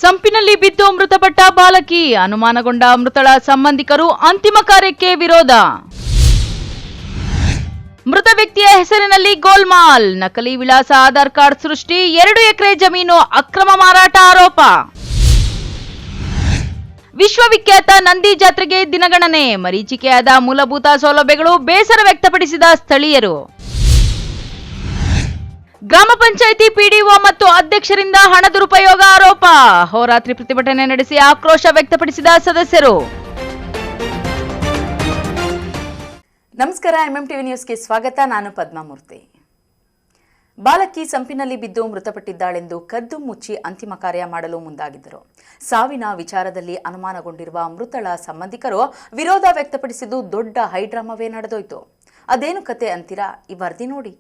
ಸಂಪಿನಲ್ಲಿ ಬಿದ್ದು ಮೃತಪಟ್ಟ ಬಾಲಕಿ, ಅನುಮಾನಗೊಂಡ ಮೃತಳ ಸಂಬಂಧಿಕರು ಅಂತಿಮ ಕಾರ್ಯಕ್ಕೆ ವಿರೋಧ. ಮೃತ ವ್ಯಕ್ತಿಯ ಹೆಸರಿನಲ್ಲಿ ಗೋಲ್ಮಾಲ್, ನಕಲಿ ವಿಳಾಸ ಆಧಾರ್ ಕಾರ್ಡ್ ಸೃಷ್ಟಿ, 2 ಎಕರೆ ಜಮೀನು ಅಕ್ರಮ ಮಾರಾಟ ಆರೋಪ. ವಿಶ್ವವಿಖ್ಯಾತ ನಂದಿ ಜಾತ್ರೆಗೆ ದಿನಗಣನೆ, ಮರೀಚಿಕೆಯಾದ ಮೂಲಭೂತ ಸೌಲಭ್ಯಗಳು, ಬೇಸರ ವ್ಯಕ್ತಪಡಿಸಿದ ಸ್ಥಳೀಯರು. ಗ್ರಾಮ ಪಂಚಾಯಿತಿ ಪಿಡಿಒ ಮತ್ತು ಅಧ್ಯಕ್ಷರಿಂದ ಹಣ ದುರುಪಯೋಗ ಆರೋಪ, ಹೋರಾತ್ರಿ ಪ್ರತಿಭಟನೆ ನಡೆಸಿ ಆಕ್ರೋಶ ವ್ಯಕ್ತಪಡಿಸಿದ ಸದಸ್ಯರು. ನಮಸ್ಕಾರ, ಎಂಎಂಟಿವಿ ನ್ಯೂಸ್ಗೆ ಸ್ವಾಗತ. ನಾನು ಪದ್ಮಾಮೂರ್ತಿ. ಬಾಲಕಿ ಸಂಪಿನಲ್ಲಿ ಬಿದ್ದು ಮೃತಪಟ್ಟಿದ್ದಾಳೆಂದು ಕದ್ದು ಮುಚ್ಚಿ ಅಂತಿಮ ಕಾರ್ಯ ಮಾಡಲು ಮುಂದಾಗಿದ್ದರು. ಸಾವಿನ ವಿಚಾರದಲ್ಲಿ ಅನುಮಾನಗೊಂಡಿರುವ ಮೃತಳ ಸಂಬಂಧಿಕರು ವಿರೋಧ ವ್ಯಕ್ತಪಡಿಸಿದ್ದು ದೊಡ್ಡ ಹೈಡ್ರಾಮವೇ ನಡೆದೋಯ್ತು. ಅದೇನು ಕತೆ ಅಂತೀರಾ? ಈ ವರದಿ ನೋಡಿ.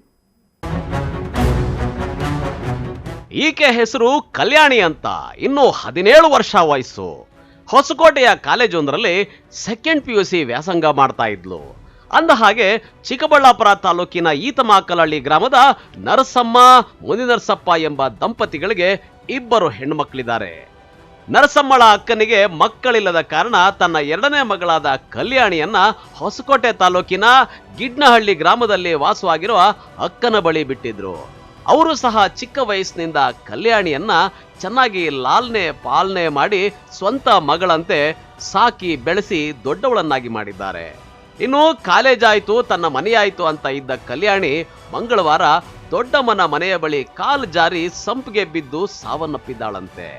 ಈಕೆ ಹೆಸರು ಕಲ್ಯಾಣಿ ಅಂತ, ಇನ್ನು 17 ವರ್ಷ ವಯಸ್ಸು. ಹೊಸಕೋಟೆಯ ಕಾಲೇಜೊಂದರಲ್ಲಿ ಸೆಕೆಂಡ್ PUC ವ್ಯಾಸಂಗ ಮಾಡ್ತಾ ಇದ್ಲು. ಅಂದ ಹಾಗೆ ಚಿಕ್ಕಬಳ್ಳಾಪುರ ತಾಲೂಕಿನ ಈತಮಾಕಲಹಳ್ಳಿ ಗ್ರಾಮದ ನರಸಮ್ಮ ಮುನಿನರಸಪ್ಪ ಎಂಬ ದಂಪತಿಗಳಿಗೆ 2 ಹೆಣ್ಣುಮಕ್ಕಳಿದ್ದಾರೆ. ನರಸಮ್ಮಳ ಅಕ್ಕನಿಗೆ ಮಕ್ಕಳಿಲ್ಲದ ಕಾರಣ ತನ್ನ 2ನೇ ಮಗಳಾದ ಕಲ್ಯಾಣಿಯನ್ನ ಹೊಸಕೋಟೆ ತಾಲೂಕಿನ ಗಿಡ್ನಹಳ್ಳಿ ಗ್ರಾಮದಲ್ಲಿ ವಾಸವಾಗಿರುವ ಅಕ್ಕನ ಬಳಿ ಬಿಟ್ಟಿದ್ರು. ಅವರು ಸಹ ಚಿಕ್ಕ ವಯಸ್ಸಿನಿಂದ ಕಲ್ಯಾಣಿಯನ್ನ ಚೆನ್ನಾಗಿ ಲಾಲನೆ ಪಾಲನೆ ಮಾಡಿ ಸ್ವಂತ ಮಗಳಂತೆ ಸಾಕಿ ಬೆಳೆಸಿ ದೊಡ್ಡವಳನ್ನಾಗಿ ಮಾಡಿದ್ದಾರೆ. ಇನ್ನು ಕಾಲೇಜ್ ಆಯ್ತು, ತನ್ನ ಮನೆಯಾಯ್ತು ಅಂತ ಇದ್ದ ಕಲ್ಯಾಣಿ ಮಂಗಳವಾರ ದೊಡ್ಡಮ್ಮನ ಮನೆಯ ಬಳಿ ಕಾಲು ಜಾರಿ ಸಂಪಿಗೆ ಬಿದ್ದು ಸಾವನ್ನಪ್ಪಿದ್ದಾಳಂತೆ.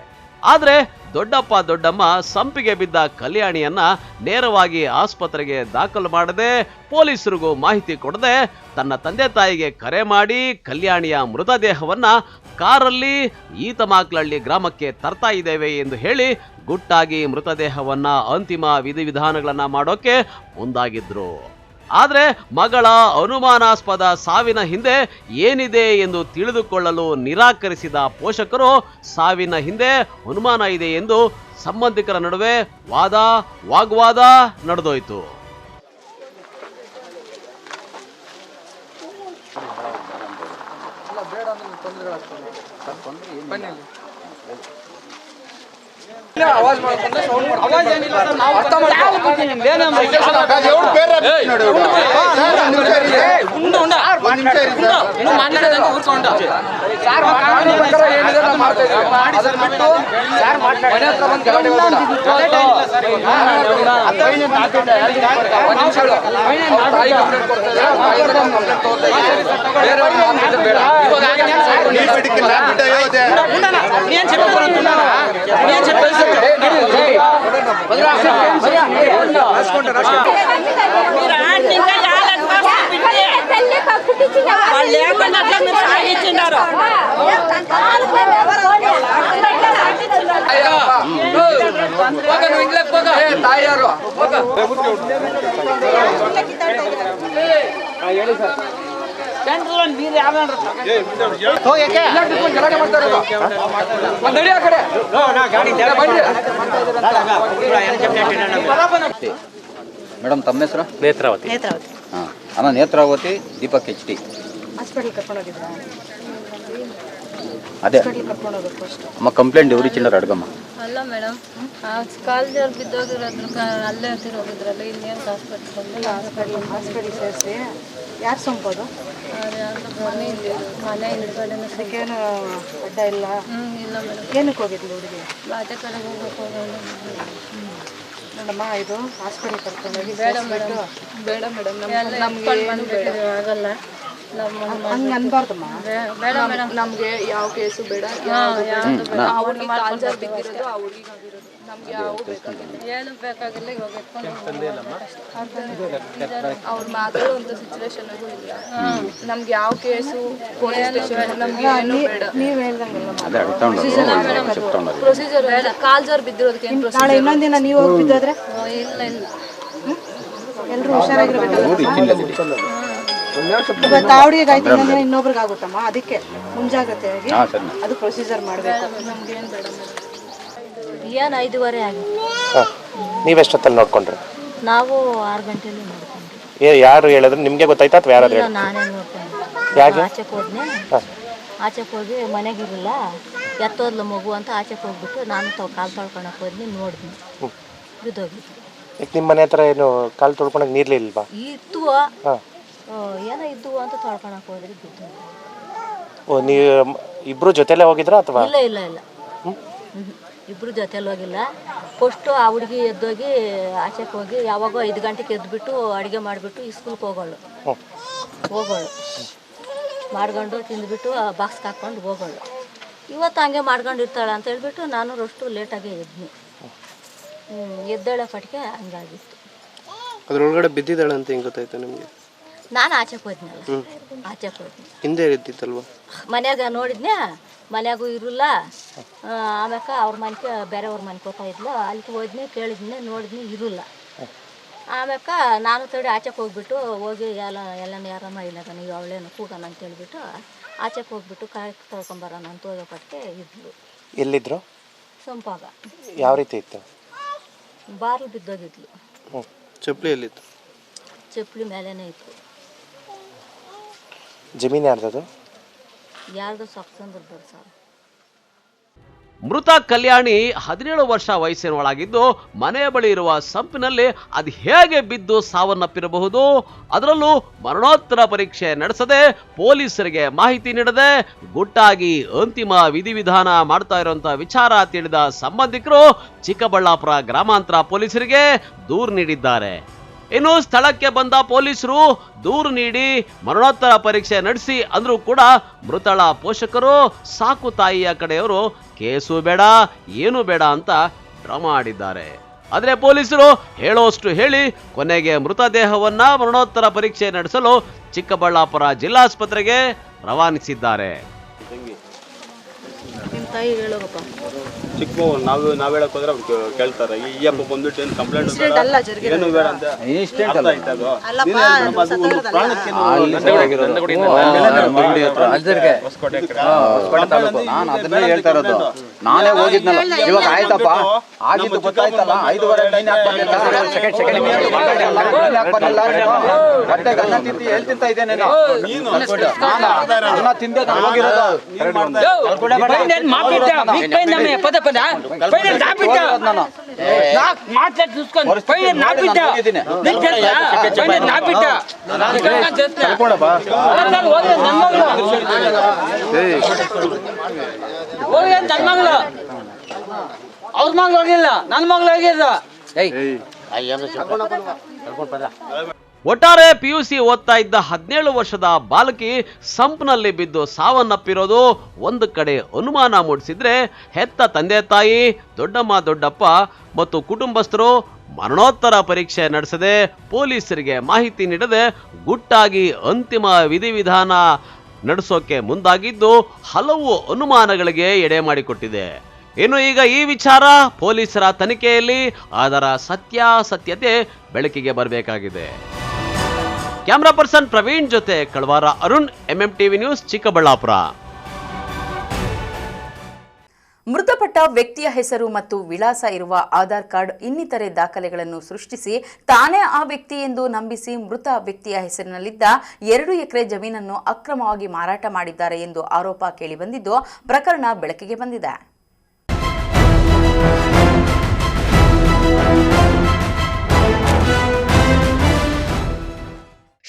ಆದ್ರೆ ದೊಡ್ಡಪ್ಪ ದೊಡ್ಡಮ್ಮ ಸಂಪಿಗೆ ಬಿದ್ದ ಕಲ್ಯಾಣಿಯನ್ನ ನೇರವಾಗಿ ಆಸ್ಪತ್ರೆಗೆ ದಾಖಲು ಮಾಡದೆ, ಪೊಲೀಸರಿಗೂ ಮಾಹಿತಿ ಕೊಡದೆ ತನ್ನ ತಂದೆ ತಾಯಿಗೆ ಕರೆ ಮಾಡಿ ಕಲ್ಯಾಣಿಯ ಮೃತದೇಹವನ್ನ ಕಾರಲ್ಲಿ ಈತಮಾಕಲಹಳ್ಳಿ ಗ್ರಾಮಕ್ಕೆ ತರ್ತಾ ಇದ್ದೇವೆ ಎಂದು ಹೇಳಿ ಗುಟ್ಟಾಗಿ ಮೃತದೇಹವನ್ನ ಅಂತಿಮ ವಿಧಿವಿಧಾನಗಳನ್ನ ಮಾಡೋಕೆ ಮುಂದಾಗಿದ್ರು. ಆದ್ರೆ ಮಗಳ ಅನುಮಾನಾಸ್ಪದ ಸಾವಿನ ಹಿಂದೆ ಏನಿದೆ ಎಂದು ತಿಳಿದುಕೊಳ್ಳಲು ನಿರಾಕರಿಸಿದ ಪೋಷಕರು ಸಾವಿನ ಹಿಂದೆ ಅನುಮಾನ ಇದೆ ಎಂದು ಸಂಬಂಧಿಕರ ನಡುವೆ ವಾಗ್ವಾದ ನಡೆದೋಯ್ತು. ಮೇಡಮ್, ತಮ್ಮ ಹೆಸರು? ನೇತ್ರಾವತಿ. ಹಾಂ, ಅಮ್ಮ ನೇತ್ರಾವತಿ ದೀಪಕ್ HD. ಅದೇ ಅಮ್ಮ ಕಂಪ್ಲೇಂಟ್ ಇವ್ರಿ ಚಿಲ್ಲರ್ ಅಡ್ಗಮ್ಮ. ಅಲ್ಲ ಮೇಡಮ್, ಕಾಲೇಜಲ್ಲಿ ಬಿದ್ದೋಗಿರೋದ್ರ ಅಲ್ಲೇ ಹೋಗಿದ್ರಲ್ಲ, ಇನ್ನೇನು ಹಾಸ್ಪಿಟ್ಲ್ ಸೇರಿಸಿ ಯಾರು ಸೋಂಕೋದು? ಮನೆ ಅದಕ್ಕೇನು ಅಡ್ಡ ಇಲ್ಲ? ಇಲ್ಲ ಮೇಡಮ್. ಏನಕ್ಕೆ ಹೋಗಿದ್ಲು ಹುಡುಗಿ? ಬಾಜೆ ಕಡೆಗೆ ಹೋಗ್ಬೇಕು. ನೋಡಮ್ಮ, ಇದು ಹಾಸ್ಪಿಟಲ್ ಕರ್ಕೊಂಡೋಗಿ. ಬೇಡ ಮೇಡಮ್, ಬೇಡ ಮೇಡಮ್, ನಮ್ಗೆ ಆಗಲ್ಲ. ಹಂಗೆ ಅನ್ಬಾರ್ದಮ್ಮ. ಬೇಡ ಮೇಡಮ್, ನಮಗೆ ಯಾವ ಕೇಸು ಬೇಡ. ಆ ಹುಡುಗಿ ಕಾಲ್ಜಾರ್ ಬಿದ್ದಿರೋದು, ಆ ಹುಡುಗಿಗಾಗಿರೋದು ನಮ್ಗೆ ಯಾವ ಬೇಕಾಗಿಲ್ಲ. ಏನು ಬೇಕಾಗಿಲ್ಲ. ಇವಾಗ ಅವ್ರ ಮಾತಾಡೋ ಒಂದು ಸಿಚುವೇಶನ್ಗೂ ಇಲ್ಲ. ನಮ್ಗೆ ಯಾವ ಕೇಸು ಪೊಲೀಸ್ ಸ್ಟೇಷನ್ ನಮ್ಗೆ ಏನು ಬೇಡ. ನೀವು ಹೇಳ್ದಂಗೆಲ್ಲ ಪ್ರೊಸೀಜರ್ ಬೇಡ. ಕಾಲ್ಜಾರ್ ಬಿದ್ದಿರೋದಕ್ಕೆ ನಾಳೆ ಇನ್ನೊಂದು ದಿನ ನೀವು ಹೋಗಿ ಬಿದ್ದೋದ್ರೆ ಇಲ್ಲ ಇಲ್ಲ, ಎಲ್ಲರೂ ಹುಷಾರಾಗಿರ್ಬೇಕು. ಇವತ್ತು ಹುಡುಗಿಗೆ ಆಯ್ತು, ಇನ್ನೊಬ್ರಿಗೆ ಆಗುತ್ತಮ್ಮ. ಅದಕ್ಕೆ ಮುಂಜಾಗ್ರತೆಯಾಗಿ ಅದು ಪ್ರೊಸೀಜರ್ ಮಾಡಬೇಕು. ನಮ್ಗೆ ಏನು ಬೇಡ. ಏನು 5:15 ಆಗಿದೆ. ನೀವೆಷ್ಟೊತ್ತಲ್ಲಿ ನೋಡ್ಕೊಂಡ್ರಿ? ನಾವು 6 ಗಂಟೆಯಲ್ಲಿ ನೋಡ್ಕೊಂಡ್ರಿ. ಯಾರು ಹೇಳಿದ್ರು? ನಿಮಗೆ ಗೊತ್ತಾಯ್ತಾ ಅಥವಾ ಯಾರಾದ್ರೂ? ನಾನೇ ನೋಡ್ಕೊಂಡೆ. ಯಾಕೆ? ಆಚೆಗೆ ಹೋದ್ನೆ, ಆಚೆಗೆ ಹೋಗಿ ಮನೆಗಿರಲಿಲ್ಲ, ಎತ್ತೋದ್ಲ ಮಗು ಅಂತ ಆಚೆಗೆ ಹೋಗ್ಬಿಟ್ಟು ನಾನು ಕಾಲು ತೊಳ್ಕೊಳಕ್ಕೆ ಹೋದ್ನಿ, ನೋಡಿದ್ನಿ ಬಿದ್ದೋಗಿತ್ತು. ನಿಮ್ಮ ಮನೆ ಹತ್ರ ಏನು ಕಾಲು ತೊಳ್ಕೊಳಕ್ಕೆ ನೀರ್ಲಿಲ್ವಾ? ಇತ್ತು, ಏನೋ ಇದ್ದು ಅಂತ ತೊಳ್ಕೊಳಕ್ಕೆ ಹೋದ್ರೆ ಬಿದ್ದೋಗಿ. ಓ, ನೀವು ಇಬ್ರು ಜೊತೆಲೇ ಹೋಗಿದ್ರಾ ಅಥವಾ? ಇಲ್ಲ ಇಲ್ಲ ಇಲ್ಲ, ಇಬ್ಬರು ಜೊತೆಲಿ ಹೋಗಿಲ್ಲ. ಫಸ್ಟು ಆ ಹುಡುಗಿ ಎದ್ದೋಗಿ ಆಚೆಗೆ ಹೋಗಿ ಯಾವಾಗೋ 5 ಗಂಟೆಗೆ ಎದ್ದುಬಿಟ್ಟು ಅಡುಗೆ ಮಾಡಿಬಿಟ್ಟು ಸ್ಕೂಲ್ಗೆ ಹೋಗೋಳು ಮಾಡ್ಕೊಂಡು ತಿಂದುಬಿಟ್ಟು ಬಾಕ್ಸ್ಗೆ ಹಾಕ್ಕೊಂಡು ಹೋಗೋಳು. ಇವತ್ತು ಹಂಗೆ ಮಾಡ್ಕೊಂಡು ಇರ್ತಾಳೆ ಅಂತ ಹೇಳ್ಬಿಟ್ಟು ನಾನು ಅಷ್ಟು ಲೇಟಾಗೆ ಎದ್ನಿ. ಎದ್ದೇಳೋ ಪಟ್ಟಿಗೆ ಹಂಗಾಗಿತ್ತು. ಅದ್ರೊಳಗಡೆ ಬಿದ್ದಿದ್ದಾಳೆ ಅಂತ ಹೆಂಗೆ ಗೊತ್ತಾಯ್ತು ನಿಮಗೆ? ನಾನು ಆಚೆಗೆ ಹೋದ್ನಲ್ಲ, ಆಚೆಗೆ ಹೋದ್ನಿ. ಹಿಂದೆ ಇದ್ದಿತ್ತಲ್ವ? ಮನ್ಯಾಗ ನೋಡಿದ್ನೆ, ಮನ್ಯಾಗೂ ಇರಲ್ಲ. ಆಮ್ಯಾಕ ಅವ್ರ ಮನೆಗೆ ಬೇರೆಯವ್ರ ಮನೆಗೆ ಹೋಗ್ತಾ ಇದ್ಲು, ಅಲ್ಲಿಗೆ ಹೋದ್ನಿ, ಕೇಳಿದ್ನಿ, ನೋಡಿದ್ನಿ, ಇರಲ್ಲ. ಆಮ್ಯಾಕ ನಾನು ತಡಿ ಆಚೆಗೆ ಹೋಗ್ಬಿಟ್ಟು ಹೋಗಿ ಎಲ್ಲನ ಯಾರಮ್ಮ ಇಲ್ಲ ನೀವು ಅವಳೇನು ಕೂಗೋಣ ಅಂತ ಹೇಳ್ಬಿಟ್ಟು ಆಚೆಗೆ ಹೋಗ್ಬಿಟ್ಟು ಕಾಯಿ ತೊಳ್ಕೊಂಬರೋಣ ಅಂತ ಹೋಗೋ ಪಟ್ಟಿಗೆ ಇದ್ಲು. ಎಲ್ಲಿದ್ರು? ಸಂಪಾಗ. ಯಾವ ರೀತಿ ಇತ್ತು? ಬಾರ್ಲು ಬಿದ್ದೋಗಿದ್ಲು. ಚಪ್ಪಲಿ ಎಲ್ಲಿತ್ತು? ಚಪ್ಪಲಿ ಮೇಲೇನೆ ಇತ್ತು. ಜಮೀನು ಯಾರ್ದದು? ಯಾರ್ದು ಸೊಕ್ಸಂದ್ರದ್ದು ಸರ್. ಮೃತ ಕಲ್ಯಾಣಿ 17 ವರ್ಷ ವಯಸ್ಸಿನೊಳಗಿದ್ದು ಮನೆಯ ಬಳಿ ಇರುವ ಸಂಪಿನಲ್ಲಿ ಅದು ಹೇಗೆ ಬಿದ್ದು ಸಾವನ್ನಪ್ಪಿರಬಹುದು? ಅದರಲ್ಲೂ ಮರಣೋತ್ತರ ಪರೀಕ್ಷೆ ನಡೆಸದೆ ಪೊಲೀಸರಿಗೆ ಮಾಹಿತಿ ನೀಡದೆ ಗುಟ್ಟಾಗಿ ಅಂತಿಮ ವಿಧಿವಿಧಾನ ಮಾಡ್ತಾ ಇರುವಂತಹ ವಿಚಾರ ತಿಳಿದ ಸಂಬಂಧಿಕರು ಚಿಕ್ಕಬಳ್ಳಾಪುರ ಗ್ರಾಮಾಂತರ ಪೊಲೀಸರಿಗೆ ದೂರು ನೀಡಿದ್ದಾರೆ. ಇನ್ನು ಸ್ಥಳಕ್ಕೆ ಬಂದ ಪೊಲೀಸರು ದೂರು ನೀಡಿ ಮರಣೋತ್ತರ ಪರೀಕ್ಷೆ ನಡೆಸಿ ಅಂದ್ರೂ ಕೂಡ ಮೃತಳ ಪೋಷಕರು ಸಾಕು ತಾಯಿಯ ಕಡೆಯವರು ಕೇಸು ಬೇಡ ಏನು ಬೇಡ ಅಂತ ಡ್ರಾಮಾ ಆಡಿದ್ದಾರೆ. ಆದರೆ ಪೊಲೀಸರು ಹೇಳೋಷ್ಟು ಹೇಳಿ ಕೊನೆಗೆ ಮೃತದೇಹವನ್ನ ಮರಣೋತ್ತರ ಪರೀಕ್ಷೆ ನಡೆಸಲು ಚಿಕ್ಕಬಳ್ಳಾಪುರ ಜಿಲ್ಲಾಸ್ಪತ್ರೆಗೆ ರವಾನಿಸಿದ್ದಾರೆ. ನಿಮ್ಮ ತಾಯಿ ಹೇಳೋಗಪ್ಪ. ಚಿಕ್ಕ ನಾವು ಹೇಳಕ್ ಹೋದ್ರೆ ಅವ್ರು ಕೇಳ್ತಾರೆ. ಈ ಅಪ್ಪ ಬಂದ್ಬಿಟ್ಟು ಏನು ಕಂಪ್ಲೇಂಟ್ ಏನು ಬೇಡ ಅಂತ ಅದನ್ನೇ ಹೇಳ್ತಾ ಇರೋದು. ನಾನೇ ಹೋಗಿದ್ನಲ್ಲ, ಇವಾಗ ಆಯ್ತಪ್ಪ ಆಗಿದ್ದು ಗೊತ್ತಾಯ್ತಲ್ಲ. 5:30 ಹೊಟ್ಟೆಗೆ ಅನ್ನ ತಿಂತಿ ಹೇಳ್ತಿಂತ ಇದ್ದೇನೆ. ಅನ್ನ ತಿಂದೆ ಹೋಗಿರೋದು. ಅವ್ರ ಮಗಳು ಹೋಗಿಲ್ಲ, ನನ್ನ ಮಗಳು ಹೋಗಿಲ್ಲ. ಒಟ್ಟಾರೆ PUC ಓದ್ತಾ ಇದ್ದ 17 ವರ್ಷದ ಬಾಲಕಿ ಸಂಪ್ನಲ್ಲಿ ಬಿದ್ದು ಸಾವನ್ನಪ್ಪಿರೋದು ಒಂದು ಕಡೆ ಅನುಮಾನ ಮೂಡಿಸಿದ್ರೆ, ಹೆತ್ತ ತಂದೆ ತಾಯಿ, ದೊಡ್ಡಮ್ಮ ದೊಡ್ಡಪ್ಪ ಮತ್ತು ಕುಟುಂಬಸ್ಥರು ಮರಣೋತ್ತರ ಪರೀಕ್ಷೆ ನಡೆಸದೆ ಪೊಲೀಸರಿಗೆ ಮಾಹಿತಿ ನೀಡದೆ ಗುಟ್ಟಾಗಿ ಅಂತಿಮ ವಿಧಿವಿಧಾನ ನಡೆಸೋಕೆ ಮುಂದಾಗಿದ್ದು ಹಲವು ಅನುಮಾನಗಳಿಗೆ ಎಡೆ ಮಾಡಿಕೊಟ್ಟಿದೆ. ಇನ್ನು ಈಗ ಈ ವಿಚಾರ ಪೊಲೀಸರ ತನಿಖೆಯಲ್ಲಿ ಅದರ ಸತ್ಯಾಸತ್ಯತೆ ಬೆಳಕಿಗೆ ಬರಬೇಕಾಗಿದೆ. ಕ್ಯಾಮರಾ ಪರ್ಸನ್ ಪ್ರವೀಣ್ ಜೊತೆ ಕಳವಾರ ಅರುಣ್, MMTV ನ್ಯೂಸ್, ಚಿಕ್ಕಬಳ್ಳಾಪುರ. ಮೃತಪಟ್ಟ ವ್ಯಕ್ತಿಯ ಹೆಸರು ಮತ್ತು ವಿಳಾಸ ಇರುವ ಆಧಾರ್ ಕಾರ್ಡ್ ಇನ್ನಿತರೆ ದಾಖಲೆಗಳನ್ನು ಸೃಷ್ಟಿಸಿ ತಾನೇ ಆ ವ್ಯಕ್ತಿ ಎಂದು ನಂಬಿಸಿ ಮೃತ ವ್ಯಕ್ತಿಯ ಹೆಸರಿನಲ್ಲಿದ್ದ 2 ಎಕರೆ ಜಮೀನನ್ನು ಅಕ್ರಮವಾಗಿ ಮಾರಾಟ ಮಾಡಿದ್ದಾರೆ ಎಂದು ಆರೋಪ ಕೇಳಿಬಂದಿದ್ದು ಪ್ರಕರಣ ಬೆಳಕಿಗೆ ಬಂದಿದೆ.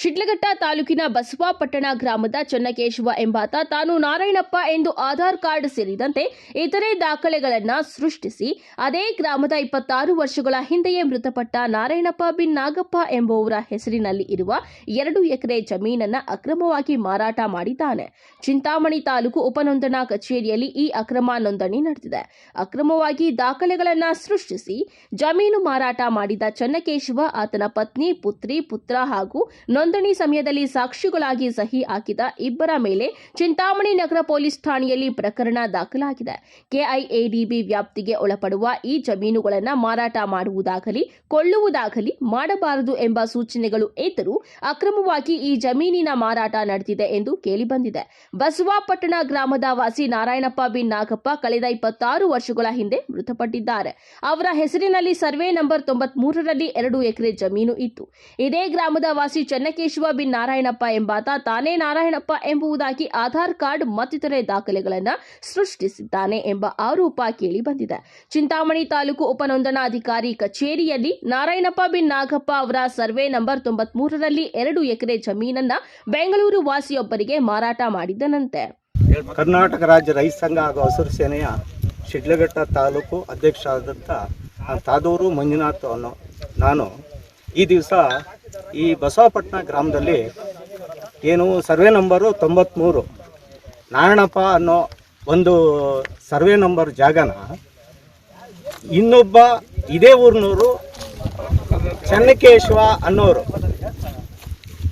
ಶಿಡ್ಲಘಟ್ಟ ತಾಲೂಕಿನ ಬಸವಾಪಟ್ಟಣ ಗ್ರಾಮದ ಚನ್ನಕೇಶವ ಎಂಬಾತ ತಾನು ನಾರಾಯಣಪ್ಪ ಎಂದು ಆಧಾರ್ ಕಾರ್ಡ್ ಸೇರಿದಂತೆ ಇತರೆ ದಾಖಲೆಗಳನ್ನು ಸೃಷ್ಟಿಸಿ ಅದೇ ಗ್ರಾಮದ 26 ವರ್ಷಗಳ ಹಿಂದೆಯೇ ಮೃತಪಟ್ಟ ನಾರಾಯಣಪ್ಪ ಬಿನ್ ನಾಗಪ್ಪ ಎಂಬುವರ ಹೆಸರಿನಲ್ಲಿ ಇರುವ 2 ಎಕರೆ ಜಮೀನನ್ನು ಅಕ್ರಮವಾಗಿ ಮಾರಾಟ ಮಾಡಿದ್ದಾನೆ. ಚಿಂತಾಮಣಿ ತಾಲೂಕು ಉಪನೋಂದಣಾ ಕಚೇರಿಯಲ್ಲಿ ಈ ಅಕ್ರಮ ನೋಂದಣಿ ನಡೆದಿದೆ. ಅಕ್ರಮವಾಗಿ ದಾಖಲೆಗಳನ್ನು ಸೃಷ್ಟಿಸಿ ಜಮೀನು ಮಾರಾಟ ಮಾಡಿದ ಚನ್ನಕೇಶವ, ಆತನ ಪತ್ನಿ, ಪುತ್ರಿ, ಪುತ್ರ ಹಾಗೂ ನೋಂದಣಿ ಸಮಯದಲ್ಲಿ ಸಾಕ್ಷಿಗಳಾಗಿ ಸಹಿ ಹಾಕಿದ ಇಬ್ಬರ ಮೇಲೆ ಚಿಂತಾಮಣಿ ನಗರ ಪೊಲೀಸ್ ಠಾಣೆಯಲ್ಲಿ ಪ್ರಕರಣ ದಾಖಲಾಗಿದೆ. ಕೆಐಎಡಿಬಿ ವ್ಯಾಪ್ತಿಗೆ ಒಳಪಡುವ ಈ ಜಮೀನುಗಳನ್ನು ಮಾರಾಟ ಮಾಡುವುದಾಗಲಿ ಕೊಳ್ಳುವುದಾಗಲಿ ಮಾಡಬಾರದು ಎಂಬ ಸೂಚನೆಗಳು ಇದ್ದರೂ ಅಕ್ರಮವಾಗಿ ಈ ಜಮೀನಿನ ಮಾರಾಟ ನಡೆದಿದೆ ಎಂದು ಕೇಳಿಬಂದಿದೆ. ಬಸವಾಪಟ್ಟಣ ಗ್ರಾಮದ ವಾಸಿ ನಾರಾಯಣಪ್ಪ ಬಿನ್ ನಾಗಪ್ಪ ಕಳೆದ 26 ವರ್ಷಗಳ ಹಿಂದೆ ಮೃತಪಟ್ಟಿದ್ದಾರೆ. ಅವರ ಹೆಸರಿನಲ್ಲಿ ಸರ್ವೆ ನಂಬರ್ 93ರಲ್ಲಿ 2 ಎಕರೆ ಜಮೀನು ಇತ್ತು. ಇದೇ ಗ್ರಾಮದ ವಾಸಿ ಚನ್ನಕೇಶವ ಬಿನ್ ನಾರಾಯಣಪ್ಪ ಎಂಬಾತ ತಾನೇ ನಾರಾಯಣಪ್ಪ ಎಂಬುದಾಗಿ ಆಧಾರ್ ಕಾರ್ಡ್ ಮತ್ತಿತರೆ ದಾಖಲೆಗಳನ್ನು ಸೃಷ್ಟಿಸಿದ್ದಾನೆ ಎಂಬ ಆರೋಪ ಕೇಳಿಬಂದಿದೆ. ಚಿಂತಾಮಣಿ ತಾಲೂಕು ಉಪನೋಂದಣಾಧಿಕಾರಿ ಕಚೇರಿಯಲ್ಲಿ ನಾರಾಯಣಪ್ಪ ಬಿನ್ ನಾಗಪ್ಪ ಅವರ ಸರ್ವೆ ನಂಬರ್ 93ರಲ್ಲಿ 2 ಎಕರೆ ಜಮೀನನ್ನ ಬೆಂಗಳೂರು ವಾಸಿಯೊಬ್ಬರಿಗೆ ಮಾರಾಟ ಮಾಡಿದ್ದನಂತೆ. ಕರ್ನಾಟಕ ರಾಜ್ಯ ರೈತ ಸಂಘ ಹಾಗೂ ಹಸಿರು ಸೇನೆಯ ಶಿಡ್ಲಘಟ್ಟ ತಾಲೂಕು ಅಧ್ಯಕ್ಷ ಆದಂಥ ತಾದೂರು ಮಂಜುನಾಥ್ ಅನ್ನೋ ನಾನು ಈ ದಿವಸ ಈ ಬಸವಪಟ್ಟಣ ಗ್ರಾಮದಲ್ಲಿ ಏನು ಸರ್ವೆ ನಂಬರು 93 ನಾರಾಯಣಪ್ಪ ಅನ್ನೋ ಒಂದು ಸರ್ವೆ ನಂಬರ್ ಜಾಗನ ಇನ್ನೊಬ್ಬ ಇದೇ ಊರಿನವರು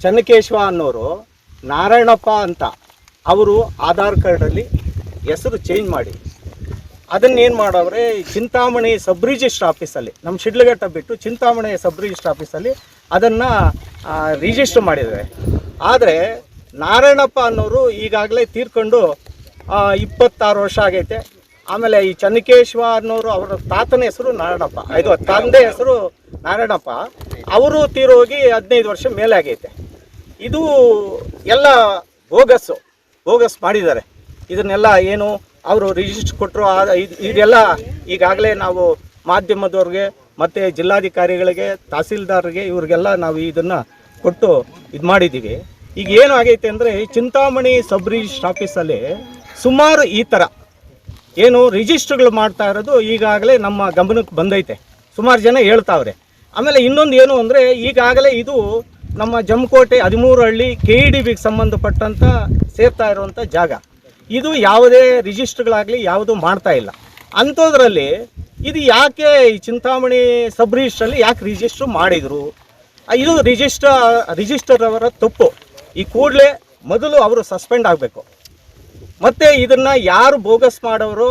ಚೆನ್ನಕೇಶವ ಅನ್ನೋರು ನಾರಾಯಣಪ್ಪ ಅಂತ ಅವರು ಆಧಾರ್ ಕಾರ್ಡಲ್ಲಿ ಹೆಸರು ಚೇಂಜ್ ಮಾಡಿ ಅದನ್ನೇನು ಮಾಡವ್ರೆ ಚಿಂತಾಮಣಿ ಸಬ್ ರಿಜಿಸ್ಟ್ರ್ ಆಫೀಸಲ್ಲಿ ನಮ್ಮ ಶಿಡ್ಲಘಟ್ಟ ಬಿಟ್ಟು ಚಿಂತಾಮಣಿ ಸಬ್ ರಿಜಿಸ್ಟ್ರ್ ಆಫೀಸಲ್ಲಿ ಅದನ್ನು ರಿಜಿಸ್ಟರ್ ಮಾಡಿದ್ದಾರೆ. ಆದರೆ ನಾರಾಯಣಪ್ಪ ಅನ್ನೋರು ಈಗಾಗಲೇ ತೀರ್ಕೊಂಡು 26 ವರ್ಷ ಆಗೈತೆ. ಆಮೇಲೆ ಈ ಚೆನ್ನಕೇಶವ ಅನ್ನೋರು ಅವರ ತಾತನ ಹೆಸರು ನಾರಾಯಣಪ್ಪ, ಇದು ತಂದೆ ಹೆಸರು ನಾರಾಯಣಪ್ಪ, ಅವರು ತೀರೋಗಿ 15 ವರ್ಷ ಮೇಲೆ ಆಗೈತೆ. ಇದು ಎಲ್ಲ ಬೋಗಸ್ ಮಾಡಿದ್ದಾರೆ. ಇದನ್ನೆಲ್ಲ ಏನು ಅವರು ರಿಜಿಸ್ಟರ್ ಕೊಟ್ಟರು ಇದೆಲ್ಲ ಈಗಾಗಲೇ ನಾವು ಮಾಧ್ಯಮದವ್ರಿಗೆ ಮತ್ತು ಜಿಲ್ಲಾಧಿಕಾರಿಗಳಿಗೆ ತಹಸೀಲ್ದಾರ್ಗೆ ಇವ್ರಿಗೆಲ್ಲ ನಾವು ಇದನ್ನು ಕೊಟ್ಟು ಇದು ಮಾಡಿದ್ದೀವಿ. ಈಗ ಏನು ಆಗೈತೆ ಅಂದರೆ ಚಿಂತಾಮಣಿ ಸಬ್ ರಿಜಿಸ್ಟ್ರ್ ಆಫೀಸಲ್ಲಿ ಸುಮಾರು ಈ ಥರ ಏನು ರಿಜಿಸ್ಟ್ರ್ಗಳು ಮಾಡ್ತಾ ಇರೋದು ಈಗಾಗಲೇ ನಮ್ಮ ಗಮನಕ್ಕೆ ಬಂದೈತೆ. ಸುಮಾರು ಜನ ಹೇಳ್ತಾವ್ರೆ. ಆಮೇಲೆ ಇನ್ನೊಂದು ಏನು ಅಂದರೆ ಈಗಾಗಲೇ ಇದು ನಮ್ಮ ಜಮಕೋಟೆ 13 ಹಳ್ಳಿ KEDBಗೆ ಸಂಬಂಧಪಟ್ಟಂಥ ಸೇರ್ತಾ ಇರುವಂಥ ಜಾಗ. ಇದು ಯಾವುದೇ ರಿಜಿಸ್ಟ್ರ್ಗಳಾಗಲಿ ಯಾವುದು ಮಾಡ್ತಾ ಇಲ್ಲ. ಅಂಥದ್ರಲ್ಲಿ ಇದು ಯಾಕೆ ಈ ಚಿಂತಾಮಣಿ ಸಬ್ ರಿಜಿಸ್ಟ್ರಲ್ಲಿ ಯಾಕೆ ರಿಜಿಸ್ಟ್ರ್ ಮಾಡಿದರು? ಇದು ರಿಜಿಸ್ಟರ್ ಅವರ ತಪ್ಪು. ಈ ಕೂಡಲೇ ಮೊದಲು ಅವರು ಸಸ್ಪೆಂಡ್ ಆಗಬೇಕು. ಮತ್ತು ಇದನ್ನು ಯಾರು ಬೋಗಸ್ ಮಾಡೋರು,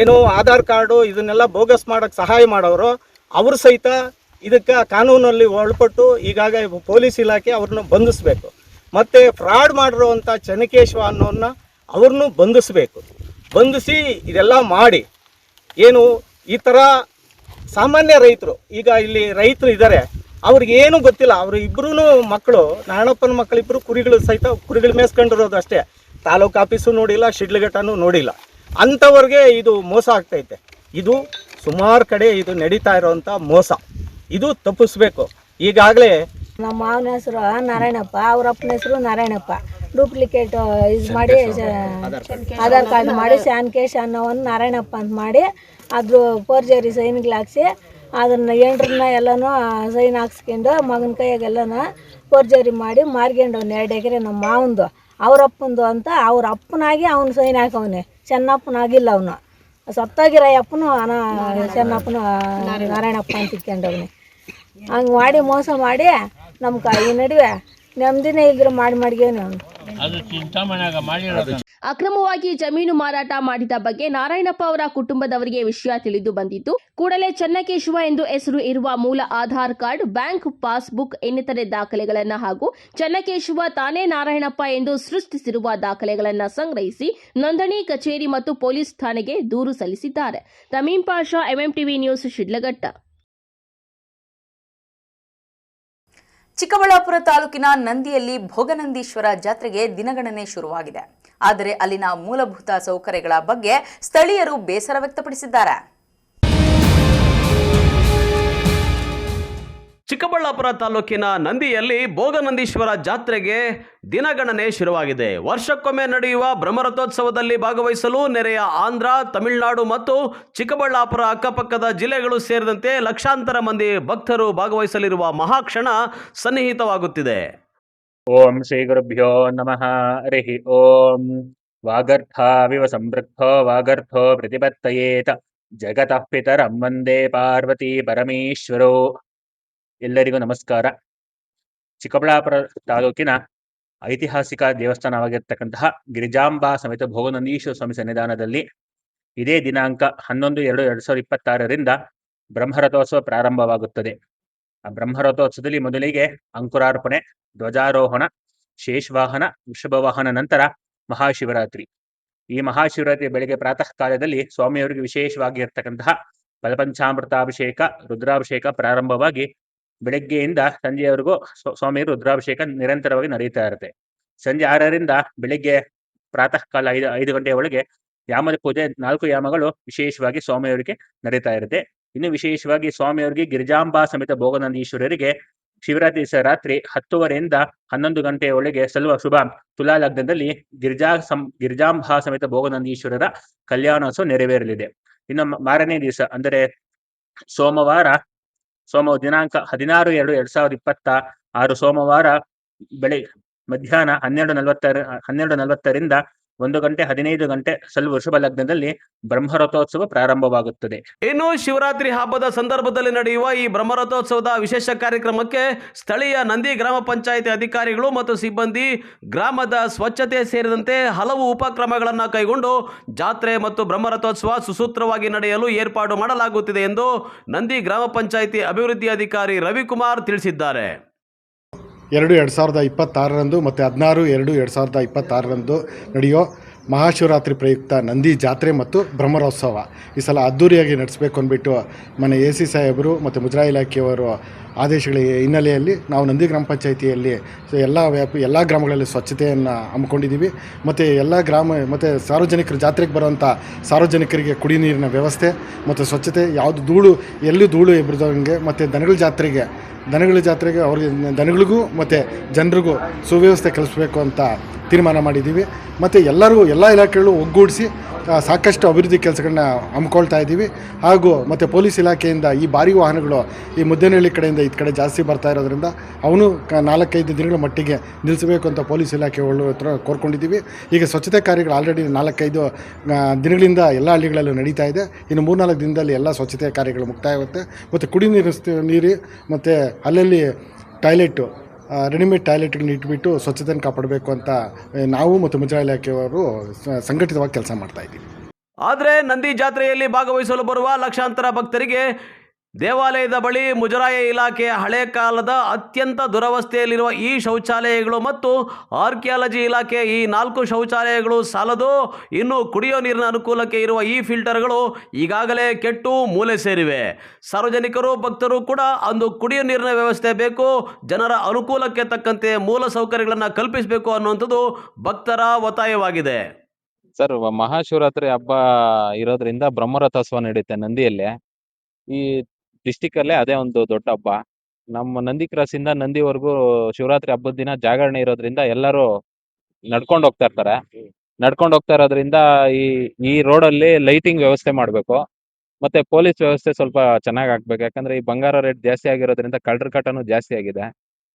ಏನು ಆಧಾರ್ ಕಾರ್ಡು ಇದನ್ನೆಲ್ಲ ಬೋಗಸ್ ಮಾಡೋಕ್ಕೆ ಸಹಾಯ ಮಾಡೋರು ಅವರು ಸಹಿತ ಇದಕ್ಕೆ ಕಾನೂನಲ್ಲಿ ಒಳಪಟ್ಟು ಈಗಾಗಲೇ ಪೊಲೀಸ್ ಇಲಾಖೆ ಅವ್ರನ್ನ ಬಂಧಿಸಬೇಕು. ಮತ್ತು ಫ್ರಾಡ್ ಮಾಡಿರುವಂಥ ಚೆನ್ನಕೇಶವ ಅನ್ನೋನ್ನ ಅವ್ರನ್ನೂ ಬಂಧಿಸಿ ಇದೆಲ್ಲ ಮಾಡಿ ಏನು ಈ ಥರ ಸಾಮಾನ್ಯ ರೈತರು, ಈಗ ಇಲ್ಲಿ ರೈತರು ಇದ್ದಾರೆ, ಅವ್ರಿಗೇನು ಗೊತ್ತಿಲ್ಲ. ಅವರು ಇಬ್ಬರೂ ಮಕ್ಕಳು, ನಾರಾಯಣಪ್ಪನ ಮಕ್ಕಳಿಬ್ಬರು ಕುರಿಗಳು ಮೇಯಿಸ್ಕೊಂಡಿರೋದು ಅಷ್ಟೇ. ತಾಲೂಕು ಆಫೀಸು ನೋಡಿಲ್ಲ, ಶಿಡ್ಲಘಟ್ಟನೂ ನೋಡಿಲ್ಲ. ಅಂಥವ್ರಿಗೆ ಇದು ಮೋಸ ಆಗ್ತೈತೆ. ಇದು ಸುಮಾರು ಕಡೆ ಇದು ನಡೀತಾ ಇರೋವಂಥ ಮೋಸ. ಇದು ತಪ್ಪಿಸ್ಬೇಕು. ಈಗಾಗಲೇ ನಮ್ಮ ಮಾವನ ಹೆಸರು ನಾರಾಯಣಪ್ಪ, ಅವ್ರ ಅಪ್ಪನ ಹೆಸರು ನಾರಾಯಣಪ್ಪ. ಡೂಪ್ಲಿಕೇಟ್ ಇದು ಮಾಡಿ ಆಧಾರ್ ಕಾರ್ಡ್ ಮಾಡಿ ಶಾನ್ಕೇಶ್ ಅನ್ನೋವನ್ನು ನಾರಾಯಣಪ್ಪ ಅಂತ ಮಾಡಿ ಅದ್ರ ಫೋರ್ಜರಿ ಸೈನ್ಗಳು ಹಾಕ್ಸಿ ಅದನ್ನು ಎಂಡ್ರನ್ನ ಎಲ್ಲನೂ ಸೈನ್ ಹಾಕ್ಸ್ಕೊಂಡು ಮಗನ ಕೈಯಾಗೆಲ್ಲನ ಫೋರ್ಜರಿ ಮಾಡಿ ಮಾರ್ಕೊಂಡು 2 ಎಕರೆ ನಮ್ಮ ಮಾವಂದು ಅವ್ರ ಅಪ್ಪಂದು ಅಂತ ಅವ್ರ ಅಪ್ಪನಾಗಿ ಅವ್ನು ಸೈನ್ ಹಾಕವನೆ. ಚೆನ್ನಪ್ಪನಾಗಿಲ್ಲ ಅವನು, ಸತ್ತಾಗಿರೋ ಅಪ್ಪನು ಚೆನ್ನಪ್ಪನು ನಾರಾಯಣಪ್ಪ ಅಂತ ಇಟ್ಕೊಂಡವನೆ. ಹಂಗೆ ಮಾಡಿ ಮೋಸ ಮಾಡಿ ನಮ್ಮ ಈ ನಡುವೆ ನೆಮ್ಮದಿನೇ ಇಲ್ದಿರ ಮಾಡ್ಗೇನೆ ಅವನು. ಅಕ್ರಮವಾಗಿ ಜಮೀನು ಮಾರಾಟ ಮಾಡಿದ ಬಗ್ಗೆ ನಾರಾಯಣಪ್ಪ ಅವರ ಕುಟುಂಬದವರಿಗೆ ವಿಷಯ ತಿಳಿದು ಬಂದಿದ್ದು ಕೂಡಲೇ ಚೆನ್ನಕೇಶವ ಎಂದು ಹೆಸರು ಇರುವ ಮೂಲ ಆಧಾರ್ ಕಾರ್ಡ್, ಬ್ಯಾಂಕ್ ಪಾಸ್ಬುಕ್ ಇನ್ನಿತರೆ ದಾಖಲೆಗಳನ್ನು ಹಾಗೂ ಚೆನ್ನಕೇಶವ ತಾನೇ ನಾರಾಯಣಪ್ಪ ಎಂದು ಸೃಷ್ಟಿಸಿರುವ ದಾಖಲೆಗಳನ್ನು ಸಂಗ್ರಹಿಸಿ ನೋಂದಣಿ ಕಚೇರಿ ಮತ್ತು ಪೊಲೀಸ್ ಠಾಣೆಗೆ ದೂರು ಸಲ್ಲಿಸಿದ್ದಾರೆ. ತಮೀಂ ಪಾಷಾ, MMTV ನ್ಯೂಸ್, ಶಿಡ್ಲಘಟ್ಟ. ಚಿಕ್ಕಬಳ್ಳಾಪುರ ತಾಲೂಕಿನ ನಂದಿಯಲ್ಲಿ ಭೋಗನಂದೀಶ್ವರ ಜಾತ್ರೆಗೆ ದಿನಗಣನೆ ಶುರುವಾಗಿದೆ. ಆದರೆ ಅಲ್ಲಿನ ಮೂಲಭೂತ ಸೌಕರ್ಯಗಳ ಬಗ್ಗೆ ಸ್ಥಳೀಯರು ಬೇಸರ ವ್ಯಕ್ತಪಡಿಸಿದ್ದಾರೆ. ಚಿಕ್ಕಬಳ್ಳಾಪುರ ತಾಲೂಕಿನ ನಂದಿಯಲ್ಲಿ ಭೋಗನಂದೀಶ್ವರ ಜಾತ್ರೆಗೆ ದಿನಗಣನೆ ಶುರುವಾಗಿದೆ. ವರ್ಷಕ್ಕೊಮ್ಮೆ ನಡೆಯುವ ಬ್ರಹ್ಮರಥೋತ್ಸವದಲ್ಲಿ ಭಾಗವಹಿಸಲು ನೆರೆಯ ಆಂಧ್ರ, ತಮಿಳುನಾಡು ಮತ್ತು ಚಿಕ್ಕಬಳ್ಳಾಪುರ ಅಕ್ಕಪಕ್ಕದ ಜಿಲ್ಲೆಗಳು ಸೇರಿದಂತೆ ಲಕ್ಷಾಂತರ ಮಂದಿ ಭಕ್ತರು ಭಾಗವಹಿಸಲಿರುವ ಮಹಾಕ್ಷಣ ಸನ್ನಿಹಿತವಾಗುತ್ತಿದೆ. ಓಂ ಶ್ರೀ ಗುರುಭ್ಯೋ ನಮಃ. ಹರಿ ಓಂ. ವಾಗರ್ಥಾವಿವ ಸಂಪೃಕ್ತೋ ವಾಗರ್ಥೋ ಪ್ರತಿಪತ್ತಯೇತ ಜಗತಃ ಪಿತರಂ ವಂದೇ ಪಾರ್ವತಿ ಪರಮೇಶ್ವರೋ. ಎಲ್ಲರಿಗೂ ನಮಸ್ಕಾರ. ಚಿಕ್ಕಬಳ್ಳಾಪುರ ತಾಲೂಕಿನ ಐತಿಹಾಸಿಕ ದೇವಸ್ಥಾನವಾಗಿರ್ತಕ್ಕಂತಹ ಗಿರಿಜಾಂಬಾ ಸಮೇತ ಭೋಗನಂದೀಶ್ವರ ಸ್ವಾಮಿ ಸನ್ನಿಧಾನದಲ್ಲಿ ಇದೇ ದಿನಾಂಕ 11/2/2026 ಬ್ರಹ್ಮರಥೋತ್ಸವ ಪ್ರಾರಂಭವಾಗುತ್ತದೆ. ಆ ಬ್ರಹ್ಮರಥೋತ್ಸವದಲ್ಲಿ ಮೊದಲಿಗೆ ಅಂಕುರಾರ್ಪಣೆ, ಧ್ವಜಾರೋಹಣ, ಶೇಷವಾಹನ, ವೃಷಭವಾಹನ, ನಂತರ ಮಹಾಶಿವರಾತ್ರಿ. ಈ ಮಹಾಶಿವರಾತ್ರಿ ಬೆಳಗ್ಗೆ ಪ್ರಾತಃ ಕಾಲದಲ್ಲಿ ಸ್ವಾಮಿಯವರಿಗೆ ವಿಶೇಷವಾಗಿರ್ತಕ್ಕಂತಹ ಫಲಪಂಚಾಮೃತಾಭಿಷೇಕ, ರುದ್ರಾಭಿಷೇಕ ಪ್ರಾರಂಭವಾಗಿ ಬೆಳಗ್ಗೆಯಿಂದ ಸಂಜೆಯವರೆಗೂ ಸ್ವಾಮಿ ರುದ್ರಾಭಿಷೇಕ ನಿರಂತರವಾಗಿ ನಡೀತಾ ಇರುತ್ತೆ. ಸಂಜೆ 6ರಿಂದ ಬೆಳಿಗ್ಗೆ ಪ್ರಾತಃ ಕಾಲ 5 ಗಂಟೆಯ ಒಳಗೆ ಯಾಮದ ಪೂಜೆ 4 ಯಾಮಗಳು ವಿಶೇಷವಾಗಿ ಸ್ವಾಮಿಯವರಿಗೆ ನಡೀತಾ ಇರುತ್ತೆ. ಇನ್ನು ವಿಶೇಷವಾಗಿ ಸ್ವಾಮಿಯವರಿಗೆ ಗಿರಿಜಾಂಬಾ ಸಮೇತ ಭೋಗನಂದೀಶ್ವರರಿಗೆ ಶಿವರಾತ್ರಿ ರಾತ್ರಿ 10:30ರಿಂದ 11 ಗಂಟೆಯ ಒಳಗೆ ಸಲ್ವ ಶುಭ ತುಲಾ ಲಗ್ನದಲ್ಲಿ ಗಿರಿಜಾಂಬಾ ಸಮೇತ ಭೋಗನಂದೀಶ್ವರರ ಕಲ್ಯಾಣೋತ್ಸವ ನೆರವೇರಲಿದೆ. ಇನ್ನು ಮಾರನೇ ದಿವಸ ಅಂದರೆ ಸೋಮವಾರ ದಿನಾಂಕ 16/2/2026 ಸೋಮವಾರ ಮಧ್ಯಾಹ್ನ 12:40ರಿಂದ 1:15 ಸಲ್ವ ವೃಷಭ ಲಗ್ನದಲ್ಲಿ ಬ್ರಹ್ಮರಥೋತ್ಸವ ಪ್ರಾರಂಭವಾಗುತ್ತದೆ. ಇನ್ನು ಶಿವರಾತ್ರಿ ಹಬ್ಬದ ಸಂದರ್ಭದಲ್ಲಿ ನಡೆಯುವ ಈ ಬ್ರಹ್ಮರಥೋತ್ಸವದ ವಿಶೇಷ ಕಾರ್ಯಕ್ರಮಕ್ಕೆ ಸ್ಥಳೀಯ ನಂದಿ ಗ್ರಾಮ ಪಂಚಾಯಿತಿ ಅಧಿಕಾರಿಗಳು ಮತ್ತು ಸಿಬ್ಬಂದಿ ಗ್ರಾಮದ ಸ್ವಚ್ಛತೆ ಸೇರಿದಂತೆ ಹಲವು ಉಪಕ್ರಮಗಳನ್ನು ಕೈಗೊಂಡು ಜಾತ್ರೆ ಮತ್ತು ಬ್ರಹ್ಮರಥೋತ್ಸವ ಸುಸೂತ್ರವಾಗಿ ನಡೆಯಲು ಏರ್ಪಾಡು ಮಾಡಲಾಗುತ್ತಿದೆ ಎಂದು ನಂದಿ ಗ್ರಾಮ ಪಂಚಾಯಿತಿ ಅಭಿವೃದ್ಧಿ ಅಧಿಕಾರಿ ರವಿಕುಮಾರ್ ತಿಳಿಸಿದ್ದಾರೆ. 2026 ಮತ್ತು 16/2/2026 ನಡೆಯೋ ಮಹಾಶಿವರಾತ್ರಿ ಪ್ರಯುಕ್ತ ನಂದಿ ಜಾತ್ರೆ ಮತ್ತು ಬ್ರಹ್ಮರೋತ್ಸವ ಈ ಸಲ ಅದ್ದೂರಿಯಾಗಿ ನಡೆಸಬೇಕು ಅಂದ್ಬಿಟ್ಟು AC ಸಾಹೇಬರು ಮತ್ತು ಮುಜರಾಯಿ ಇಲಾಖೆಯವರು ಆದೇಶಗಳ ಹಿನ್ನೆಲೆಯಲ್ಲಿ ನಾವು ನಂದಿ ಗ್ರಾಮ ಪಂಚಾಯಿತಿಯಲ್ಲಿ ಎಲ್ಲ ಗ್ರಾಮಗಳಲ್ಲಿ ಸ್ವಚ್ಛತೆಯನ್ನು ಹಮ್ಮಿಕೊಂಡಿದ್ದೀವಿ. ಮತ್ತು ಎಲ್ಲ ಗ್ರಾಮ ಮತ್ತು ಸಾರ್ವಜನಿಕರು ಜಾತ್ರೆಗೆ ಬರುವಂಥ ಸಾರ್ವಜನಿಕರಿಗೆ ಕುಡಿ ನೀರಿನ ವ್ಯವಸ್ಥೆ ಮತ್ತು ಸ್ವಚ್ಛತೆ ಎಲ್ಲೂ ಧೂಳು ಎಬ್ಬಿದಂಗೆ ಮತ್ತು ದನಗಳ ಜಾತ್ರೆಗೆ ಅವ್ರಿಗೆ ದನಗಳಿಗೂ ಮತ್ತು ಜನರಿಗೂ ಸುವ್ಯವಸ್ಥೆ ಕಲಿಸ್ಬೇಕು ಅಂತ ತೀರ್ಮಾನ ಮಾಡಿದ್ದೀವಿ. ಮತ್ತು ಎಲ್ಲ ಇಲಾಖೆಗಳು ಒಗ್ಗೂಡಿಸಿ ಸಾಕಷ್ಟು ಅಭಿವೃದ್ಧಿ ಕೆಲಸಗಳನ್ನ ಹಮ್ಮಿಕೊಳ್ತಾ ಇದ್ದೀವಿ. ಹಾಗೂ ಮತ್ತು ಪೊಲೀಸ್ ಇಲಾಖೆಯಿಂದ ಈ ಭಾರಿ ವಾಹನಗಳು ಈ ಮುದ್ದೇನಹಳ್ಳಿ ಕಡೆಯಿಂದ ಈ ಕಡೆ ಜಾಸ್ತಿ ಬರ್ತಾ ಇರೋದ್ರಿಂದ ಅವನು 4-5 ದಿನಗಳ ಮಟ್ಟಿಗೆ ನಿಲ್ಲಿಸಬೇಕು ಅಂತ ಪೊಲೀಸ್ ಇಲಾಖೆಗಳು ಹತ್ರ ಕೋರ್ಕೊಂಡಿದ್ದೀವಿ. ಈಗ ಸ್ವಚ್ಛತೆ ಕಾರ್ಯಗಳು ಆಲ್ರೆಡಿ 4-5 ದಿನಗಳಿಂದ ಎಲ್ಲ ಹಳ್ಳಿಗಳಲ್ಲೂ ನಡೀತಾ ಇದೆ. ಇನ್ನು 3-4 ದಿನದಲ್ಲಿ ಎಲ್ಲ ಸ್ವಚ್ಛತೆ ಕಾರ್ಯಗಳು ಮುಕ್ತಾಯ ಆಗುತ್ತೆ. ಮತ್ತು ಕುಡಿ ನೀರು ಮತ್ತು ಅಲ್ಲಲ್ಲಿ ರೆಡಿಮೇಡ್ ಟಾಯ್ಲೆಟ್ಗಳನ್ನ ಇಟ್ಬಿಟ್ಟು ಸ್ವಚ್ಛತೆಯನ್ನು ಕಾಪಾಡಬೇಕು ಅಂತ ನಾವು ಮತ್ತು ಮುಜರಾಯಿ ಇಲಾಖೆಯವರು ಸಂಘಟಿತವಾಗಿ ಕೆಲಸ ಮಾಡ್ತಾ ಇದ್ದೀವಿ. ಆದರೆ ನಂದಿ ಜಾತ್ರೆಯಲ್ಲಿ ಭಾಗವಹಿಸಲು ಬರುವ ಲಕ್ಷಾಂತರ ಭಕ್ತರಿಗೆ ದೇವಾಲಯದ ಬಳಿ ಮುಜರಾಯಿ ಇಲಾಖೆಯ ಹಳೆ ಕಾಲದ ಅತ್ಯಂತ ದುರವಸ್ಥೆಯಲ್ಲಿರುವ ಈ ಶೌಚಾಲಯಗಳು ಮತ್ತು ಆರ್ಕಿಯಾಲಜಿ ಇಲಾಖೆ ಈ 4 ಶೌಚಾಲಯಗಳು ಸಾಲದು. ಇನ್ನು ಕುಡಿಯೋ ನೀರಿನ ಅನುಕೂಲಕ್ಕೆ ಇರುವ ಈ ಫಿಲ್ಟರ್ಗಳು ಈಗಾಗಲೇ ಕೆಟ್ಟು ಮೂಲೆ ಸೇರಿವೆ. ಸಾರ್ವಜನಿಕರು ಭಕ್ತರು ಕೂಡ ಅಂದು ಕುಡಿಯೋ ನೀರಿನ ವ್ಯವಸ್ಥೆ ಬೇಕು, ಜನರ ಅನುಕೂಲಕ್ಕೆ ತಕ್ಕಂತೆ ಮೂಲ ಸೌಕರ್ಯಗಳನ್ನು ಕಲ್ಪಿಸಬೇಕು ಅನ್ನುವಂಥದ್ದು ಭಕ್ತರ ಒತ್ತಾಯವಾಗಿದೆ. ಸರ್, ಮಹಾಶಿವರಾತ್ರಿ ಹಬ್ಬ ಇರೋದ್ರಿಂದ ಬ್ರಹ್ಮರಥೋತ್ಸವ ನಡೆಯುತ್ತೆ ನಂದಿಯಲ್ಲೇ. ಈ ಡಿಸ್ಟಿಕಲ್ಲೇ ಅದೇ ಒಂದು ದೊಡ್ಡ ಹಬ್ಬ. ನಮ್ಮ ನಂದಿ ಕ್ರಾಸಿಂದ ನಂದಿವರೆಗೂ ಶಿವರಾತ್ರಿ ಹಬ್ಬದ ದಿನ ಜಾಗರಣೆ ಇರೋದ್ರಿಂದ ಎಲ್ಲರೂ ನಡ್ಕೊಂಡು ಹೋಗ್ತಾ ಇರೋದ್ರಿಂದ ಈ ರೋಡಲ್ಲಿ ಲೈಟಿಂಗ್ ವ್ಯವಸ್ಥೆ ಮಾಡಬೇಕು. ಮತ್ತೆ ಪೊಲೀಸ್ ವ್ಯವಸ್ಥೆ ಸ್ವಲ್ಪ ಚೆನ್ನಾಗಿ ಆಗ್ಬೇಕು. ಯಾಕಂದ್ರೆ ಈ ಬಂಗಾರ ರೇಟ್ ಜಾಸ್ತಿ ಆಗಿರೋದ್ರಿಂದ ಕಳ್ಳರ ಕಾಟನೂ ಜಾಸ್ತಿ ಆಗಿದೆ.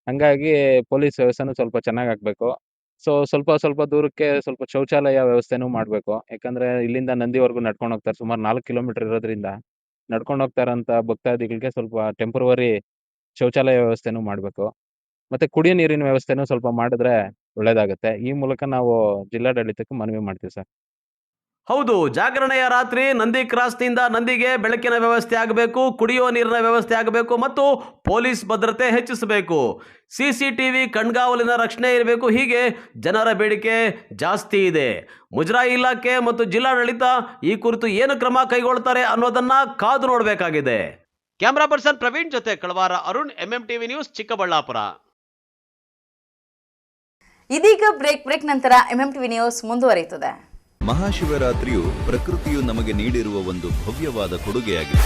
ಹಂಗಾಗಿ ಪೊಲೀಸ್ ವ್ಯವಸ್ಥೆನೂ ಸ್ವಲ್ಪ ಚೆನ್ನಾಗಿ ಆಗ್ಬೇಕು. ಸೊ ಸ್ವಲ್ಪ ದೂರಕ್ಕೆ ಸ್ವಲ್ಪ ಶೌಚಾಲಯ ವ್ಯವಸ್ಥೆನೂ ಮಾಡಬೇಕು. ಯಾಕಂದ್ರೆ ಇಲ್ಲಿಂದ ನಂದಿವರೆಗೂ ನಡ್ಕೊಂಡು ಹೋಗ್ತಾರೆ. ಸುಮಾರು 4 ಕಿಲೋಮೀಟರ್ ಇರೋದ್ರಿಂದ ನಡ್ಕೊಂಡು ಹೋಗ್ತಾರಂತ ಭಕ್ತಾದಿಗಳಿಗೆ ಸ್ವಲ್ಪ ಟೆಂಪರವರಿ ಶೌಚಾಲಯ ವ್ಯವಸ್ಥೆನೂ ಮಾಡಬೇಕು. ಮತ್ತೆ ಕುಡಿಯೋ ನೀರಿನ ವ್ಯವಸ್ಥೆನೂ ಸ್ವಲ್ಪ ಮಾಡಿದ್ರೆ ಒಳ್ಳೇದಾಗುತ್ತೆ. ಈ ಮೂಲಕ ನಾವು ಜಿಲ್ಲಾಡಳಿತಕ್ಕೆ ಮನವಿ ಮಾಡ್ತೀವಿ ಸರ್. ಹೌದು, ಜಾಗರಣೆಯ ರಾತ್ರಿ ನಂದಿ ಕ್ರಾಸ್ನಿಂದ ನಂದಿಗೆ ಬೆಳಕಿನ ವ್ಯವಸ್ಥೆ ಆಗಬೇಕು, ಕುಡಿಯುವ ನೀರಿನ ವ್ಯವಸ್ಥೆ ಆಗಬೇಕು ಮತ್ತು ಪೊಲೀಸ್ ಭದ್ರತೆ ಹೆಚ್ಚಿಸಬೇಕು. CCTV ಕಣ್ಗಾವಲಿನ ರಕ್ಷಣೆ ಇರಬೇಕು. ಹೀಗೆ ಜನರ ಬೇಡಿಕೆ ಜಾಸ್ತಿ ಇದೆ. ಮುಜರಾಯಿ ಇಲಾಖೆ ಮತ್ತು ಜಿಲ್ಲಾಡಳಿತ ಈ ಕುರಿತು ಏನು ಕ್ರಮ ಕೈಗೊಳ್ತಾರೆ ಅನ್ನೋದನ್ನ ಕಾದು ನೋಡಬೇಕಾಗಿದೆ. ಕ್ಯಾಮರಾ ಪರ್ಸನ್ ಪ್ರವೀಣ್ ಜೊತೆ ಕಳವಾರ ಅರುಣ್, MMTV ನ್ಯೂಸ್, ಚಿಕ್ಕಬಳ್ಳಾಪುರ. ಇದೀಗ ಬ್ರೇಕ್ ನಂತರ MMTV ನ್ಯೂಸ್ ಮುಂದುವರಿಯುತ್ತದೆ. ಮಹಾಶಿವರಾತ್ರಿಯು ಪ್ರಕೃತಿಯು ನಮಗೆ ನೀಡಿರುವ ಒಂದು ಭವ್ಯವಾದ ಕೊಡುಗೆಯಾಗಿದೆ.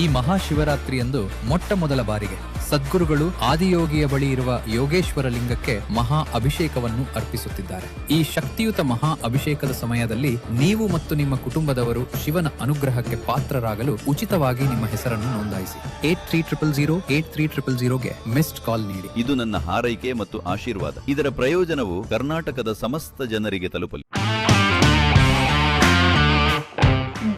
ಈ ಮಹಾಶಿವರಾತ್ರಿಯಂದು ಮೊಟ್ಟ ಮೊದಲ ಬಾರಿಗೆ ಸದ್ಗುರುಗಳು ಆದಿಯೋಗಿಯ ಬಳಿ ಇರುವ ಯೋಗೇಶ್ವರ ಲಿಂಗಕ್ಕೆ ಮಹಾ ಅಭಿಷೇಕವನ್ನು ಅರ್ಪಿಸುತ್ತಿದ್ದಾರೆ. ಈ ಶಕ್ತಿಯುತ ಮಹಾ ಅಭಿಷೇಕದ ಸಮಯದಲ್ಲಿ ನೀವು ಮತ್ತು ನಿಮ್ಮ ಕುಟುಂಬದವರು ಶಿವನ ಅನುಗ್ರಹಕ್ಕೆ ಪಾತ್ರರಾಗಲು ಉಚಿತವಾಗಿ ನಿಮ್ಮ ಹೆಸರನ್ನು ನೋಂದಾಯಿಸಿ. 8300 ಮಿಸ್ಡ್ ಕಾಲ್ ನೀಡಿ. ಇದು ನನ್ನ ಹಾರೈಕೆ ಮತ್ತು ಆಶೀರ್ವಾದ. ಇದರ ಪ್ರಯೋಜನವು ಕರ್ನಾಟಕದ ಸಮಸ್ತ ಜನರಿಗೆ ತಲುಪಲಿ.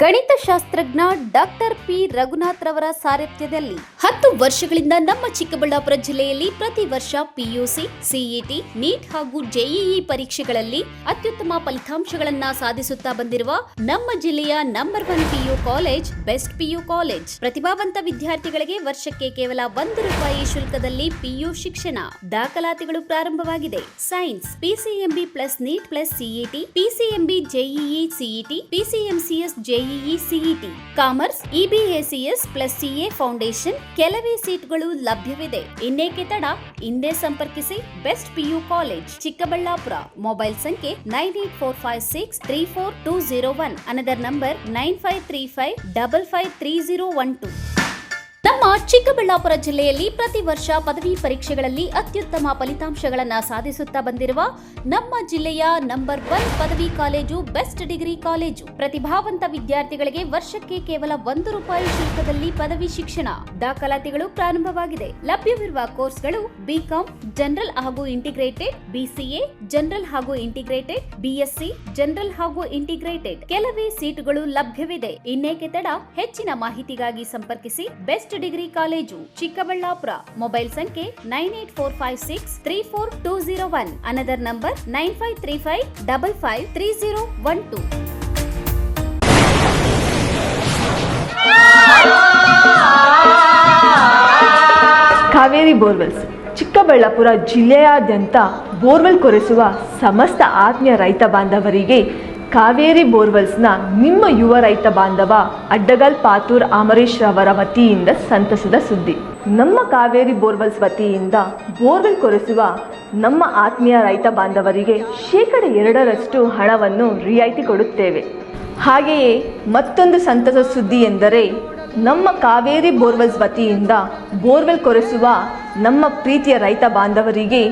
ಗಣಿತಶಾಸ್ತ್ರಜ್ಞ ಡಾಕ್ಟರ್ P. ರಘುನಾಥ್ ರವರ ಸಾರಥ್ಯದಲ್ಲಿ 10 ವರ್ಷಗಳಿಂದ ನಮ್ಮ ಚಿಕ್ಕಬಳ್ಳಾಪುರ ಜಿಲ್ಲೆಯಲ್ಲಿ ಪ್ರತಿ ವರ್ಷ PUC, CET, ನೀಟ್ ಹಾಗೂ JEE ಪರೀಕ್ಷೆಗಳಲ್ಲಿ ಅತ್ಯುತ್ತಮ ಫಲಿತಾಂಶಗಳನ್ನ ಸಾಧಿಸುತ್ತಾ ಬಂದಿರುವ ನಮ್ಮ ಜಿಲ್ಲೆಯ number 1 PU college best PU college. ಪ್ರತಿಭಾವಂತ ವಿದ್ಯಾರ್ಥಿಗಳಿಗೆ ವರ್ಷಕ್ಕೆ ಕೇವಲ ₹1 ಶುಲ್ಕದಲ್ಲಿ PU ಶಿಕ್ಷಣ. ದಾಖಲಾತಿಗಳು ಪ್ರಾರಂಭವಾಗಿದೆ. Science PCMB+ NEET+ CET, PCMB JEE CET, PCMCS JEE JEE CET, commerce EBACS plus CA foundation ಕೆಲವೇ ಸೀಟ್ಗಳು ಲಭ್ಯವಿದೆ. ಇನ್ನೇಕೆ ತಡ, ಹಿಂದೆ ಸಂಪರ್ಕಿಸಿ best PU college Chikkaballapur. Mobile ಸಂಖ್ಯೆ 9845634201. Another number 9535553012. ನಮ್ಮ ಚಿಕ್ಕಬಳ್ಳಾಪುರ ಜಿಲ್ಲೆಯಲ್ಲಿ ಪ್ರತಿ ವರ್ಷ ಪದವಿ ಪರೀಕ್ಷೆಗಳಲ್ಲಿ ಅತ್ಯುತ್ತಮ ಫಲಿತಾಂಶಗಳನ್ನು ಸಾಧಿಸುತ್ತಾ ಬಂದಿರುವ ನಮ್ಮ ಜಿಲ್ಲೆಯ ನಂಬರ್ 1 ಪದವಿ ಕಾಲೇಜು ಬೆಸ್ಟ್ ಡಿಗ್ರಿ ಕಾಲೇಜು. ಪ್ರತಿಭಾವಂತ ವಿದ್ಯಾರ್ಥಿಗಳಿಗೆ ವರ್ಷಕ್ಕೆ ಕೇವಲ ₹1 ಶುಲ್ಕದಲ್ಲಿ ಪದವಿ ಶಿಕ್ಷಣ. ದಾಖಲಾತಿಗಳು ಪ್ರಾರಂಭವಾಗಿದೆ. ಲಭ್ಯವಿರುವ ಕೋರ್ಸ್ಗಳು BCom ಜನರಲ್ ಹಾಗೂ ಇಂಟಿಗ್ರೇಟೆಡ್, BCA ಜನರಲ್ ಹಾಗೂ ಇಂಟಿಗ್ರೇಟೆಡ್, BSc ಜನರಲ್ ಹಾಗೂ ಇಂಟಿಗ್ರೇಟೆಡ್. ಕೆಲವೇ ಸೀಟುಗಳು ಲಭ್ಯವಿದೆ. ಇನ್ನೇಕೆ ತಡ, ಹೆಚ್ಚಿನ ಮಾಹಿತಿಗಾಗಿ ಸಂಪರ್ಕಿಸಿ best degree college Chikkaballapur. Mobile ಸಂಖ್ಯೆ 9845634201. Another number 9535553012. Kaveri borewells Chikkaballapur ಜಿಲ್ಲೆಯಾದ್ಯಂತ ಬೋರ್ವೆಲ್ ಕೊರೆಸುವ ಸಮಸ್ತ ಆತ್ಮೀಯ ರೈತ ಬಾಂಧವರಿಗೆ ಕಾವೇರಿ ಬೋರ್ವೆಲ್ಸ್ನ ನಿಮ್ಮ ಯುವ ರೈತ ಬಾಂಧವ ಅಡ್ಡಗಲ್ ಪಾತೂರ್ ಅಮರೀಶ್ ರವರ ವತಿಯಿಂದ ಸಂತಸದ ಸುದ್ದಿ. ನಮ್ಮ ಕಾವೇರಿ ಬೋರ್ವೆಲ್ಸ್ ವತಿಯಿಂದ ಬೋರ್ವೆಲ್ ಕೊರೆಸುವ ನಮ್ಮ ಆತ್ಮೀಯ ರೈತ ಬಾಂಧವರಿಗೆ 2% ಹಣವನ್ನು ರಿಯಾಯಿತಿ ಕೊಡುತ್ತೇವೆ. ಹಾಗೆಯೇ ಮತ್ತೊಂದು ಸಂತಸ ಸುದ್ದಿ ಎಂದರೆ ನಮ್ಮ ಕಾವೇರಿ ಬೋರ್ವೆಲ್ಸ್ ವತಿಯಿಂದ ಬೋರ್ವೆಲ್ ಕೊರೆಸುವ ನಮ್ಮ ಪ್ರೀತಿಯ ರೈತ ಬಾಂಧವರಿಗೆ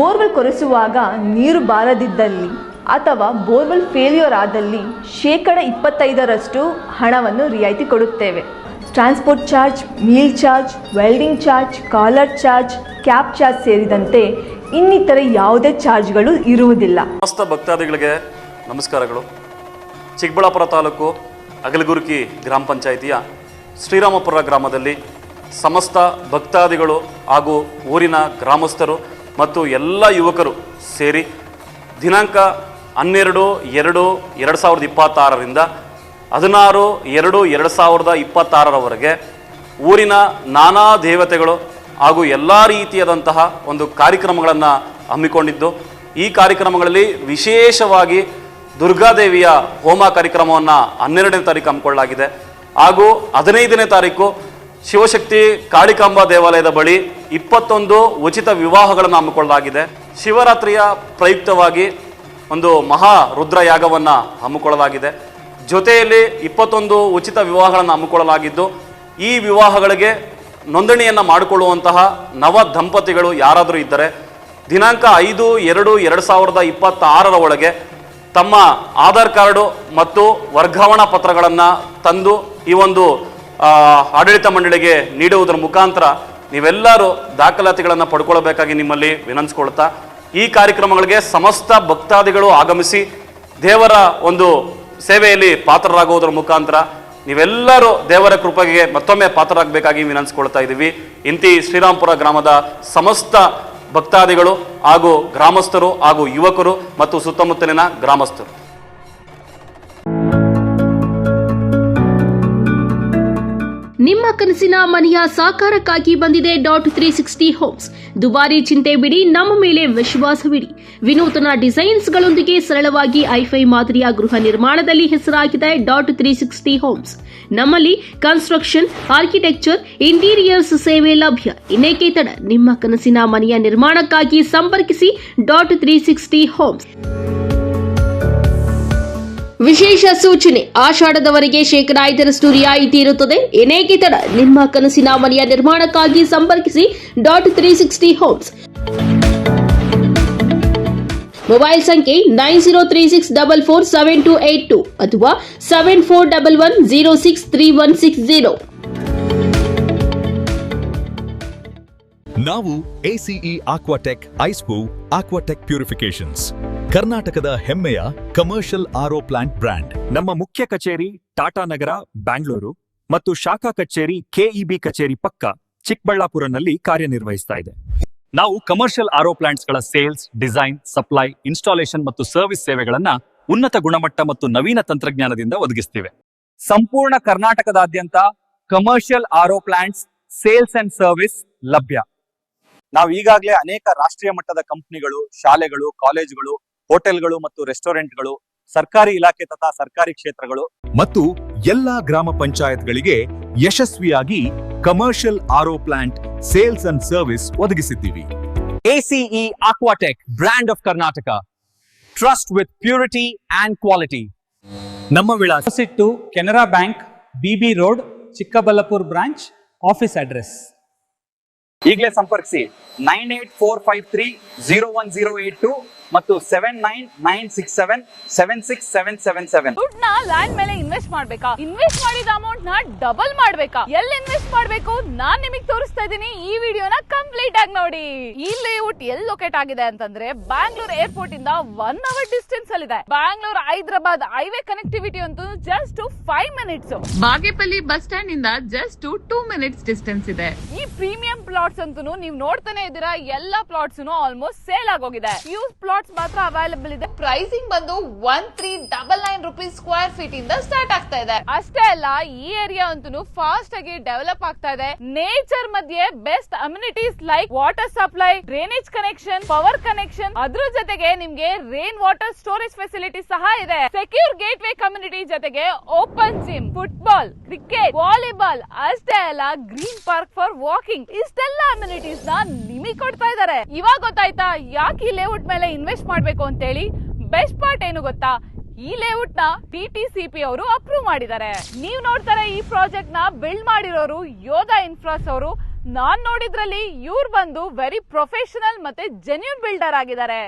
ಬೋರ್ವೆಲ್ ಕೊರೆಸುವಾಗ ನೀರು ಬಾರದಿದ್ದಲ್ಲಿ ಅಥವಾ ಬೋರ್ವೆಲ್ ಫೇಲ್ಯೂರ್ ಆದಲ್ಲಿ 25% ಹಣವನ್ನು ರಿಯಾಯಿತಿ ಕೊಡುತ್ತೇವೆ. Transport charge, meal charge, welding charge, collar charge, cab charge ಸೇರಿದಂತೆ ಇನ್ನಿತರ ಯಾವುದೇ ಚಾರ್ಜ್ಗಳು ಇರುವುದಿಲ್ಲ. ಸಮಸ್ತ ಭಕ್ತಾದಿಗಳಿಗೆ ನಮಸ್ಕಾರಗಳು. ಚಿಕ್ಕಬಳ್ಳಾಪುರ ತಾಲೂಕು ಅಗಲಗುರ್ಕಿ ಗ್ರಾಮ ಪಂಚಾಯಿತಿಯ ಶ್ರೀರಾಮಪುರ ಗ್ರಾಮದಲ್ಲಿ ಸಮಸ್ತ ಭಕ್ತಾದಿಗಳು ಹಾಗೂ ಊರಿನ ಗ್ರಾಮಸ್ಥರು ಮತ್ತು ಎಲ್ಲ ಯುವಕರು ಸೇರಿ ದಿನಾಂಕ 12/2/2026ರಿಂದ 16/2/2026ರವರೆಗೆ ಊರಿನ ನಾನಾ ದೇವತೆಗಳು ಹಾಗೂ ಎಲ್ಲ ರೀತಿಯಾದಂತಹ ಒಂದು ಕಾರ್ಯಕ್ರಮಗಳನ್ನು ಹಮ್ಮಿಕೊಂಡಿದ್ದು, ಈ ಕಾರ್ಯಕ್ರಮಗಳಲ್ಲಿ ವಿಶೇಷವಾಗಿ ದುರ್ಗಾದೇವಿಯ ಹೋಮ ಕಾರ್ಯಕ್ರಮವನ್ನು 12ನೇ ತಾರೀಕು ಹಮ್ಮಿಕೊಳ್ಳಲಾಗಿದೆ. ಹಾಗೂ 15ನೇ ತಾರೀಕು ಶಿವಶಕ್ತಿ ಕಾಳಿಕಾಂಬಾ ದೇವಾಲಯದ ಬಳಿ 21 ಉಚಿತ ವಿವಾಹಗಳನ್ನು ಹಮ್ಮಿಕೊಳ್ಳಲಾಗಿದೆ. ಶಿವರಾತ್ರಿಯ ಪ್ರಯುಕ್ತವಾಗಿ ಒಂದು ಮಹಾ ರುದ್ರ ಯಾಗವನ್ನು ಹಮ್ಮಿಕೊಳ್ಳಲಾಗಿದೆ. ಜೊತೆಯಲ್ಲಿ 21 ಉಚಿತ ವಿವಾಹಗಳನ್ನು ಹಮ್ಮಿಕೊಳ್ಳಲಾಗಿದ್ದು, ಈ ವಿವಾಹಗಳಿಗೆ ನೋಂದಣಿಯನ್ನು ಮಾಡಿಕೊಳ್ಳುವಂತಹ ನವ ದಂಪತಿಗಳು ಯಾರಾದರೂ ಇದ್ದರೆ ದಿನಾಂಕ 5/2/2026 ಒಳಗೆ ತಮ್ಮ ಆಧಾರ್ ಕಾರ್ಡು ಮತ್ತು ವರ್ಗಾವಣಾ ಪತ್ರಗಳನ್ನು ತಂದು ಈ ಒಂದು ಆಡಳಿತ ಮಂಡಳಿಗೆ ನೀಡುವುದರ ಮುಖಾಂತರ ನೀವೆಲ್ಲರೂ ದಾಖಲಾತಿಗಳನ್ನು ಪಡ್ಕೊಳ್ಬೇಕಾಗಿ ನಿಮ್ಮಲ್ಲಿ ವಿನಂತಿಸ್ಕೊಳ್ತಾ, ಈ ಕಾರ್ಯಕ್ರಮಗಳಿಗೆ ಸಮಸ್ತ ಭಕ್ತಾದಿಗಳು ಆಗಮಿಸಿ ದೇವರ ಒಂದು ಸೇವೆಯಲ್ಲಿ ಪಾತ್ರರಾಗುವುದರ ಮುಖಾಂತರ ನೀವೆಲ್ಲರೂ ದೇವರ ಕೃಪೆಗೆ ಮತ್ತೊಮ್ಮೆ ಪಾತ್ರರಾಗಬೇಕಾಗಿ ವಿನಂತಿಸ್ಕೊಳ್ತಾ ಇದ್ದೀವಿ. ಇಂತಿ ಶ್ರೀರಾಮಪುರ ಗ್ರಾಮದ ಸಮಸ್ತ ಭಕ್ತಾದಿಗಳು ಹಾಗೂ ಗ್ರಾಮಸ್ಥರು ಹಾಗೂ ಯುವಕರು ಮತ್ತು ಸುತ್ತಮುತ್ತಲಿನ ಗ್ರಾಮಸ್ಥರು. ನಿಮ್ಮ ಕನಸಿನ ಮನೆಯ ಸಾಕಾರಕ್ಕಾಗಿ ಬಂದಿದೆ .360 ಹೋಮ್ಸ್. ದುಬಾರಿ ಚಿಂತೆ ಬಿಡಿ, ನಮ್ಮ ಮೇಲೆ ವಿಶ್ವಾಸವಿಡಿ. ವಿನೂತನ ಡಿಸೈನ್ಸ್ಗಳೊಂದಿಗೆ ಸರಳವಾಗಿ ಐಫೈ ಮಾದರಿಯ ಗೃಹ ನಿರ್ಮಾಣದಲ್ಲಿ ಹೆಸರಾಗಿದೆ .360 ಹೋಮ್ಸ್. ನಮ್ಮಲ್ಲಿ ಕನ್ಸ್ಟ್ರಕ್ಷನ್, ಆರ್ಕಿಟೆಕ್ಚರ್, ಇಂಟೀರಿಯರ್ಸ್ ಸೇವೆ ಲಭ್ಯ. ಇನ್ನೇಕೆ ತಡ, ನಿಮ್ಮ ಕನಸಿನ ಮನೆಯ ನಿರ್ಮಾಣಕ್ಕಾಗಿ ಸಂಪರ್ಕಿಸಿ .360 ಹೋಮ್ಸ್. ವಿಶೇಷ ಸೂಚನೆ: ಆಷಾಢದವರೆಗೆ 5% ರಿಯಾಯಿತಿ ಇರುತ್ತದೆ. ಇನ್ನೇಕೆ ತಡ, ನಿಮ್ಮ ಕನಸಿನ ಮನೆಯ ನಿರ್ಮಾಣಕ್ಕಾಗಿ ಸಂಪರ್ಕಿಸಿ .360 ಹೋಮ್ಸ್. ಮೊಬೈಲ್ ಸಂಖ್ಯೆ 9036447282 ಅಥವಾ 7411063160. ನಾವು ACE Aquatech ಐಸ್ಪೂ Aquatech ಪ್ಯೂರಿಫಿಕೇಶನ್ಸ್, ಕರ್ನಾಟಕದ ಹೆಮ್ಮೆಯ ಕಮರ್ಷಿಯಲ್ RO ಪ್ಲಾಂಟ್ ಬ್ರ್ಯಾಂಡ್. ನಮ್ಮ ಮುಖ್ಯ ಕಚೇರಿ ಟಾಟಾ ನಗರ, ಬ್ಯಾಂಗ್ಳೂರು ಮತ್ತು ಶಾಖಾ ಕಚೇರಿ KEB ಕಚೇರಿ ಪಕ್ಕ ಚಿಕ್ಕಬಳ್ಳಾಪುರನಲ್ಲಿ ಕಾರ್ಯನಿರ್ವಹಿಸ್ತಾ ಇದೆ. ನಾವು ಕಮರ್ಷಿಯಲ್ RO ಪ್ಲಾಂಟ್ಸ್ಗಳ ಸೇಲ್ಸ್, ಡಿಸೈನ್, ಸಪ್ಲೈ, ಇನ್ಸ್ಟಾಲೇಷನ್ ಮತ್ತು ಸರ್ವಿಸ್ ಸೇವೆಗಳನ್ನ ಉನ್ನತ ಗುಣಮಟ್ಟ ಮತ್ತು ನವೀನ ತಂತ್ರಜ್ಞಾನದಿಂದ ಒದಗಿಸ್ತಿವೆ. ಸಂಪೂರ್ಣ ಕರ್ನಾಟಕದಾದ್ಯಂತ commercial RO plants sales and service ಲಭ್ಯ. ನಾವು ಈಗಾಗಲೇ ಅನೇಕ ರಾಷ್ಟ್ರೀಯ ಮಟ್ಟದ ಕಂಪನಿಗಳು, ಶಾಲೆಗಳು, ಕಾಲೇಜುಗಳು, ಹೋಟೆಲ್ಗಳು ಮತ್ತು ರೆಸ್ಟೋರೆಂಟ್ಗಳು, ಸರ್ಕಾರಿ ಇಲಾಖೆ ತಥಾ ಸರ್ಕಾರಿ ಕ್ಷೇತ್ರಗಳು ಮತ್ತು ಎಲ್ಲಾ ಗ್ರಾಮ ಪಂಚಾಯತ್ಗಳಿಗೆ ಯಶಸ್ವಿಯಾಗಿ commercial RO plant sales and service ಒದಗಿಸಿದ್ದೀವಿ. ACE Aquatech, brand of Karnataka. Trust with purity and quality. ನಮ್ಮ ವಿಳಾಸ to Canara Bank, BB road, Chikkaballapur branch, office address. ಈಗಲೇ ಸಂಪರ್ಕಿಸಿ 9845301082 ಮತ್ತು 799677676777. ದುಡ್ಡನ್ನ ಲ್ಯಾಂಡ್ ಮೇಲೆ ಇನ್ವೆಸ್ಟ್ ಮಾಡ್ಬೇಕಾ? ಇನ್ವೆಸ್ಟ್ ಮಾಡಿದ ಅಮೌಂಟ್ ನ ಡಬಲ್ ಮಾಡ್ಬೇಕಾ? ಎಲ್ಲಿ ಇನ್ವೆಸ್ಟ್ ಮಾಡ್ಬೇಕು ನಾನ್ ನಿಮಗೆ ತೋರಿಸ್ತಾ ಇದ್ದೀನಿ. ಈ ವಿಡಿಯೋನ ಕಂಪ್ಲೀಟ್ ಆಗಿ ನೋಡಿ. ಈ ಲೇಔಟ್ ಎಲ್ಲಿ ಲೊಕೇಟ್ ಆಗಿದೆ ಅಂತಂದ್ರೆ ಬ್ಯಾಂಗ್ಳೂರ್ ಏರ್ಪೋರ್ಟ್ ಇಂದ 1 ಅವರ್ ಡಿಸ್ಟೆನ್ಸ್ ಅಲ್ಲಿ ಇದೆ. ಬ್ಯಾಂಗ್ಳೂರ್ ಹೈದರಾಬಾದ್ ಹೈವೇ ಕನೆಕ್ಟಿವಿಟಿ ಅಂತೂ just 5 minutes. Bagepalli bus stand ಇಂದ ಜಸ್ಟ್ 2 ಮಿನಿಟ್ಸ್ ಡಿಸ್ಟೆನ್ಸ್ ಇದೆ. ಈ ಪ್ರೀಮಿಯಂ ಪ್ಲಾಟ್ಸ್ ಅಂತೂ ನೀವು ನೋಡ್ತಾನೆ ಇದ್ದೀರಾ, ಎಲ್ಲಾ ಪ್ಲಾಟ್ಸ್ ಆಲ್ಮೋಸ್ಟ್ ಸೇಲ್ ಆಗೋಗಿದೆ. ಪ್ಲಾಟ್ಸ್ ಮಾತ್ರ ಅವೈಲೇಬಲ್ ಇದೆ. ಪ್ರೈಸಿಂಗ್ ಬಂದು 1399 ರೂಪೀಸ್ ಸ್ಕ್ವೇರ್ ಫೀಟ್ ಇಂದ ಸ್ಟಾರ್ಟ್ ಆಗ್ತಾ ಇದೆ. ಅಷ್ಟೇ ಅಲ್ಲ, ಈ ಏರಿಯಾ ಅಂತೂ ಫಾಸ್ಟ್ ಆಗಿ ಡೆವಲಪ್ ಆಗ್ತಾ ಇದೆ. ನೇಚರ್ ಮಧ್ಯೆ best amenities like water supply, drainage connection, power connection, ಅದ್ರ ಜೊತೆಗೆ ನಿಮ್ಗೆ ರೈನ್ ವಾಟರ್ ಸ್ಟೋರೇಜ್ ಫೆಸಿಲಿಟಿ ಸಹ ಇದೆ. ಸೆಕ್ಯೂರ್ ಗೇಟ್ ವೇ ಕಮ್ಯುನಿಟಿ ಜೊತೆಗೆ open gym, football, cricket, volleyball, ಅಷ್ಟೇ ಅಲ್ಲ ಗ್ರೀನ್ ಪಾರ್ಕ್ ಫಾರ್ ವಾಕಿಂಗ್, ಇಷ್ಟೆಲ್ಲ ಅಮ್ಯುನಿಟೀಸ್ ನ ನಿಮಗೆ ಕೊಡ್ತಾ ಇದ್ದಾರೆ. ಇವಾಗ ಗೊತ್ತಾಯ್ತಾ ಯಾಕೆ ಈ ಲೇಔಟ್ ಮೇಲೆ ಇನ್ವೆಸ್ಟ್ ಮಾಡ್ಬೇಕು ಅಂತ ಹೇಳಿ? ಬೆಸ್ಟ್ ಪಾರ್ಟ್ ಏನು ಗೊತ್ತಾ? ಈ ಲೇಔಟ್ ನ TTCP ಅವರು ಅಪ್ರೂವ್ ಮಾಡಿದ್ದಾರೆ. ನೀವು ನೋಡ್ತಾರೆ ಈ ಪ್ರಾಜೆಕ್ಟ್ ನ ಬಿಲ್ಡ್ ಮಾಡಿರೋರು ಯೋಧಾ ಇನ್ಫ್ರಾಸ್ ಅವರು. ನಾನ್ ನೋಡಿದ್ರಲ್ಲಿ ಇವ್ರು ಬಂದು ವೆರಿ ಪ್ರೊಫೆಷನಲ್ ಮತ್ತೆ ಜೆನ್ಯೂನ್ ಬಿಲ್ಡರ್ ಆಗಿದ್ದಾರೆ.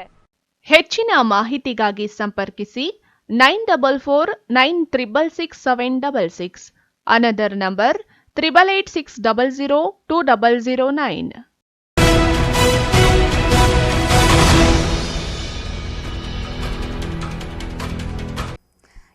ಹೆಚ್ಚಿನ ಮಾಹಿತಿಗಾಗಿ ಸಂಪರ್ಕಿಸಿ 9449666766. Another number 8886002009.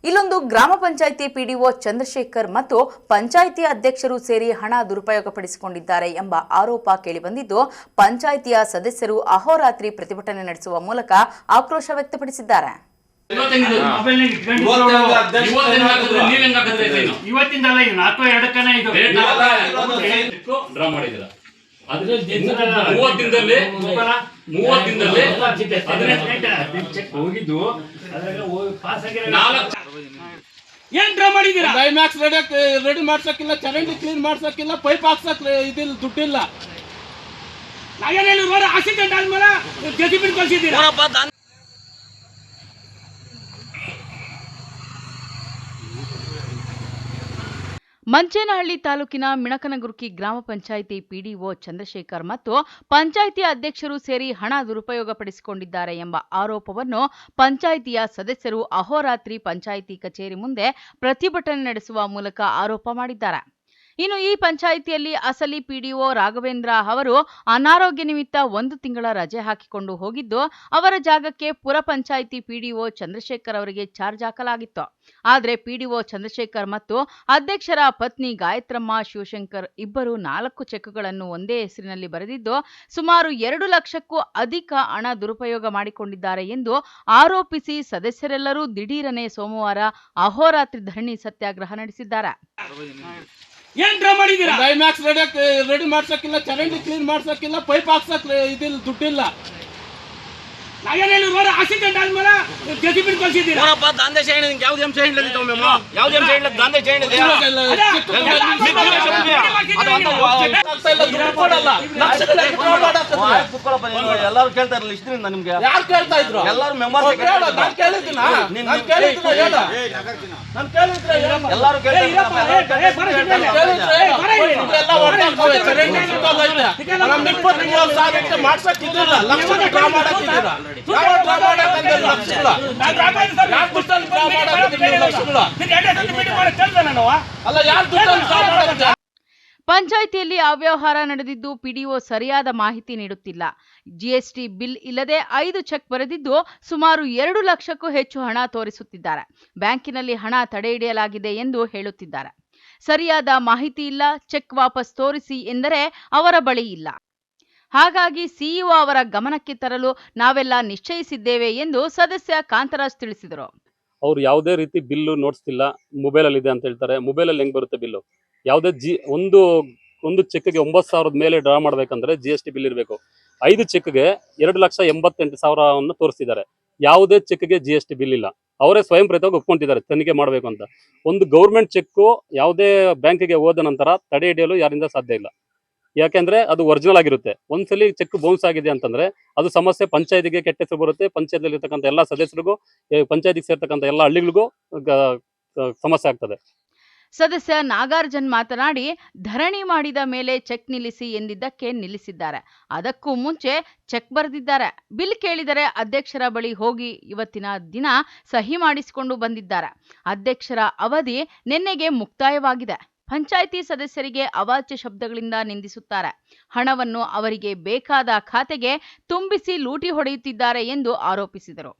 ಇಲ್ಲೊಂದು ಗ್ರಾಮ ಪಂಚಾಯಿತಿ PDO ಚಂದ್ರಶೇಖರ್ ಮತ್ತು ಪಂಚಾಯಿತಿ ಅಧ್ಯಕ್ಷರು ಸೇರಿ ಹಣ ದುರುಪಯೋಗಪಡಿಸಿಕೊಂಡಿದ್ದಾರೆ ಎಂಬ ಆರೋಪ ಕೇಳಿಬಂದಿದ್ದು, ಪಂಚಾಯಿತಿಯ ಸದಸ್ಯರು ಅಹೋರಾತ್ರಿ ಪ್ರತಿಭಟನೆ ನಡೆಸುವ ಮೂಲಕ ಆಕ್ರೋಶ ವ್ಯಕ್ತಪಡಿಸಿದ್ದಾರೆ. ಏನ್ ಡ್ರಾ ಮಾಡಿದೀರಾ? ಐಮ್ಯಾಕ್ಸ್ ರೆಡಿ ಮಾಡ್ಸಕ್ಕಿಲ್ಲ, ಚರಂಡಿ ಕ್ಲೀನ್ ಮಾಡ್ಸಕ್ಕಿಲ್ಲ, ಪೈಪ್ ಹಾಕ್ಸಕ್ ಇದಿಲ್ಲ, ದುಡ್ಡಿಲ್ಲ. ನಾಗೇನು ರೋಡ್ ಆಕ್ಸಿಡೆಂಟ್ ಆದ್ಮೇಲೆ JCB ಕಳ್ಸಿದ್ದೀರಾ? ಮಂಚೇನಹಳ್ಳಿ ತಾಲೂಕಿನ ಮಿಣಕನಗುರ್ಕಿ ಗ್ರಾಮ ಪಂಚಾಯಿತಿ PDO ಚಂದ್ರಶೇಖರ್ ಮತ್ತು ಪಂಚಾಯಿತಿ ಅಧ್ಯಕ್ಷರು ಸೇರಿ ಹಣ ದುರುಪಯೋಗಪಡಿಸಿಕೊಂಡಿದ್ದಾರೆ ಎಂಬ ಆರೋಪವನ್ನು ಪಂಚಾಯಿತಿಯ ಸದಸ್ಯರು ಅಹೋರಾತ್ರಿ ಪಂಚಾಯಿತಿ ಕಚೇರಿ ಮುಂದೆ ಪ್ರತಿಭಟನೆ ನಡೆಸುವ ಮೂಲಕ ಆರೋಪ ಮಾಡಿದ್ದಾರೆ. ಇನ್ನು ಈ ಪಂಚಾಯಿತಿಯಲ್ಲಿ ಅಸಲಿ PDO ರಾಘವೇಂದ್ರ ಅವರು ಅನಾರೋಗ್ಯ ನಿಮಿತ್ತ 1 ತಿಂಗಳ ರಜೆ ಹಾಕಿಕೊಂಡು ಹೋಗಿದ್ದು, ಅವರ ಜಾಗಕ್ಕೆ ಪುರ ಪಂಚಾಯಿತಿ PDO ಚಂದ್ರಶೇಖರ್ ಅವರಿಗೆ ಚಾರ್ಜ್ ಹಾಕಲಾಗಿತ್ತು. ಆದರೆ PDO ಚಂದ್ರಶೇಖರ್ ಮತ್ತು ಅಧ್ಯಕ್ಷರ ಪತ್ನಿ ಗಾಯತ್ರಮ್ಮ ಶಿವಶಂಕರ್ ಇಬ್ಬರು 4 ಚೆಕ್ಗಳನ್ನು ಒಂದೇ ಹೆಸರಿನಲ್ಲಿ ಬರೆದಿದ್ದು, ಸುಮಾರು 2 ಲಕ್ಷಕ್ಕೂ ಅಧಿಕ ಹಣ ದುರುಪಯೋಗ ಮಾಡಿಕೊಂಡಿದ್ದಾರೆ ಎಂದು ಆರೋಪಿಸಿ ಸದಸ್ಯರೆಲ್ಲರೂ ದಿಢೀರನೆ ಸೋಮವಾರ ಅಹೋರಾತ್ರಿ ಧರಣಿ ಸತ್ಯಾಗ್ರಹ ನಡೆಸಿದ್ದಾರೆ. ಏನ್ ಡ್ರಾ ಮಾಡಿದೀರಾ? ಐಮ್ಯಾಕ್ಸ್ ರೆಡಿ ಮಾಡ್ಸಕ್ಕಿಲ್ಲ, ಚರಂಡಿ ಕ್ಲೀನ್ ಮಾಡ್ಸಕ್ಕಿಲ್ಲ, ಪೈಪ್ ಹಾಕ್ಸಕ್ ಇದಿಲ್ಲ, ದುಡ್ಡಿಲ್ಲ. ನಾಗೇನು ರೋಡ್ ಆಕ್ಸಿಡೆಂಟ್ ಆದ್ಮೇಲೆ JCB ಕಳ್ಸಿದ್ದೀರಾ? ದಾಂಧೆ ಚೈನ್ ಯಾವ್ದು ಅಂಶ ಹೇಳಿಲ್ಲ, ಯಾವ್ದು ಅಂಶ ಹೇಳಿಲ್ಲ, ದಾಂಧೆ ಚೈನ್ ಇದೆ. ಎಲ್ಲರೂ ಕೇಳ್ತಾ ಇರಲಿಲ್ಲ ಇಷ್ಟರಿಂದ ನಿಮ್ಗೆ. ಯಾರು ಕೇಳ್ತಾ ಇದ್ರು? ಎಲ್ಲರೂ ಮೆಂಬರ್ಸ್ ನಾನು ಕೇಳಿದ್ರೆ ಎಲ್ಲರೂ ಪಂಚಾಯಿತಿಯಲ್ಲಿ ಅವ್ಯವಹಾರ ನಡೆದಿದ್ದು PDO ಸರಿಯಾದ ಮಾಹಿತಿ ನೀಡುತ್ತಿಲ್ಲ. GST ಬಿಲ್ ಇಲ್ಲದೆ 5 ಚೆಕ್ ಬರೆದಿದ್ದು ಸುಮಾರು 2 ಲಕ್ಷಕ್ಕೂ ಹೆಚ್ಚು ಹಣ ತೋರಿಸುತ್ತಿದ್ದಾರೆ. ಬ್ಯಾಂಕಿನಲ್ಲಿ ಹಣ ತಡೆ ಹಿಡಿಯಲಾಗಿದೆ ಎಂದು ಹೇಳುತ್ತಿದ್ದಾರೆ. ಸರಿಯಾದ ಮಾಹಿತಿ ಇಲ್ಲ, ಚೆಕ್ ವಾಪಸ್ ತೋರಿಸಿ ಎಂದರೆ ಅವರ ಬಳಿ ಇಲ್ಲ. ಹಾಗಾಗಿ CEO ಅವರ ಗಮನಕ್ಕೆ ತರಲು ನಾವೆಲ್ಲ ನಿಶ್ಚಯಿಸಿದ್ದೇವೆ ಎಂದು ಸದಸ್ಯ ಕಾಂತರಾಜ್ ತಿಳಿಸಿದರು. ಅವರು ಯಾವುದೇ ರೀತಿ ಬಿಲ್ಲು ನೋಡ್ಸ್ತಿಲ್ಲ, ಮೊಬೈಲಲ್ಲಿ ಇದೆ ಅಂತ ಹೇಳ್ತಾರೆ. ಮೊಬೈಲಲ್ಲಿ ಹೆಂಗ್ ಬರುತ್ತೆ ಬಿಲ್ಲು? ಯಾವುದೇ ಒಂದು ಚೆಕ್ಗೆ 9,000 ಮೇಲೆ ಡ್ರಾ ಮಾಡ್ಬೇಕಂದ್ರೆ GST ಬಿಲ್ ಇರಬೇಕು. 5 ಚೆಕ್ಗೆ 2,88,000 ತೋರಿಸ್ತಿದ್ದಾರೆ. ಯಾವುದೇ ಚೆಕ್ಗೆ GST ಬಿಲ್ ಇಲ್ಲ. ಅವರೇ ಸ್ವಯಂ ಪ್ರೇರಿತವಾಗಿ ಒಪ್ಕೊಂತಿದ್ದಾರೆ ತನಿಖೆ ಮಾಡಬೇಕು ಅಂತ. ಒಂದು ಗೌರ್ಮೆಂಟ್ ಚೆಕ್ಕು ಯಾವುದೇ ಬ್ಯಾಂಕಿಗೆ ಹೋದ ನಂತರ ತಡೆ ಹಿಡಿಯಲು ಯಾರಿಂದ ಸಾಧ್ಯ ಇಲ್ಲ. ಯಾಕೆಂದ್ರೆ ಅದು ಒರಿಜಿನಲ್ ಆಗಿರುತ್ತೆ. ಒಂದ್ಸಲಿ ಚೆಕ್ ಬೌನ್ಸ್ ಆಗಿದೆ ಅಂತಂದ್ರೆ ಅದು ಸಮಸ್ಯೆ ಪಂಚಾಯತಿಗೆ ಕೆಟ್ಟ ಹೆಸರು ಬರುತ್ತೆ. ಪಂಚಾಯತಿಯಲ್ಲಿ ಇರ್ತಕ್ಕಂಥ ಎಲ್ಲ ಸದಸ್ಯರಿಗೂ, ಪಂಚಾಯತಿಗೆ ಸೇರ್ತಕ್ಕಂಥ ಎಲ್ಲ ಹಳ್ಳಿಗಳಿಗೂ ಸಮಸ್ಯೆ ಆಗ್ತದೆ. ಸದಸ್ಯ ನಾಗಾರ್ಜುನ್ ಮಾತನಾಡಿ, ಧರಣಿ ಮಾಡಿದ ಮೇಲೆ ಚೆಕ್ ನಿಲ್ಲಿಸಿ ಎಂದಿದ್ದಕ್ಕೆ ನಿಲ್ಲಿಸಿದ್ದಾರೆ. ಅದಕ್ಕೂ ಮುಂಚೆ ಚೆಕ್ ಬರೆದಿದ್ದಾರೆ. ಬಿಲ್ ಕೇಳಿದರೆ ಅಧ್ಯಕ್ಷರ ಬಳಿ ಹೋಗಿ ಇವತ್ತಿನ ದಿನ ಸಹಿ ಮಾಡಿಸಿಕೊಂಡು ಬಂದಿದ್ದಾರೆ. ಅಧ್ಯಕ್ಷರ ಅವಧಿ ನಿನ್ನೆಗೆ ಮುಕ್ತಾಯವಾಗಿದೆ. ಪಂಚಾಯಿತಿ ಸದಸ್ಯರಿಗೆ ಅವಾಚ್ಯ ಶಬ್ದಗಳಿಂದ ನಿಂದಿಸುತ್ತಾರೆ. ಹಣವನ್ನು ಅವರಿಗೆ ಬೇಕಾದ ಖಾತೆಗೆ ತುಂಬಿಸಿ ಲೂಟಿ ಹೊಡೆಯುತ್ತಿದ್ದಾರೆ ಎಂದು ಆರೋಪಿಸಿದರು.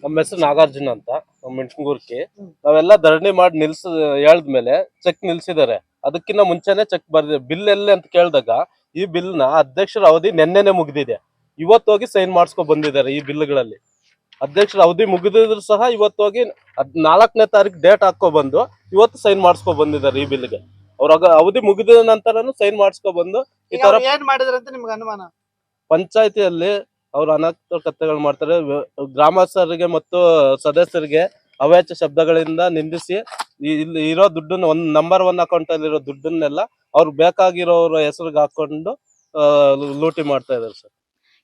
ನಮ್ಮ ಹೆಸರು ನಾಗಾರ್ಜುನ ಅಂತ, ನಮ್ಮ ಮೆಣಸಿನಗುರ್ಕಿ. ನಾವೆಲ್ಲ ಧರಣಿ ಮಾಡಿ ಹೇಳಿದ್ಮೇಲೆ ಚೆಕ್ ನಿಲ್ಸಿದ್ದಾರೆ. ಅದಕ್ಕಿಂತ ಮುಂಚೆನೆ ಚೆಕ್ ಬರ್ದಿದೆ. ಬಿಲ್ ಎಲ್ಲಿ ಅಂತ ಕೇಳಿದಾಗ ಈ ಬಿಲ್ ನ ಅಧ್ಯಕ್ಷರ ಅವಧಿ ನೆನ್ನೆನೆ ಮುಗಿದಿದೆ. ಇವತ್ತು ಹೋಗಿ ಸೈನ್ ಮಾಡಿಸ್ಕೊ ಬಂದಿದ್ದಾರೆ. ಈ ಬಿಲ್ಗಳಲ್ಲಿ ಅಧ್ಯಕ್ಷರ ಅವಧಿ ಮುಗಿದಿದ್ರು ಸಹ ಇವತ್ತು ಹೋಗಿ 4ನೇ ತಾರೀಕು ಡೇಟ್ ಹಾಕೋ ಬಂದು ಇವತ್ತು ಸೈನ್ ಮಾಡಿಸ್ಕೊ ಬಂದಿದ್ದಾರೆ. ಈ ಬಿಲ್ಗೆ ಅವ್ರ ಅವಧಿ ಮುಗಿದ ನಂತರನು ಸೈನ್ ಮಾಡಿಸ್ಕೊ ಬಂದು ಈ ತರ ಏನ್ ಮಾಡಿದ್ರಂತ ನಿಮ್ಗೆ ಅನುಮಾನ? ಪಂಚಾಯತಿಯಲ್ಲಿ ಅವ್ರು ಅನಾಹುತಗಳು ಮಾಡ್ತಾರೆ. ಗ್ರಾಮಸ್ಥರಿಗೆ ಮತ್ತು ಸದಸ್ಯರಿಗೆ ಅವಾಚ್ಯ ಶಬ್ದಗಳಿಂದ ನಿಂದಿಸಿ ಇಲ್ಲಿ ಇರೋ ದುಡ್ಡನ್ನ ನಂಬರ್ 1 ಅಕೌಂಟ್ ಅಲ್ಲಿ ಇರೋ ದುಡ್ಡನ್ನೆಲ್ಲ ಅವ್ರು ಬೇಕಾಗಿರೋರ ಹೆಸರಿಗೆ ಹಾಕೊಂಡು ಲೂಟಿ ಮಾಡ್ತಾ ಇದಾರೆ ಸರ್.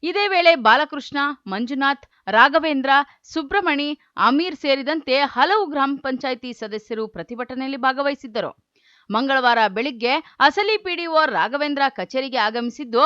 ಇದೇ ವೇಳೆ ಬಾಲಕೃಷ್ಣ, ಮಂಜುನಾಥ್, ರಾಘವೇಂದ್ರ, ಸುಬ್ರಮಣಿ, ಅಮೀರ್ ಸೇರಿದಂತೆ ಹಲವು ಗ್ರಾಮ ಪಂಚಾಯಿತಿ ಸದಸ್ಯರು ಪ್ರತಿಭಟನೆಯಲ್ಲಿ ಭಾಗವಹಿಸಿದ್ದರು. ಮಂಗಳವಾರ ಬೆಳಿಗ್ಗೆ ಅಸಲಿ ಪಿಡಿಒ ರಾಘವೇಂದ್ರ ಕಚೇರಿಗೆ ಆಗಮಿಸಿದ್ದು,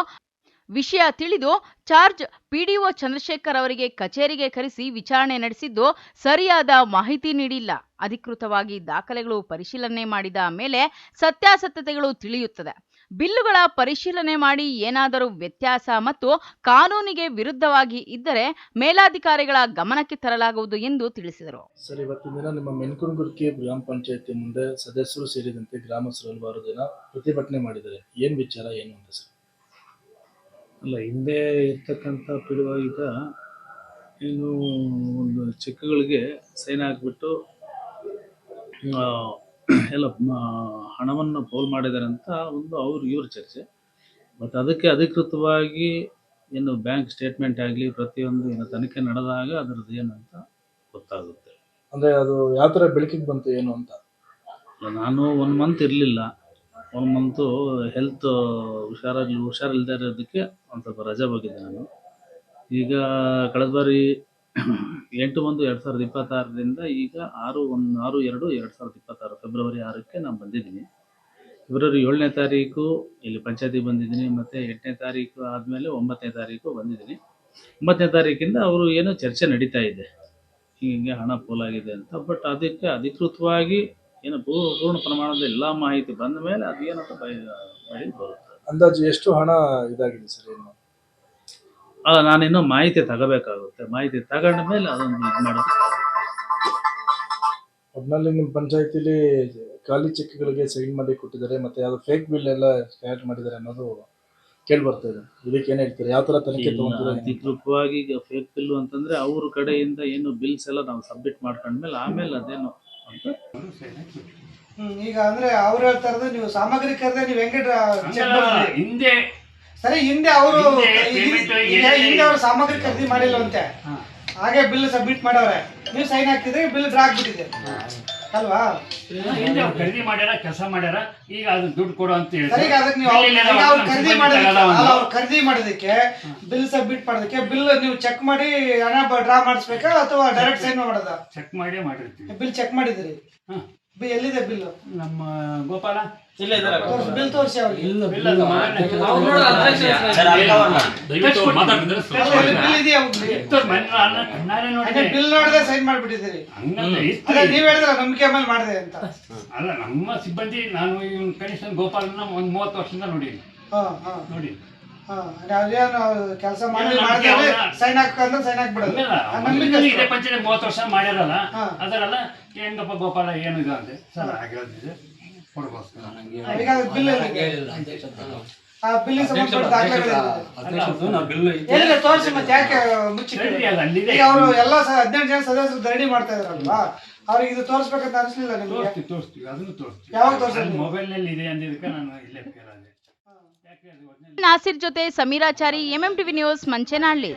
ವಿಷಯ ತಿಳಿದು ಚಾರ್ಜ್ ಪಿಡಿಒ ಚಂದ್ರಶೇಖರ್ ಅವರಿಗೆ ಕಚೇರಿಗೆ ಕರೆಸಿ ವಿಚಾರಣೆ ನಡೆಸಿದ್ದು, ಸರಿಯಾದ ಮಾಹಿತಿ ನೀಡಿಲ್ಲ. ಅಧಿಕೃತವಾಗಿ ದಾಖಲೆಗಳು ಪರಿಶೀಲನೆ ಮಾಡಿದ ಮೇಲೆ ಸತ್ಯಾಸತ್ಯತೆಗಳು ತಿಳಿಯುತ್ತದೆ. ಬಿಲ್ಲುಗಳ ಪರಿಶೀಲನೆ ಮಾಡಿ ಏನಾದರೂ ವ್ಯತ್ಯಾಸ ಮತ್ತು ಕಾನೂನಿಗೆ ವಿರುದ್ಧವಾಗಿ ಇದ್ದರೆ ಮೇಲಾಧಿಕಾರಿಗಳ ಗಮನಕ್ಕೆ ತರಲಾಗುವುದು ಎಂದು ತಿಳಿಸಿದರು. ಸರ್, ಇವತ್ತಿನ ದಿನ ನಿಮ್ಮ ಮೆಣಸಿನಗುರ್ಕಿ ಗ್ರಾಮ ಪಂಚಾಯತಿ ಮುಂದೆ ಸದಸ್ಯರು ಸೇರಿದಂತೆ ಗ್ರಾಮಸ್ಥರು ಹಲವಾರು ದಿನ ಪ್ರತಿಭಟನೆ ಮಾಡಿದ್ದಾರೆ. ಏನು ವಿಚಾರ ಏನು ಅಂತ ಸರ್? ಅಲ್ಲ, ಹಿಂದೆ ಇರ್ತಕ್ಕಂಥ ಪಿಡುವಾಗ ಏನು ಒಂದು ಚೆಕ್ಗಳಿಗೆ ಸೈನ್ ಹಾಕ್ಬಿಟ್ಟು ಎಲ್ಲ ಹಣವನ್ನು ಪೋಲ್ ಮಾಡಿದ್ದಾರೆ ಅಂತ ಒಂದು ಇವ್ರ ಚರ್ಚೆ. ಬಟ್ ಅದಕ್ಕೆ ಅಧಿಕೃತವಾಗಿ ಏನು ಬ್ಯಾಂಕ್ ಸ್ಟೇಟ್ಮೆಂಟ್ ಆಗಲಿ ಪ್ರತಿಯೊಂದು ಏನು ತನಿಖೆ ನಡೆದಾಗ ಅದರದ್ದು ಏನು ಅಂತ ಗೊತ್ತಾಗುತ್ತೆ. ಅಂದರೆ ಅದು ಯಾವ ಥರ ಬೆಳಕಿಗೆ ಬಂತು ಏನು ಅಂತ? ನಾನು 1 ಮಂತ್ ಇರಲಿಲ್ಲ. 1 ಮಂತು ಹೆಲ್ತ್ ಹುಷಾರಿಲ್ಲದೆ ಇರೋದಕ್ಕೆ ಒಂದು ಸ್ವಲ್ಪ ರಜೆ ಹೋಗಿದ್ದೆ ನಾನು. ಈಗ ಕಳೆದ ಬಾರಿ 8/1/2026ರಿಂದ ಈಗ 6/2/2026 ಫೆಬ್ರವರಿ 6ಕ್ಕೆ ನಾನು ಬಂದಿದ್ದೀನಿ. ಫೆಬ್ರವರಿ 7ನೇ ತಾರೀಕು ಇಲ್ಲಿ ಪಂಚಾಯತಿಗೆ ಬಂದಿದ್ದೀನಿ. ಮತ್ತು 8ನೇ ತಾರೀಕು ಆದಮೇಲೆ 9ನೇ ತಾರೀಕು ಬಂದಿದ್ದೀನಿ. 9ನೇ ತಾರೀಕಿಂದ ಅವರು ಏನೋ ಚರ್ಚೆ ನಡೀತಾ ಇದೆ, ಹೀಗೆ ಹಣ ಪೋಲಾಗಿದೆ ಅಂತ. ಬಟ್ ಅದಕ್ಕೆ ಅಧಿಕೃತವಾಗಿ ಏನು ಪೂರ್ಣ ಪ್ರಮಾಣದ ಎಲ್ಲ ಮಾಹಿತಿ ಬಂದ ಮೇಲೆ ಅದೇನಂತ ಬರುತ್ತೆ. ಅಂದಾಜು ಎಷ್ಟು ಹಣ ಇದಾಗಿದೆ ಸರ್? ಏನು ನಾನಿನ್ನೂ ಮಾಹಿತಿ ತಗೋಬೇಕಾಗುತ್ತೆ. ಮಾಹಿತಿ ತಗೊಂಡ ಮೇಲೆ ಅದನ್ನು ಇದು ಮಾಡೋದಕ್ಕಾಗುತ್ತೆ. ಒಟ್ಟಿನಲ್ಲಿ ನಿಮ್ಮ ಪಂಚಾಯತಿಲಿ ಖಾಲಿ ಚೆಕ್ಗಳಿಗೆ ಸೈನ್ ಮಾಡಿ ಕೊಟ್ಟಿದ್ದಾರೆ, ಮತ್ತು ಯಾವುದು ಫೇಕ್ ಬಿಲ್ ಎಲ್ಲ ಕ್ರಿಯೇಟ್ ಮಾಡಿದ್ದಾರೆ ಅನ್ನೋದು ಕೇಳಿ ಬರ್ತಾ ಇದೆ. ಇದಕ್ಕೆ ಏನು ಹೇಳ್ತಾರೆ? ಯಾವ ಥರ ತನಿಖೆ ತಗೊಂಡಿದ್ದಾರೆ? ಅಧಿಕೃತವಾಗಿ ಈಗ ಫೇಕ್ ಬಿಲ್ಲು ಅಂತಂದರೆ ಅವ್ರ ಕಡೆಯಿಂದ ಏನು ಬಿಲ್ಸ್ ಎಲ್ಲ ನಾವು ಸಬ್ಮಿಟ್ ಮಾಡ್ಕೊಂಡ್ಮೇಲೆ ಆಮೇಲೆ ಅದೇನು ಅಂತ. ಈಗ ಅಂದ್ರೆ ಅವ್ರು ಹೇಳ್ತಾ ಇರೋದು ನೀವು ಸಾಮಗ್ರಿ ಕರೆದ್ರೆ ನೀವು ಹೆಂಗೆ ಹಿಂದೆ ಸರಿ, ಹಿಂದೆ ಅವರು ಸಾಮಗ್ರಿ ಖರೀದಿ ಮಾಡಿಲ್ಲವಂತೆ, ಹಾಗೆ ಬಿಲ್ ಸಬ್ಮಿಟ್ ಮಾಡವ್ರೆ. ನೀವು ಸೈನ್ ಹಾಕಿದ್ರೆ ಬಿಲ್ ಡ್ರಾ ಆಗ್ಬಿಟ್ಟಿದೆ ಅಲ್ವಾ? ಖರೀದಿ ಮಾಡ್ಯಾರ, ಕೆಲಸ ಮಾಡ್ಯಾರ, ಈಗ ಅದನ್ನ ದುಡ್ಡು ಕೊಡು ಅಂತ ಹೇಳಿ ಖರೀದಿ ಮಾಡೋದಕ್ಕೆ ಬಿಲ್ ಸಬ್ಮಿಟ್ ಮಾಡೋದಕ್ಕೆ ಬಿಲ್ ನೀವು ಚೆಕ್ ಮಾಡಿ ಹಣ ಡ್ರಾ ಮಾಡಿಸ್ಬೇಕಾ ಅಥವಾ ಡೈರೆಕ್ಟ್ ಸೈನ್ ಮಾಡೋದ? ಚೆಕ್ ಮಾಡಿ ಮಾಡಿರ್ತೀವಿ. ಬಿಲ್ ಚೆಕ್ ಮಾಡಿದ್ರಿ? ಎಲ್ಲಿದೆ ಬಿಲ್? ನಮ್ಮ ಗೋಪಾಲ ಬಿಲ್ ತೋರಿಸಿ ಅವ್ರಿಗೆ. ಬಿಲ್ ನೋಡದೆ ಸೈನ್ ಮಾಡ್ಬಿಟ್ಟಿದ್ದೀರಿ. ನೀವ್ ಹೇಳಿದ್ರ ನಂಬಿಕೆ ಮೇಲೆ ಮಾಡಿದೆ ಅಂತ. ಅಲ್ಲ, ನಮ್ಮ ಸಿಬ್ಬಂದಿ, ನಾನು ಕನಿಷ್ಠ ಗೋಪಾಲನ ಒಂದ್ 30 ವರ್ಷದಿಂದ ನೋಡಿನಿ. ನೋಡಿ ಕೆಲಸ ಮಾಡಿ ಸೈನ್ ಹಾಕಂದ್ರೆ ಸೈನ್ ಹಾಕ್ಬಿಡೋದು. ಇದೇ ಪಂಚಾಯತ್ 30 ವರ್ಷ ಮಾಡ್ಯಾರಲ್ಲ, ಅದರಲ್ಲ ಹೆಂಗಪ್ಪ ಗೋಪಾಲ ಏನು ಇದು ಅಂತೆ ಸರ್, ಹಾಗೆ ತೋರಿಸಿ ಮತ್ತೆ ಯಾಕೆ ಮುಚ್ಚಿಟ್ಟಿದ್ದೀರಿ? ಅವರು ಎಲ್ಲ 18 ಜನ ಸದಸ್ಯರು ಧರಣಿ ಮಾಡ್ತಾ ಇದ್ರಲ್ವಾ, ಅವ್ರಿಗೆ ಇದು ತೋರಿಸ್ಬೇಕಂತ ಅನಿಸ್ಲಿಲ್ಲ ನಿಮ್ಗೆ? ತೋರಿಸ್ತೀವಿ, ಅದನ್ನು ತೋರಿಸ್ತೀವಿ. ಯಾವಾಗ ತೋರಿಸ್ತೀವಿ? ಮೊಬೈಲ್ ನಲ್ಲಿ ಇದೆ ಅಂದಿದ್ದಕ್ಕೆ ನಾನು ಇಲ್ಲೇ ನಾಸಿರ್ ಜೊತೆ Sameerachari, MMTV news, Manchenahalli.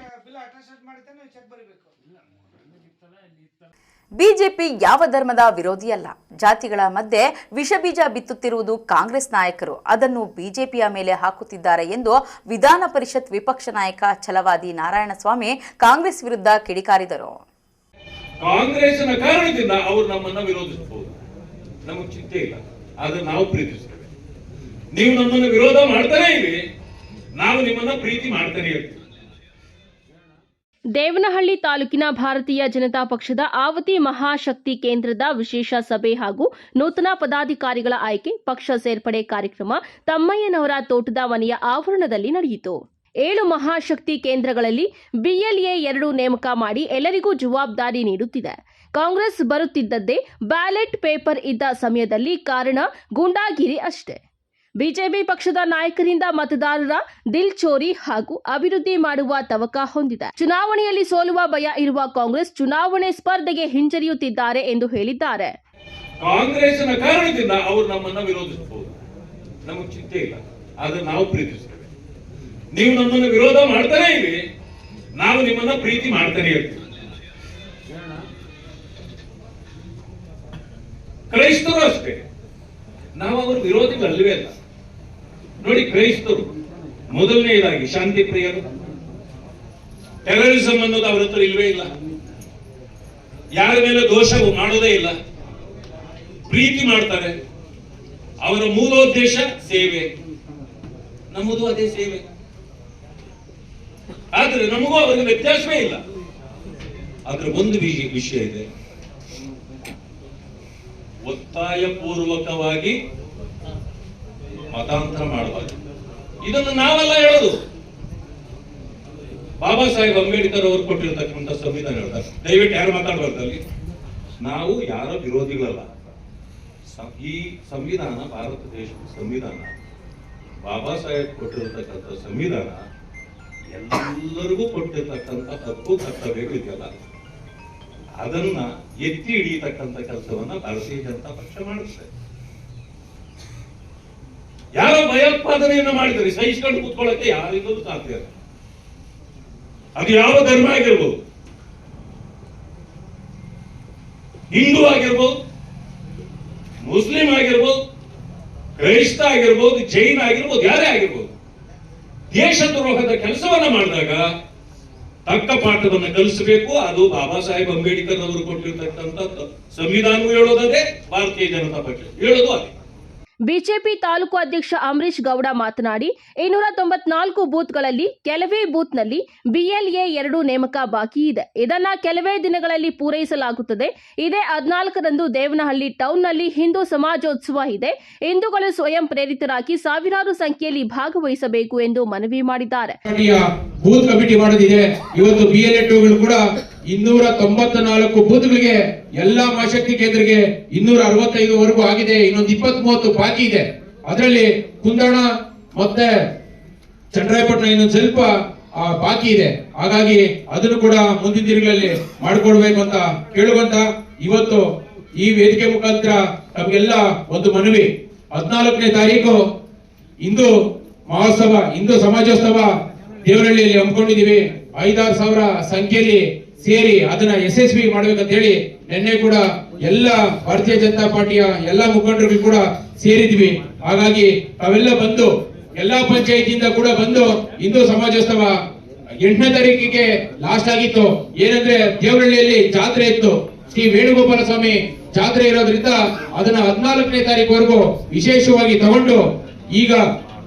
BJP ಯಾವ ಧರ್ಮದ ವಿರೋಧಿಯಲ್ಲ. ಜಾತಿಗಳ ಮಧ್ಯೆ ವಿಷಬೀಜ ಬಿತ್ತುತ್ತಿರುವುದು ಕಾಂಗ್ರೆಸ್ ನಾಯಕರು. ಅದನ್ನು ಬಿಜೆಪಿಯ ಮೇಲೆ ಹಾಕುತ್ತಿದ್ದಾರೆ ಎಂದು ವಿಧಾನ ಪರಿಷತ್ ವಿಪಕ್ಷ ನಾಯಕ ಛಲವಾದಿ ನಾರಾಯಣಸ್ವಾಮಿ ಕಾಂಗ್ರೆಸ್ ವಿರುದ್ಧ ಕಿಡಿಕಾರಿದರು. ಕಾಂಗ್ರೆಸ್ನ ಕಾರಣದಿಂದ ಅವರು ನಮ್ಮನ್ನ ವಿರೋಧಿಸಬಹುದು, ನಮಗೆ ಚಿಂತೆ ಇಲ್ಲ, ಆದ್ರೆ ನಾವು ಪ್ರೀತಿಸ್ತೇವೆ. ನೀವು ನಮ್ಮನ್ನು ವಿರೋಧ ಮಾಡ್ತಾನೆ ಇರಿ, ನಾವು ನಿಮ್ಮನ್ನ ಪ್ರೀತಿ ಮಾಡ್ತಾನೆ ಇರ್ತೀವಿ. ದೇವನಹಳ್ಳಿ ತಾಲೂಕಿನ ಭಾರತೀಯ ಜನತಾ ಪಕ್ಷದ ಆವತಿ ಮಹಾಶಕ್ತಿ ಕೇಂದ್ರದ ವಿಶೇಷ ಸಭೆ ಹಾಗೂ ನೂತನ ಪದಾಧಿಕಾರಿಗಳ ಆಯ್ಕೆ ಪಕ್ಷ ಸೇರ್ಪಡೆ ಕಾರ್ಯಕ್ರಮ ತಮ್ಮಯ್ಯನವರ ತೋಟದ ಮನೆಯ ಆವರಣದಲ್ಲಿ ನಡೆಯಿತು. 7 ಮಹಾಶಕ್ತಿ ಕೇಂದ್ರಗಳಲ್ಲಿ BLA 2 ನೇಮಕ ಮಾಡಿ ಎಲ್ಲರಿಗೂ ಜವಾಬ್ದಾರಿ ನೀಡುತ್ತಿದೆ. ಕಾಂಗ್ರೆಸ್ ಬರುತ್ತಿದ್ದದ್ದೇ ಬ್ಯಾಲೆಟ್ ಪೇಪರ್ ಇದ್ದ ಸಮಯದಲ್ಲಿ, ಕಾರಣ ಗೂಂಡಾಗಿರಿ ಅಷ್ಟೇ. ಬಿಜೆಪಿ ಪಕ್ಷದ ನಾಯಕರಿಂದ ಮತದಾರರ ದಿಲ್ ಚೋರಿ ಹಾಗೂ ಅಭಿವೃದ್ಧಿ ಮಾಡುವ ತವಕ ಹೊಂದಿದೆ. ಚುನಾವಣೆಯಲ್ಲಿ ಸೋಲುವ ಭಯ ಇರುವ ಕಾಂಗ್ರೆಸ್ ಚುನಾವಣೆ ಸ್ಪರ್ಧೆಗೆ ಹಿಂಜರಿಯುತ್ತಿದ್ದಾರೆ ಎಂದು ಹೇಳಿದ್ದಾರೆ. ಕಾಂಗ್ರೆಸ್ನ ಕಾರಣದಿಂದ ಅವರು ನಮ್ಮನ್ನ ವಿರೋಧಿಸಬಹುದು, ನಮಗೆ ಚಿಂತೆ ಇಲ್ಲ, ಆದ್ರೆ ನಾವು ಪ್ರೀತಿಸ್ತೇವೆ. ನೀವು ನಮ್ಮನ್ನು ವಿರೋಧ ಮಾಡ್ತಾನೆ ಇರಿ, ನಾವು ನಿಮ್ಮನ್ನ ಪ್ರೀತಿ ಮಾಡ್ತಾನೆ ಇರ್ತೀವಿ. ಕ್ರೈಸ್ತರು ಅಷ್ಟೇ, ನಾವು ಅವರ ವಿರೋಧಿಗಳಲ್ಲವೇ ಅಲ್ಲ. ನೋಡಿ, ಕ್ರೈಸ್ತರು ಮೊದಲನೆಯದಾಗಿ ಶಾಂತಿ ಪ್ರಿಯರು, ಟೆರರಿಸಂ ಅನ್ನೋದು ಅವರ ಹತ್ರ ಇಲ್ವೇ ಇಲ್ಲ, ಯಾರ ಮೇಲೆ ದೋಷ ಮಾಡೋದೇ ಇಲ್ಲ, ಪ್ರೀತಿ ಮಾಡ್ತಾರೆ. ಅವರ ಮೂಲೋದ್ದೇಶ ಸೇವೆ, ನಮ್ಮದು ಅದೇ ಸೇವೆ. ಆದ್ರೆ ನಮಗೂ ಅವರಿಗೆ ವ್ಯತ್ಯಾಸವೇ ಇಲ್ಲ. ಆದ್ರೆ ಒಂದು ವಿಷಯ ಇದೆ, ಒತ್ತಾಯ ಪೂರ್ವಕವಾಗಿ ಮತಾಂತರ ಮಾಡಬಾರದು. ಇದನ್ನು ನಾವೆಲ್ಲ ಹೇಳೋದು, ಬಾಬಾ ಸಾಹೇಬ್ ಅಂಬೇಡ್ಕರ್ ಅವರು ಕೊಟ್ಟಿರತಕ್ಕಂಥ ಸಂವಿಧಾನ ಹೇಳ್ತಾರೆ. ದಯವಿಟ್ಟು ಯಾರು ಮಾತಾಡಬಾರ್ದಲ್ಲಿ, ನಾವು ಯಾರ ವಿರೋಧಿಗಳಲ್ಲ. ಈ ಸಂವಿಧಾನ ಭಾರತ ದೇಶದ ಸಂವಿಧಾನ, ಬಾಬಾ ಸಾಹೇಬ್ ಕೊಟ್ಟಿರತಕ್ಕಂಥ ಸಂವಿಧಾನ ಎಲ್ಲರಿಗೂ ಕೊಟ್ಟಿರ್ತಕ್ಕಂಥ ಹಕ್ಕು ಕರ್ತವ್ಯಗಳು ಇದೆಯಲ್ಲ, ಅದನ್ನ ಎತ್ತಿ ಹಿಡಿಯತಕ್ಕಂಥ ಕೆಲಸವನ್ನ ಭಾರತೀಯ ಜನತಾ ಪಕ್ಷ ಮಾಡುತ್ತೆ. ಯಾರೋ ಭಯೋತ್ಪಾದನೆಯನ್ನ ಮಾಡಿದರೆ ಸಹಿಸಿಕೊಂಡು ಕೂತ್ಕೊಳ್ಳಕ್ಕೆ ಯಾರಿಂದಲೂ ಸಾಧ್ಯ ಇಲ್ಲ. ಅದು ಯಾವ ಧರ್ಮ ಆಗಿರ್ಬೋದು, ಹಿಂದೂ ಆಗಿರ್ಬೋದು, ಮುಸ್ಲಿಂ ಆಗಿರ್ಬೋದು, ಕ್ರೈಸ್ತ ಆಗಿರ್ಬೋದು, ಜೈನ ಆಗಿರ್ಬೋದು, ಯಾರೇ ಆಗಿರ್ಬೋದು, ದೇಶದ್ರೋಹದ ಕೆಲಸವನ್ನ ಮಾಡಿದಾಗ ತಕ್ಕ ಪಾಠವನ್ನ ಕಲಿಸಬೇಕು. ಅದು ಬಾಬಾ ಸಾಹೇಬ್ ಅಂಬೇಡ್ಕರ್ ಅವರು ಕೊಟ್ಟಿರ್ತಕ್ಕಂಥದ್ದು ಸಂವಿಧಾನವೂ ಹೇಳೋದೇ, ಭಾರತೀಯ ಜನತಾ ಪಕ್ಷ ಹೇಳೋದು ಅದೇ. ಬಿಜೆಪಿ ತಾಲೂಕು ಅಧ್ಯಕ್ಷ ಅಂಬರೀಶ್ ಗೌಡ ಮಾತನಾಡಿ 294 ಬೂತ್ಗಳಲ್ಲಿ ಕೆಲವೇ ಬೂತ್ನಲ್ಲಿ BLA 2 ನೇಮಕ ಬಾಕಿ ಇದೆ. ಇದನ್ನ ಕೆಲವೇ ದಿನಗಳಲ್ಲಿ ಪೂರೈಸಲಾಗುತ್ತದೆ. ಇದೇ 14ರಂದು ದೇವನಹಳ್ಳಿ ಟೌನ್ನಲ್ಲಿ ಹಿಂದೂ ಸಮಾಜೋತ್ಸವ ಇದೆ. ಹಿಂದೂಗಳು ಸ್ವಯಂ ಪ್ರೇರಿತರಾಗಿ ಸಾವಿರಾರು ಸಂಖ್ಯೆಯಲ್ಲಿ ಭಾಗವಹಿಸಬೇಕು ಎಂದು ಮನವಿ ಮಾಡಿದ್ದಾರೆ. ಬೂತ್ ಕಮಿಟಿ ಮಾಡೋದಿದೆ. ಇವತ್ತು BLA 2ಗಳು ಕೂಡ 294 ಬೂತ್ಗಳಿಗೆ ಎಲ್ಲಾ ಮಹಾಶಕ್ತಿ ಕೇಂದ್ರಕ್ಕೆ 265 ವರೆಗೂ ಆಗಿದೆ. ಇನ್ನೊಂದು 20-30 ಬಾಕಿ ಇದೆ. ಅದರಲ್ಲಿ ಕುಂದಣ ಮತ್ತೆ ಚಂದ್ರಾಯಪಟ್ಟಣ ಇನ್ನೊಂದು ಸ್ವಲ್ಪ ಬಾಕಿ ಇದೆ. ಹಾಗಾಗಿ ಅದನ್ನು ಕೂಡ ಮುಂದಿನ ದಿನಗಳಲ್ಲಿ ಮಾಡಿಕೊಡ್ಬೇಕು ಅಂತ ಕೇಳುವಂತ ಇವತ್ತು ಈ ವೇದಿಕೆ ಮುಖಾಂತರ ನಮಗೆಲ್ಲ ಒಂದು ಮನವಿ. 14ನೇ ತಾರೀಕು ಹಿಂದೂ ಮಹೋತ್ಸವ, ಹಿಂದೂ ಸಮಾಜೋತ್ಸವ ದೇವನಹಳ್ಳಿಯಲ್ಲಿ ಹಮ್ಮಿಕೊಂಡಿದ್ದೀವಿ. 5-6 ಸಾವಿರ ಸಂಖ್ಯೆಯಲ್ಲಿ ಸೇರಿ ಅದನ್ನ ಯಶಸ್ವಿ ಮಾಡ್ಬೇಕಂತ ಹೇಳಿ ನಿನ್ನೆ ಕೂಡ ಎಲ್ಲ ಭಾರತೀಯ ಜನತಾ ಪಾರ್ಟಿಯ ಎಲ್ಲಾ ಮುಖಂಡರು ಕೂಡ ಸೇರಿದ್ವಿ. ಹಾಗಾಗಿ ತಾವೆಲ್ಲ ಬಂದು ಎಲ್ಲಾ ಪಂಚಾಯತಿಯಿಂದ ಕೂಡ ಬಂದು ಹಿಂದೂ ಸಮಾಜೋತ್ಸವ 8ನೇ ತಾರೀಕಿಗೆ ಲಾಸ್ಟ್ ಆಗಿತ್ತು. ಏನಂದ್ರೆ ದೇವನಹಳ್ಳಿಯಲ್ಲಿ ಜಾತ್ರೆ ಇತ್ತು, ಶ್ರೀ ವೇಣುಗೋಪಾಲ ಸ್ವಾಮಿ ಜಾತ್ರೆ ಇರೋದ್ರಿಂದ ಅದನ್ನ 14ನೇ ತಾರೀಕುವರೆಗೂ ವಿಶೇಷವಾಗಿ ತಗೊಂಡು ಈಗ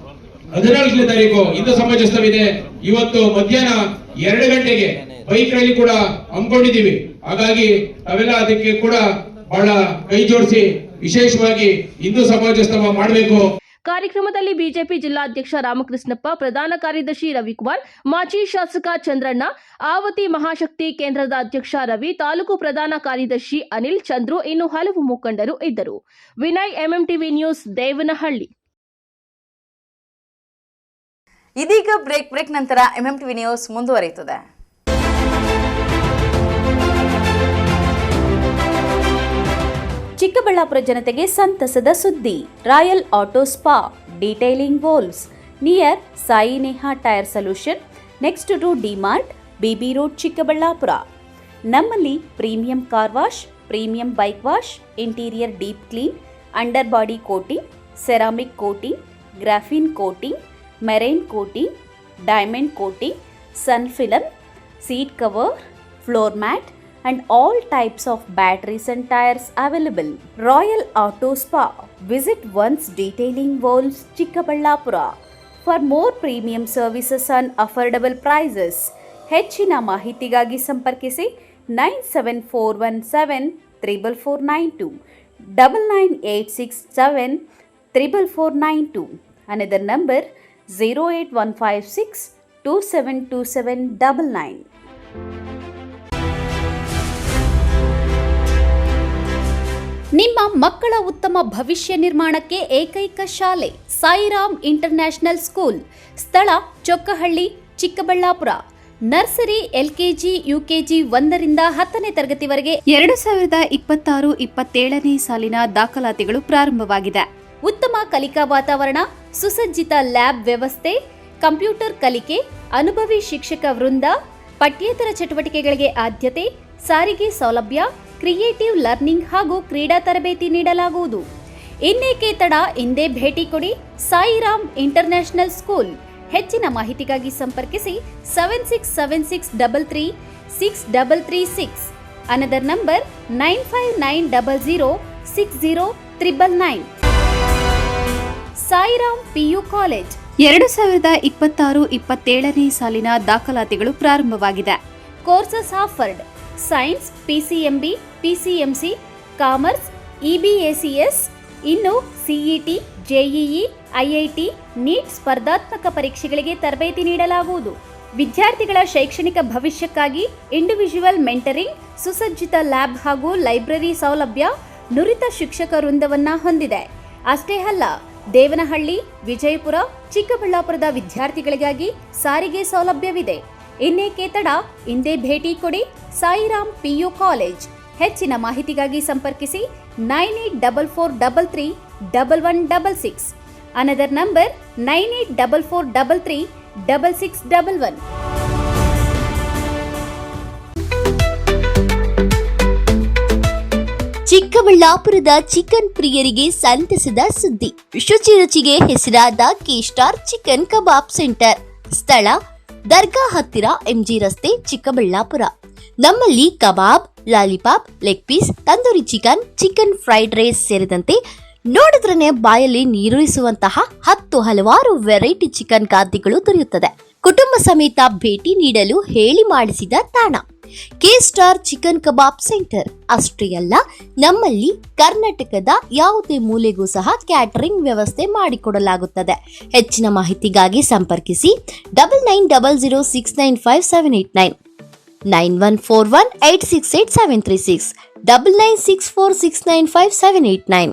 14ನೇ ತಾರೀಕು ಹಿಂದೂ ಸಮಾಜೋತ್ಸವ ಇದೆ. ಇವತ್ತು ಮಧ್ಯಾಹ್ನ 2 ಗಂಟೆಗೆ ಬೈಕ್ ರ್ಯಾಲಿ ಕೂಡ ಹಮ್ಮಿಕೊಂಡಿದ್ದೀವಿ. ಹಾಗಾಗಿ ನಾವೆಲ್ಲ ಅದಕ್ಕೆ ಕೂಡ ಬಹಳ ಕೈ ಜೋಡಿಸಿ ವಿಶೇಷವಾಗಿ ಹಿಂದೂ ಸಮಾಜೋತ್ಸವ ಮಾಡಬೇಕು. ಕಾರ್ಯಕ್ರಮದಲ್ಲಿ ಬಿಜೆಪಿ ಜಿಲ್ಲಾಧ್ಯಕ್ಷ ರಾಮಕೃಷ್ಣಪ್ಪ, ಪ್ರಧಾನ ಕಾರ್ಯದರ್ಶಿ ರವಿಕುಮಾರ್, ಮಾಜಿ ಶಾಸಕ ಚಂದ್ರಣ್ಣ, ಆವತಿ ಮಹಾಶಕ್ತಿ ಕೇಂದ್ರದ ಅಧ್ಯಕ್ಷ ರವಿ, ತಾಲೂಕು ಪ್ರಧಾನ ಕಾರ್ಯದರ್ಶಿ ಅನಿಲ್, ಚಂದ್ರು, ಇನ್ನು ಹಲವು ಮುಖಂಡರು ಇದ್ದರು. Vinay, MMTV news, Devanahalli. ಇದೀಗ ಬ್ರೇಕ್ ನಂತರ MMTV ನ್ಯೂಸ್ ಮುಂದುವರಿಯುತ್ತದೆ. ಚಿಕ್ಕಬಳ್ಳಾಪುರ ಜನತೆಗೆ ಸಂತಸದ ಸುದ್ದಿ. ರಾಯಲ್ ಆಟೋ ಸ್ಪಾ, ಡೀಟೈಲಿಂಗ್ ವೋಲ್ಸ್ near Sai Neha tyre solution, next to DMart, BB road, Chikkaballapur. ನಮ್ಮಲ್ಲಿ premium car wash, premium bike wash, interior deep clean, under body coating, ceramic coating, graphene coating, marine coating, diamond coating, sun film, seat cover, floor mat and all types of batteries and tires available. Royal Auto Spa. Visit once detailing walls, Chikkaballapura. For more premium services and affordable prices, ಹೆಚ್ಚಿನ ಮಾಹಿತಿಗಾಗಿ ಸಂಪರ್ಕಿಸಿ 97417 44492 9986744492. Another number 08156 272799. ನಿಮ್ಮ ಮಕ್ಕಳ ಉತ್ತಮ ಭವಿಷ್ಯ ನಿರ್ಮಾಣಕ್ಕೆ ಏಕೈಕ ಶಾಲೆ ಸಾಯಿರಾಮ್ ಇಂಟರ್ನ್ಯಾಷನಲ್ ಸ್ಕೂಲ್. ಸ್ಥಳ Chokkahalli, Chikkaballapur. Nursery, LKG, UKG 1ರಿಂದ 10ನೇ ತರಗತಿವರೆಗೆ 2026-27ನೇ ಸಾಲಿನ ದಾಖಲಾತಿಗಳು ಪ್ರಾರಂಭವಾಗಿದೆ. ಉತ್ತಮ ಕಲಿಕಾ ವಾತಾವರಣ, ಸುಸಜ್ಜಿತ ಲ್ಯಾಬ್ ವ್ಯವಸ್ಥೆ, ಕಂಪ್ಯೂಟರ್ ಕಲಿಕೆ, ಅನುಭವಿ ಶಿಕ್ಷಕ ವೃಂದ, ಪಠ್ಯೇತರ ಚಟುವಟಿಕೆಗಳಿಗೆ ಆದ್ಯತೆ, ಸಾರಿಗೆ ಸೌಲಭ್ಯ, ಕ್ರಿಯೇಟಿವ್ ಲರ್ನಿಂಗ್ ಹಾಗೂ ಕ್ರೀಡಾ ತರಬೇತಿ ನೀಡಲಾಗುವುದು. ಇನ್ನೇಕೆ ತಡ, ಹಿಂದೆ ಭೇಟಿ ಕೊಡಿ ಸಾಯಿರಾಮ್ ಇಂಟರ್ನ್ಯಾಷನಲ್ ಸ್ಕೂಲ್. ಹೆಚ್ಚಿನ ಮಾಹಿತಿಗಾಗಿ ಸಂಪರ್ಕಿಸಿ 7676336336. Another number 9590060999. Sairam PU college. 2026-27ನೇ ಸಾಲಿನ ದಾಖಲಾತಿಗಳು ಪ್ರಾರಂಭವಾಗಿದೆ. Courses offered: science, PCMB, PCMC, commerce, EBACS. ಇನ್ನು CET, JEE, IIT, NEET ಸ್ಪರ್ಧಾತ್ಮಕ ಪರೀಕ್ಷೆಗಳಿಗೆ ತರಬೇತಿ ನೀಡಲಾಗುವುದು. ವಿದ್ಯಾರ್ಥಿಗಳ ಶೈಕ್ಷಣಿಕ ಭವಿಷ್ಯಕ್ಕಾಗಿ ಇಂಡಿವಿಜುವಲ್ ಮೆಂಟರಿಂಗ್, ಸುಸಜ್ಜಿತ ಲ್ಯಾಬ್ ಹಾಗೂ ಲೈಬ್ರರಿ ಸೌಲಭ್ಯ, ನುರಿತ ಶಿಕ್ಷಕ ವೃಂದವನ್ನು ಹೊಂದಿದೆ. ಅಷ್ಟೇ ಅಲ್ಲ, ದೇವನಹಳ್ಳಿ, ವಿಜಯಪುರ, ಚಿಕ್ಕಬಳ್ಳಾಪುರದ ವಿದ್ಯಾರ್ಥಿಗಳಿಗಾಗಿ ಸಾರಿಗೆ ಸೌಲಭ್ಯವಿದೆ. ಇನ್ನೇಕೆ ತಡ, ಹಿಂದೆ ಭೇಟಿ ಕೊಡಿ ಸಾಯಿರಾಮ್ PU ಕಾಲೇಜ್. ಹೆಚ್ಚಿನ ಮಾಹಿತಿಗಾಗಿ ಸಂಪರ್ಕಿಸಿ 9844331166. Another number 9844336611. ಚಿಕ್ಕಬಳ್ಳಾಪುರದ ಚಿಕನ್ ಪ್ರಿಯರಿಗೆ ಸಂತಸದ ಸುದ್ದಿ. ಶುಚಿ ರುಚಿಗೆ ಹೆಸರಾದ ಕೆ-ಸ್ಟಾರ್ ಚಿಕನ್ ಕಬಾಬ್ ಸೆಂಟರ್. ಸ್ಥಳ ದರ್ಗಾ ಹತ್ತಿರ, MG ರಸ್ತೆ, ಚಿಕ್ಕಬಳ್ಳಾಪುರ. ನಮ್ಮಲ್ಲಿ kebab, lollipop, leg piece, tandoori chicken, chicken fried rice ಸೇರಿದಂತೆ ನೋಡಿದ್ರನೆ ಬಾಯಲ್ಲಿ ನೀರೂರಿಸುವಂತಹ ಹಲವಾರು ವೆರೈಟಿ ಚಿಕನ್ ಖಾದ್ಯಗಳು ದೊರೆಯುತ್ತದೆ. ಕುಟುಂಬ ಸಮೇತ ಭೇಟಿ ನೀಡಲು ಹೇಳಿ ಮಾಡಿಸಿದ ತಾಣ ಕೆ-ಸ್ಟಾರ್ ಚಿಕನ್ ಕಬಾಬ್ ಸೆಂಟರ್. ಅಷ್ಟೇ ಅಲ್ಲ, ನಮ್ಮಲ್ಲಿ ಕರ್ನಾಟಕದ ಯಾವುದೇ ಮೂಲೆಗೂ ಸಹ ಕ್ಯಾಟರಿಂಗ್ ವ್ಯವಸ್ಥೆ ಮಾಡಿಕೊಡಲಾಗುತ್ತದೆ. ಹೆಚ್ಚಿನ ಮಾಹಿತಿಗಾಗಿ ಸಂಪರ್ಕಿಸಿ 9900695789, 9141868736, 9964695789.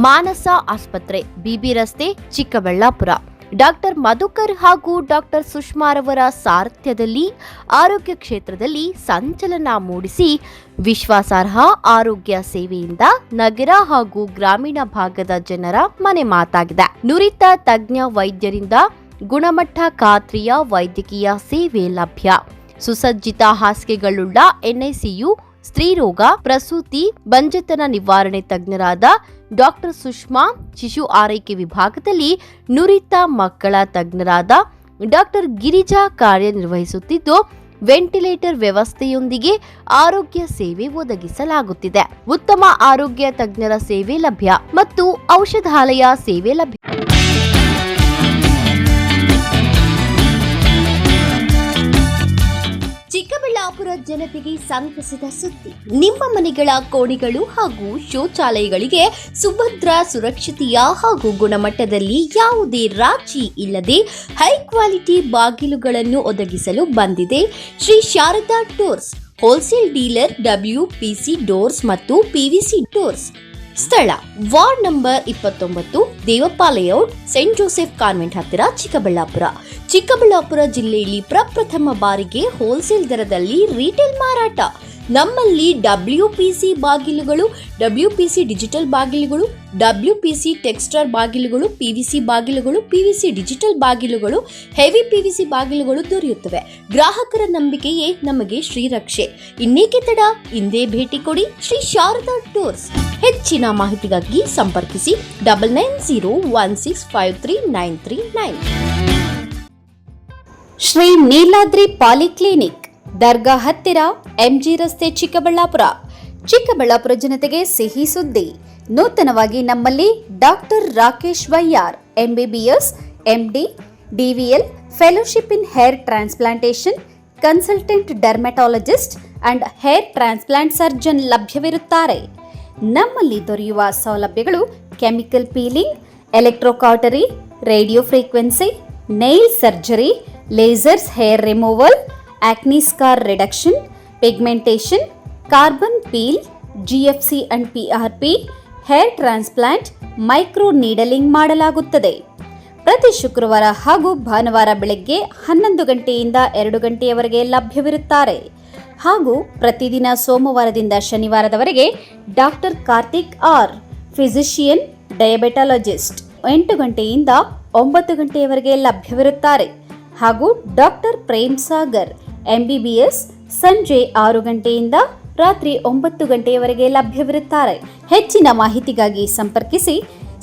ಮಾನಸ ಆಸ್ಪತ್ರೆ, BB ರಸ್ತೆ, ಚಿಕ್ಕಬಳ್ಳಾಪುರ. ಡಾಕ್ಟರ್ ಮಧುಕರ್ ಹಾಗೂ ಡಾಕ್ಟರ್ ಸುಷ್ಮಾರವರ ಸಾರಥ್ಯದಲ್ಲಿ ಆರೋಗ್ಯ ಕ್ಷೇತ್ರದಲ್ಲಿ ಸಂಚಲನ ಮೂಡಿಸಿ ವಿಶ್ವಾಸಾರ್ಹ ಆರೋಗ್ಯ ಸೇವೆಯಿಂದ ನಗರ ಹಾಗೂ ಗ್ರಾಮೀಣ ಭಾಗದ ಜನರ ಮನೆ ಮಾತಾಗಿದೆ. ನುರಿತ ತಜ್ಞ ವೈದ್ಯರಿಂದ ಗುಣಮಟ್ಟ ಖಾತ್ರಿಯ ವೈದ್ಯಕೀಯ ಸೇವೆ ಲಭ್ಯ. ಸುಸಜ್ಜಿತ ಹಾಸಿಗೆಗಳುಳ್ಳ NICU, ಸ್ತ್ರೀರೋಗ, ಪ್ರಸೂತಿ, ಬಂಜೆತನ ನಿವಾರಣೆ ತಜ್ಞರಾದ ಡಾಕ್ಟರ್ ಸುಷ್ಮಾ, ಶಿಶು ಆರೈಕೆ ವಿಭಾಗದಲ್ಲಿ ನುರಿತ ಮಕ್ಕಳ ತಜ್ಞರಾದ ಡಾಕ್ಟರ್ ಗಿರಿಜಾ ಕಾರ್ಯನಿರ್ವಹಿಸುತ್ತಿದ್ದು, ವೆಂಟಿಲೇಟರ್ ವ್ಯವಸ್ಥೆಯೊಂದಿಗೆ ಆರೋಗ್ಯ ಸೇವೆ ಒದಗಿಸಲಾಗುತ್ತಿದೆ. ಉತ್ತಮ ಆರೋಗ್ಯ ತಜ್ಞರ ಸೇವೆ ಲಭ್ಯ ಮತ್ತು ಔಷಧಾಲಯ ಸೇವೆ ಲಭ್ಯ. ಚಿಕ್ಕಬಳ್ಳಾಪುರ ಜನತೆಗೆ ಸಂತಸದ ಸುದ್ದಿ. ನಿಮ್ಮ ಮನೆಗಳ ಕೋಣೆಗಳು ಹಾಗೂ ಶೌಚಾಲಯಗಳಿಗೆ ಸುಭದ್ರ, ಸುರಕ್ಷತೆಯ ಹಾಗೂ ಗುಣಮಟ್ಟದಲ್ಲಿ ಯಾವುದೇ ರಾಜಿ ಇಲ್ಲದೆ ಹೈ ಕ್ವಾಲಿಟಿ ಬಾಗಿಲುಗಳನ್ನು ಒದಗಿಸಲು ಬಂದಿದೆ Shri Sharada doors, wholesale dealer, WPC doors ಮತ್ತು PVC ಡೋರ್ಸ್. ಸ್ಥಳ ward number 29, Devappa layout, saint Joseph convent ಹತ್ತಿರ, ಚಿಕ್ಕಬಳ್ಳಾಪುರ. ಚಿಕ್ಕಬಳ್ಳಾಪುರ ಜಿಲ್ಲೆಯಲ್ಲಿ ಪ್ರಪ್ರಥಮ ಬಾರಿಗೆ ಹೋಲ್ಸೇಲ್ ದರದಲ್ಲಿ ರಿಟೇಲ್ ಮಾರಾಟ. ನಮ್ಮಲ್ಲಿ WPC ಬಾಗಿಲುಗಳು, WPC ಡಿಜಿಟಲ್ ಬಾಗಿಲುಗಳು, WPC ಟೆಕ್ಸ್ಚರ್ ಬಾಗಿಲುಗಳು, PVC ಬಾಗಿಲುಗಳು, PVC ಡಿಜಿಟಲ್ ಬಾಗಿಲುಗಳು, ಹೆವಿ PVC ಬಾಗಿಲುಗಳು ದೊರೆಯುತ್ತವೆ. ಗ್ರಾಹಕರ ನಂಬಿಕೆಯೇ ನಮಗೆ ಶ್ರೀರಕ್ಷೆ. ಇನ್ನೇಕೆ ತಡ, ಇಂದೇ ಭೇಟಿ ಕೊಡಿ ಶ್ರೀ ಶಾರದಾ ಟೂರ್ಸ್. ಹೆಚ್ಚಿನ ಮಾಹಿತಿಗಾಗಿ ಸಂಪರ್ಕಿಸಿ 9901653939. ಶ್ರೀ ನೀಲಾದ್ರಿ ಪಾಲಿಕ್ಲಿನಿಕ್, ದರ್ಗಾ ಹತ್ತಿರ, MG ರಸ್ತೆ, ಚಿಕ್ಕಬಳ್ಳಾಪುರ. ಚಿಕ್ಕಬಳ್ಳಾಪುರ ಜನತೆಗೆ ಸಿಹಿ ಸುದ್ದಿ. ನೂತನವಾಗಿ ನಮ್ಮಲ್ಲಿ doctor Rakesh Vaiyar, MBBS, MD, DVL, fellowship in hair transplantation, consultant dermatologist and hair transplant surgeon ಲಭ್ಯವಿರುತ್ತಾರೆ. ನಮ್ಮಲ್ಲಿ ದೊರೆಯುವ ಸೌಲಭ್ಯಗಳು chemical peeling, electrocautery, radio frequency, nail surgery, lasers hair removal, acne scar reduction, pigmentation, carbon peel, GFC and PRP, hair transplant, micro needling ಮಾಡಲಾಗುತ್ತದೆ. ಪ್ರತಿ ಶುಕ್ರವಾರ ಹಾಗೂ ಭಾನುವಾರ ಬೆಳಗ್ಗೆ 11 ಗಂಟೆಯಿಂದ 2 ಗಂಟೆಯವರೆಗೆ ಲಭ್ಯವಿರುತ್ತಾರೆ. ಹಾಗೂ ಪ್ರತಿದಿನ ಸೋಮವಾರದಿಂದ ಶನಿವಾರದವರೆಗೆ ಡಾಕ್ಟರ್ ಕಾರ್ತಿಕ್ ಆರ್, ಫಿಸಿಷಿಯನ್, ಡಯಾಬೆಟಾಲಜಿಸ್ಟ್ 8 ಗಂಟೆಯಿಂದ 9 ಗಂಟೆಯವರೆಗೆ ಲಭ್ಯವಿರುತ್ತಾರೆ. ಹಾಗೂ ಡಾಕ್ಟರ್ ಪ್ರೇಮ್ ಸಾಗರ್, MBBS, ಸಂಜೆ 6 ಗಂಟೆಯಿಂದ ರಾತ್ರಿ 9 ಗಂಟೆಯವರೆಗೆ ಲಭ್ಯವಿರುತ್ತಾರೆ. ಹೆಚ್ಚಿನ ಮಾಹಿತಿಗಾಗಿ ಸಂಪರ್ಕಿಸಿ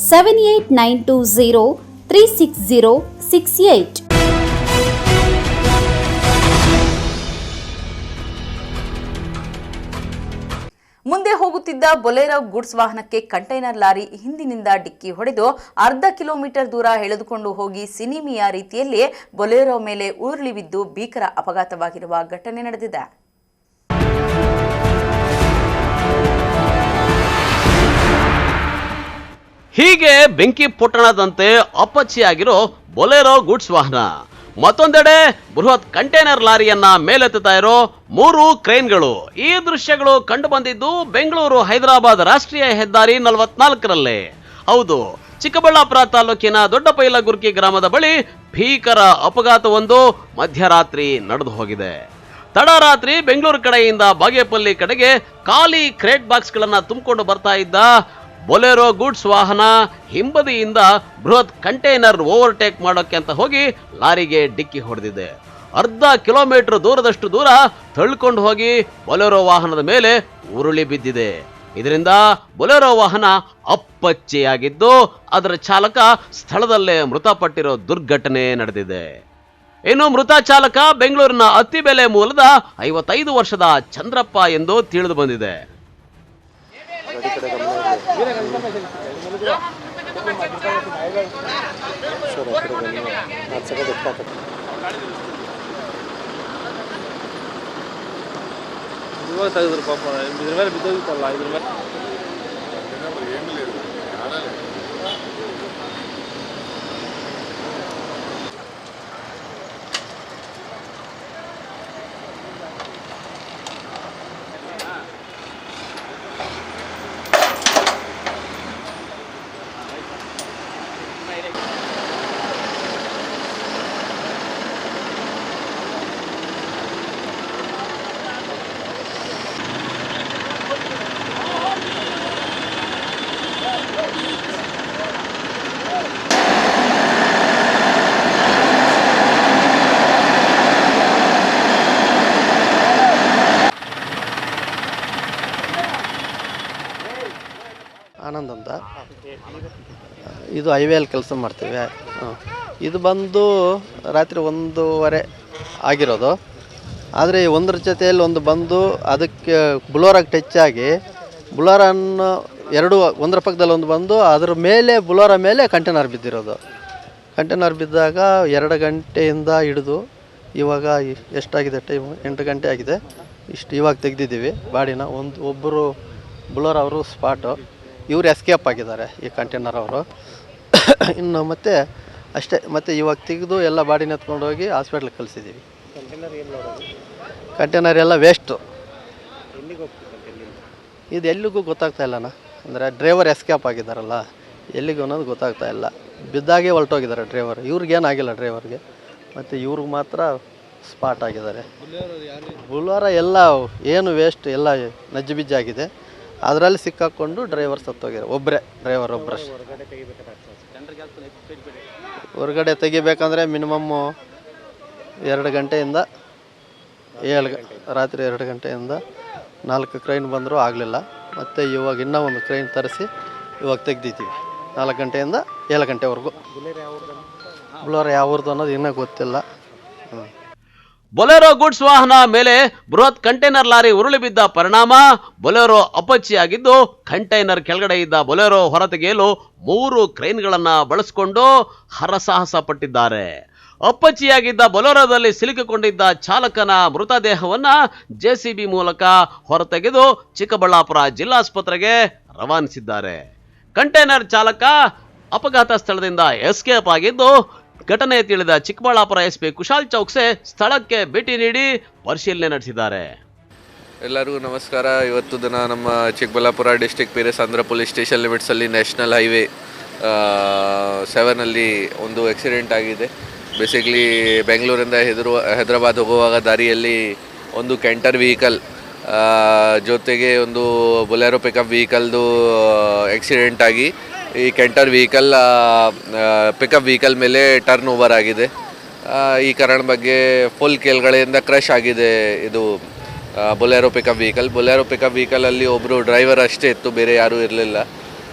7892036068. ಮುಂದೆ ಹೋಗುತ್ತಿದ್ದ ಬೊಲೆರೋ ಗೂಡ್ಸ್ ವಾಹನಕ್ಕೆ ಕಂಟೈನರ್ ಲಾರಿ ಹಿಂದಿನಿಂದ ಡಿಕ್ಕಿ ಹೊಡೆದು ಅರ್ಧ ಕಿಲೋಮೀಟರ್ ದೂರ ಎಳೆದುಕೊಂಡು ಹೋಗಿ ಸಿನಿಮಿಯಾ ರೀತಿಯಲ್ಲಿ ಬೊಲೆರೋ ಮೇಲೆ ಉರುಳಿ ಬಿದ್ದು ಭೀಕರ ಅಪಘಾತವಾಗಿರುವ ಘಟನೆ ನಡೆದಿದೆ. ಹೀಗೆ ಬೆಂಕಿ ಪೊಟ್ಟಣದಂತೆ ಅಪ್ಪಚ್ಚಿಯಾಗಿರೋ ಬೊಲೆರೋ ಗೂಡ್ಸ್ ವಾಹನ, ಮತ್ತೊಂದೆಡೆ ಬೃಹತ್ ಕಂಟೈನರ್ ಲಾರಿಯನ್ನ ಮೇಲೆತ್ತುತ್ತಾ ಇರೋ 3 ಕ್ರೇನ್ಗಳು. ಈ ದೃಶ್ಯಗಳು ಕಂಡು ಬಂದಿದ್ದು ಬೆಂಗಳೂರು ಹೈದರಾಬಾದ್ ರಾಷ್ಟ್ರೀಯ ಹೆದ್ದಾರಿ 44ರಲ್ಲೇ. ಹೌದು, ಚಿಕ್ಕಬಳ್ಳಾಪುರ ತಾಲೂಕಿನ ದೊಡ್ಡಪೈಲಗುರ್ಕಿ ಗ್ರಾಮದ ಬಳಿ ಭೀಕರ ಅಪಘಾತವೊಂದು ಮಧ್ಯರಾತ್ರಿ ನಡೆದು ಹೋಗಿದೆ. ತಡರಾತ್ರಿ ಬೆಂಗಳೂರು ಕಡೆಯಿಂದ ಬಾಗೇಪಲ್ಲಿ ಕಡೆಗೆ ಖಾಲಿ ಕ್ರೇಟ್ ಬಾಕ್ಸ್ಗಳನ್ನ ತುಂಬಿಕೊಂಡು ಬರ್ತಾ ಇದ್ದ ಬೊಲೆರೋ ಗೂಡ್ಸ್ ವಾಹನ ಹಿಂಬದಿಯಿಂದ ಬೃಹತ್ ಕಂಟೈನರ್ ಓವರ್ಟೇಕ್ ಮಾಡೋಕೆ ಅಂತ ಹೋಗಿ ಲಾರಿಗೆ ಡಿಕ್ಕಿ ಹೊಡೆದಿದೆ. ಅರ್ಧ ಕಿಲೋಮೀಟರ್ ದೂರದಷ್ಟು ದೂರ ತಳ್ಕೊಂಡು ಹೋಗಿ ಬೊಲೆರೋ ವಾಹನದ ಮೇಲೆ ಉರುಳಿ ಬಿದ್ದಿದೆ. ಇದರಿಂದ ಬೊಲೆರೋ ವಾಹನ ಅಪ್ಪಚ್ಚೆಯಾಗಿದ್ದು ಅದರ ಚಾಲಕ ಸ್ಥಳದಲ್ಲೇ ಮೃತಪಟ್ಟಿರೋ ದುರ್ಘಟನೆ ನಡೆದಿದೆ. ಇನ್ನು ಮೃತ ಚಾಲಕ ಬೆಂಗಳೂರಿನ ಅತ್ತಿಬೆಲೆ ಮೂಲದ 55 ವರ್ಷದ ಚಂದ್ರಪ್ಪ ಎಂದು ತಿಳಿದು ಬಂದಿದೆ. ತೆಗೆದ್ರು ಪಾಪ, ಇದ್ರ ಮೇಲೆ ಬಿದ್ದೋಗಿತ್ತಲ್ಲ, ಇದ್ರ ಮೇಲೆ ಆನಂದ್ ಅಂತ. ಇದು ಹೈವೇಲಿ ಕೆಲಸ ಮಾಡ್ತೀವಿ. ಇದು ಬಂದು ರಾತ್ರಿ 1:15 ಆಗಿರೋದು. ಆದರೆ ಒಂದರ ಜೊತೆಯಲ್ಲಿ ಒಂದು ಬಂದು ಅದಕ್ಕೆ ಬುಲೋರಾಗಿ ಟಚ್ ಆಗಿ ಬುಲೋರನ್ನು ಒಂದರ ಪಕ್ಕದಲ್ಲಿ ಒಂದು ಬಂದು ಅದ್ರ ಮೇಲೆ ಬುಲೋರ ಮೇಲೆ ಕಂಟೈನರ್ ಬಿದ್ದಿರೋದು. ಕಂಟೈನರ್ ಬಿದ್ದಾಗ 2 ಗಂಟೆಯಿಂದ ಹಿಡಿದು ಇವಾಗ ಎಷ್ಟಾಗಿದೆ ಟೈಮು? 8 ಗಂಟೆ ಆಗಿದೆ. ಇಷ್ಟು ಇವಾಗ ತೆಗೆದಿದ್ದೀವಿ ಬಾಡಿನ. ಒಬ್ಬರು ಬುಲೋರ್ ಅವರು ಸ್ಪಾಟು, ಇವರು ಎಸ್ಕೇಪ್ ಆಗಿದ್ದಾರೆ ಈ ಕಂಟೈನರ್ ಅವರು. ಇನ್ನು ಮತ್ತೆ ಅಷ್ಟೇ. ಮತ್ತು ಇವಾಗ ತೆಗೆದು ಎಲ್ಲ ಬಾಡಿನ ಎತ್ಕೊಂಡು ಹೋಗಿ ಹಾಸ್ಪಿಟ್ಲಿಗೆ ಕಳಿಸಿದ್ದೀವಿ. ಕಂಟೈನರ್ ಎಲ್ಲ ವೇಸ್ಟು. ಇದು ಎಲ್ಲಿಗೂ ಗೊತ್ತಾಗ್ತಾ ಇಲ್ಲಣ್ಣ. ಅಂದರೆ ಡ್ರೈವರ್ ಎಸ್ಕೇಪ್ ಆಗಿದ್ದಾರಲ್ಲ, ಎಲ್ಲಿಗೂ ಅನ್ನೋದು ಗೊತ್ತಾಗ್ತಾ ಇಲ್ಲ. ಬಿದ್ದಾಗೆ ಹೊರಟೋಗಿದ್ದಾರೆ ಡ್ರೈವರ್. ಇವ್ರಿಗೇನಾಗಿಲ್ಲ ಡ್ರೈವರ್ಗೆ, ಮತ್ತು ಇವ್ರಿಗೆ ಮಾತ್ರ ಸ್ಪಾಟ್ ಆಗಿದ್ದಾರೆ. ಬುಲ್ವಾರ ಎಲ್ಲ ಏನು ವೇಸ್ಟ್ ಎಲ್ಲ ನಜ್ಜುಬಿಜ್ಜಾಗಿದೆ. ಅದರಲ್ಲಿ ಸಿಕ್ಕಾಕೊಂಡು ಡ್ರೈವರ್ ಸತ್ತೋಗಿದ್ದಾರೆ. ಒಬ್ಬರೇ ಡ್ರೈವರ್ ಒಬ್ಬರಷ್ಟೇ. ಹೊರಗಡೆ ತೆಗಿಬೇಕಂದ್ರೆ ಮಿನಿಮಮ್ಮು 2 ಗಂಟೆಯಿಂದ ರಾತ್ರಿ 2 ಗಂಟೆಯಿಂದ 4 ಕ್ರೈನ್ ಬಂದರೂ ಆಗಲಿಲ್ಲ. ಮತ್ತು ಇವಾಗ ಇನ್ನೂ ಒಂದು ಕ್ರೈನ್ ತರಿಸಿ ಇವಾಗ ತೆಗ್ದಿದ್ದೀವಿ 4 ಗಂಟೆಯಿಂದ 7 ಗಂಟೆವರೆಗೂ. ಬುಲೋರ ಯಾವ ಊರ್ದು ಅನ್ನೋದು ಇನ್ನೂ ಗೊತ್ತಿಲ್ಲ. ಬೊಲೆರೋ ಗುಡ್ಸ್ ವಾಹನ ಮೇಲೆ ಬೃಹತ್ ಕಂಟೈನರ್ ಲಾರಿ ಉರುಳಿ ಬಿದ್ದ ಪರಿಣಾಮ ಬೊಲೆರೋ ಅಪಚಿಯಾಗಿದ್ದು, ಕಂಟೈನರ್ ಕೆಳಗಡೆ ಇದ್ದ ಬೊಲೆರೋ ಹೊರತೆಗೆಯಲು 3 ಕ್ರೇನ್ಗಳನ್ನು ಬಳಸಿಕೊಂಡು ಹರಸಾಹಸ ಪಟ್ಟಿದ್ದಾರೆ. ಅಪ್ಪಚ್ಚಿಯಾಗಿದ್ದ ಬೊಲೆರೋದಲ್ಲಿ ಸಿಲುಕಿಕೊಂಡಿದ್ದ ಚಾಲಕನ ಮೃತದೇಹವನ್ನ ಜೆಸಿಬಿ ಮೂಲಕ ಹೊರತೆಗೆದು ಚಿಕ್ಕಬಳ್ಳಾಪುರ ಜಿಲ್ಲಾಸ್ಪತ್ರೆಗೆ ರವಾನಿಸಿದ್ದಾರೆ. ಕಂಟೈನರ್ ಚಾಲಕ ಅಪಘಾತ ಸ್ಥಳದಿಂದ ಎಸ್ಕೇಪ್ ಆಗಿದ್ದು, ಘಟನೆ ತಿಳಿದ ಚಿಕ್ಕಬಳ್ಳಾಪುರ ಎಸ್ಪಿ ಕುಶಾಲ್ ಚೌಕ್ಸೆ ಸ್ಥಳಕ್ಕೆ ಭೇಟಿ ನೀಡಿ ಪರಿಶೀಲನೆ ನಡೆಸಿದ್ದಾರೆ. ಎಲ್ಲರಿಗೂ ನಮಸ್ಕಾರ. ಇವತ್ತು ದಿನ ನಮ್ಮ Chikkaballapur district Peresandra police station ಲಿಮಿಟ್ಸಲ್ಲಿ ನ್ಯಾಷನಲ್ ಹೈವೇ 7ನಲ್ಲಿ ಒಂದು ಆಕ್ಸಿಡೆಂಟ್ ಆಗಿದೆ. ಬೇಸಿಕ್ಲಿ ಬೆಂಗಳೂರಿಂದ ಹೈದರಾಬಾದ್ ಹೋಗುವಾಗ ದಾರಿಯಲ್ಲಿ ಒಂದು ಕ್ಯಾಂಟರ್ ವೆಹಿಕಲ್ ಜೊತೆಗೆ ಒಂದು ಬೊಲೆರೋ ಪಿಕಪ್ ವೆಹಿಕಲ್ದು ಆಕ್ಸಿಡೆಂಟ್ ಆಗಿ ಈ ಕ್ಯಾಂಟರ್ ವೆಹಿಕಲ್ ಪಿಕಪ್ ವೆಹಿಕಲ್ ಮೇಲೆ ಟರ್ನ್ ಓವರ್ ಆಗಿದೆ. ಈ ಕಾರಣ ಬಗ್ಗೆ ಫುಲ್ ಕೆಳಗಡೆಯಿಂದ ಕ್ರಶ್ ಆಗಿದೆ ಇದು Bolero pickup vehicle. Bolero pickup ವೆಹಿಕಲಲ್ಲಿ ಒಬ್ಬರು ಡ್ರೈವರ್ ಅಷ್ಟೇ ಇತ್ತು, ಬೇರೆ ಯಾರೂ ಇರಲಿಲ್ಲ.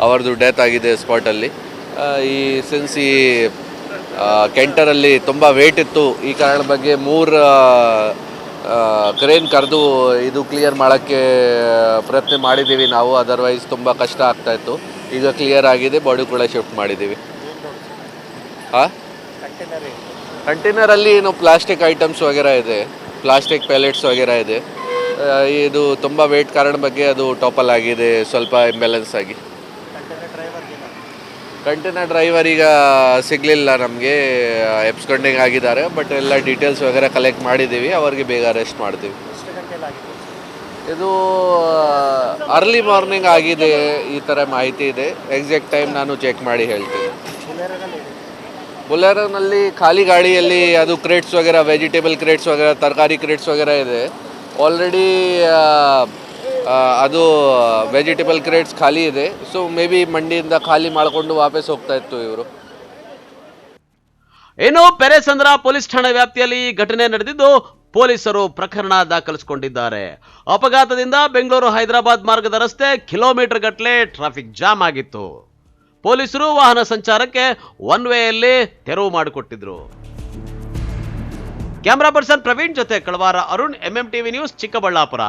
ಅವರದು ಡೆತ್ ಆಗಿದೆ ಸ್ಪಾಟಲ್ಲಿ. ಈ ಸಿನ್ಸ್ ಈ ಕ್ಯಾಂಟರಲ್ಲಿ ತುಂಬ ವೇಟ್ ಇತ್ತು, ಈ ಕಾರಣ ಬಗ್ಗೆ 3 ಕ್ರೇನ್ ಕರೆದು ಇದು ಕ್ಲಿಯರ್ ಮಾಡೋಕ್ಕೆ ಪ್ರಯತ್ನ ಮಾಡಿದ್ದೀವಿ ನಾವು. ಅದರ್ವೈಸ್ ತುಂಬ ಕಷ್ಟ ಆಗ್ತಾಯಿತ್ತು. ಈಗ ಕ್ಲಿಯರ್ ಆಗಿದೆ, ಬಾಡಿ ಕೂಡ ಶಿಫ್ಟ್ ಮಾಡಿದ್ದೀವಿ. ಕಂಟೈನರಲ್ಲಿ ಏನು ಪ್ಲಾಸ್ಟಿಕ್ ಐಟಮ್ಸ್ ವಗೇರ ಇದೆ, ಪ್ಲಾಸ್ಟಿಕ್ ಪ್ಯಾಲೆಟ್ಸ್ ವಗೇರ ಇದೆ. ಇದು ತುಂಬ ವೇಟ್ ಕಾರಣ ಬಗ್ಗೆ ಅದು ಟಾಪಲ್ ಆಗಿದೆ, ಸ್ವಲ್ಪ ಇಂಬ್ಯಾಲೆನ್ಸ್ ಆಗಿ. ಕಂಟೈನರ್ ಡ್ರೈವರ್ ಈಗ ಸಿಗಲಿಲ್ಲ ನಮಗೆ, ಎಬ್ಸ್ಕೊಂಡಿಂಗ್ ಆಗಿದ್ದಾರೆ. ಬಟ್ ಎಲ್ಲ ಡೀಟೇಲ್ಸ್ ವಗೇರ ಕಲೆಕ್ಟ್ ಮಾಡಿದ್ದೀವಿ, ಅವ್ರಿಗೆ ಬೇಗ ಅರೆಸ್ಟ್ ಮಾಡ್ತೀವಿ. ಇದು ಅರ್ಲಿ ಮಾರ್ನಿಂಗ್ ಆಗಿದೆ, ಈ ಥರ ಮಾಹಿತಿ ಇದೆ. ಎಕ್ಸಾಕ್ಟ್ ಟೈಮ್ ನಾನು ಚೆಕ್ ಮಾಡಿ ಹೇಳ್ತೀನಿ. ಬೊಲೆರೋನಲ್ಲಿ ಖಾಲಿ ಗಾಡಿಯಲ್ಲಿ ಅದು ಕ್ರೇಟ್ಸ್ ವಗೇರ, ವೆಜಿಟೇಬಲ್ ಕ್ರೇಟ್ಸ್ ವಗೇರ, ತರಕಾರಿ ಕ್ರೇಟ್ಸ್ ವಗೇರ ಇದೆ. ಆಲ್ರೆಡಿ ಅದು ವೆಜಿಟೇಬಲ್ ಕ್ರೇಟ್ಸ್ ಖಾಲಿ ಇದೆ. ಸೊ ಮೇ ಬಿ ಮಂಡಿಯಿಂದ ಖಾಲಿ ಮಾಡಿಕೊಂಡು ವಾಪಸ್ ಹೋಗ್ತಾ ಇತ್ತು ಇವರು. ಇನ್ನು ಪೆರೇಸಂದ್ರ ಪೊಲೀಸ್ ಠಾಣಾ ವ್ಯಾಪ್ತಿಯಲ್ಲಿ ಘಟನೆ ನಡೆದಿದ್ದು, ಪೊಲೀಸರು ಪ್ರಕರಣ ದಾಖಲಿಸಿಕೊಂಡಿದ್ದಾರೆ. ಅಪಘಾತದಿಂದ ಬೆಂಗಳೂರು ಹೈದರಾಬಾದ್ ಮಾರ್ಗದ ರಸ್ತೆ ಕಿಲೋಮೀಟರ್ ಗಟ್ಟಲೆ ಟ್ರಾಫಿಕ್ ಜಾಮ್ ಆಗಿತ್ತು. ಪೊಲೀಸರು ವಾಹನ ಸಂಚಾರಕ್ಕೆ ಒನ್ ವೇಯಲ್ಲಿ ತೆರವು ಮಾಡಿಕೊಟ್ಟಿದ್ರು. ಕ್ಯಾಮರಾ ಪರ್ಸನ್ ಪ್ರವೀಣ್ ಜೊತೆ ಕಳವಾರ ಅರುಣ್, ಎಂಎಂಟಿವಿ ನ್ಯೂಸ್, ಚಿಕ್ಕಬಳ್ಳಾಪುರ.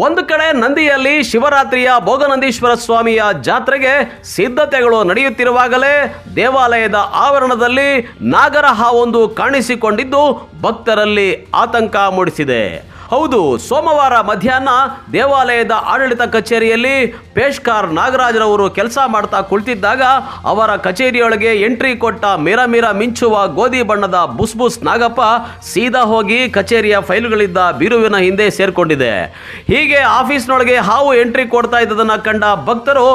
ಒಂದು ಕಡೆ ನಂದಿಯಲ್ಲಿ ಶಿವರಾತ್ರಿಯ ಭೋಗನಂದೀಶ್ವರ ಸ್ವಾಮಿಯ ಜಾತ್ರೆಗೆ ಸಿದ್ಧತೆಗಳು ನಡೆಯುತ್ತಿರುವಾಗಲೇ ದೇವಾಲಯದ ಆವರಣದಲ್ಲಿ ನಾಗರ ಹಾವೊಂದು ಕಾಣಿಸಿಕೊಂಡಿದ್ದು ಭಕ್ತರಲ್ಲಿ ಆತಂಕ ಮೂಡಿಸಿದೆ. ಹೌದು, ಸೋಮವಾರ ಮಧ್ಯಾಹ್ನ ದೇವಾಲಯದ ಆಡಳಿತ ಕಚೇರಿಯಲ್ಲಿ ಪೇಶ್ಕಾರ್ ನಾಗರಾಜರವರು ಕೆಲಸ ಮಾಡ್ತಾ ಕುಳಿತಿದ್ದಾಗ ಅವರ ಕಚೇರಿಯೊಳಗೆ ಎಂಟ್ರಿ ಕೊಟ್ಟ ಮಿರ ಮಿಂಚುವ ಗೋಧಿ ಬಣ್ಣದ ಬುಸ್ ನಾಗಪ್ಪ ಸೀದಾ ಹೋಗಿ ಕಚೇರಿಯ ಫೈಲ್ಗಳಿದ್ದ ಬೀರುವಿನ ಹಿಂದೆ ಸೇರ್ಕೊಂಡಿದೆ. ಹೀಗೆ ಆಫೀಸ್ನೊಳಗೆ ಹಾವು ಎಂಟ್ರಿ ಕೊಡ್ತಾ ಇದ್ದದನ್ನು ಕಂಡ ಭಕ್ತರು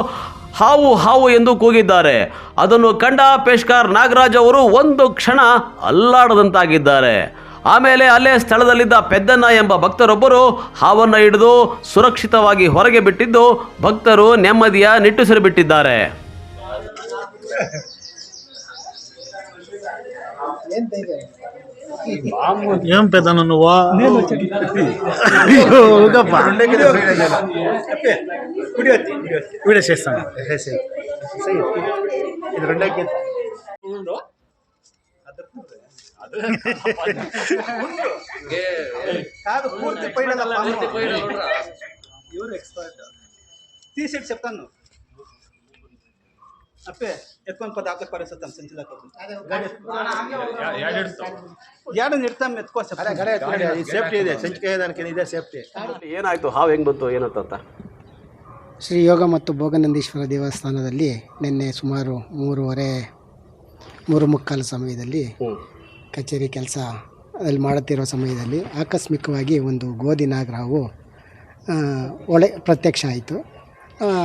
ಹಾವು ಹಾವು ಎಂದು ಕೂಗಿದ್ದಾರೆ. ಅದನ್ನು ಕಂಡ ಪೇಶ್ಕಾರ್ ನಾಗರಾಜ್ ಅವರು ಒಂದು ಕ್ಷಣ ಅಲ್ಲಾಡದಂತಾಗಿದ್ದಾರೆ. ಆಮೇಲೆ ಅಲ್ಲೇ ಸ್ಥಳದಲ್ಲಿದ್ದ ಪೆದ್ದಣ್ಣ ಎಂಬ ಭಕ್ತರೊಬ್ಬರು ಹಾವನ್ನು ಹಿಡಿದು ಸುರಕ್ಷಿತವಾಗಿ ಹೊರಗೆ ಬಿಟ್ಟಿದ್ದು ಭಕ್ತರು ನೆಮ್ಮದಿಯ ನಿಟ್ಟುಸಿರು ಬಿಟ್ಟಿದ್ದಾರೆ. ఏం పెద్దన్న నువ్వు వీడియో చేస్తాను ఇది రెండోకి కాదు పూర్తి పోయిన ఎవరు ఎక్స్పర్ట్ తీసేసి చెప్తాను అప్పే ఎత్తుకొని పోతే ఆకలి పరిస్థితి సంచిలోకి ఏడని ಇಡ್ತಾಂ ಎತ್ಕೋಸ ಸೇಫ್ಟಿ ಇದೆ ಸಂಚಿಕೆ దానికి ಇದೆ ಸೇಫ್ಟಿ. ಏನಾಯ್ತು? ಹಾವು ಹೆಂಗ್ ಬಂತು ಏನಂತ? ಶ್ರೀ ಯೋಗ ಮತ್ತು ಭೋಗನಂದೀಶ್ವರ ದೇವಸ್ಥಾನದಲ್ಲಿ ನಿನ್ನೆ ಸುಮಾರು 3:45 ಸಮಯದಲ್ಲಿ ಕಚೇರಿ ಕೆಲಸ ಅಲ್ಲಿ ಮಾಡುತ್ತಿರೋ ಸಮಯದಲ್ಲಿ ಆಕಸ್ಮಿಕವಾಗಿ ಒಂದು ಗೋಧಿ ನಾಗರಾವು ಪ್ರತ್ಯಕ್ಷ ಆಯಿತು.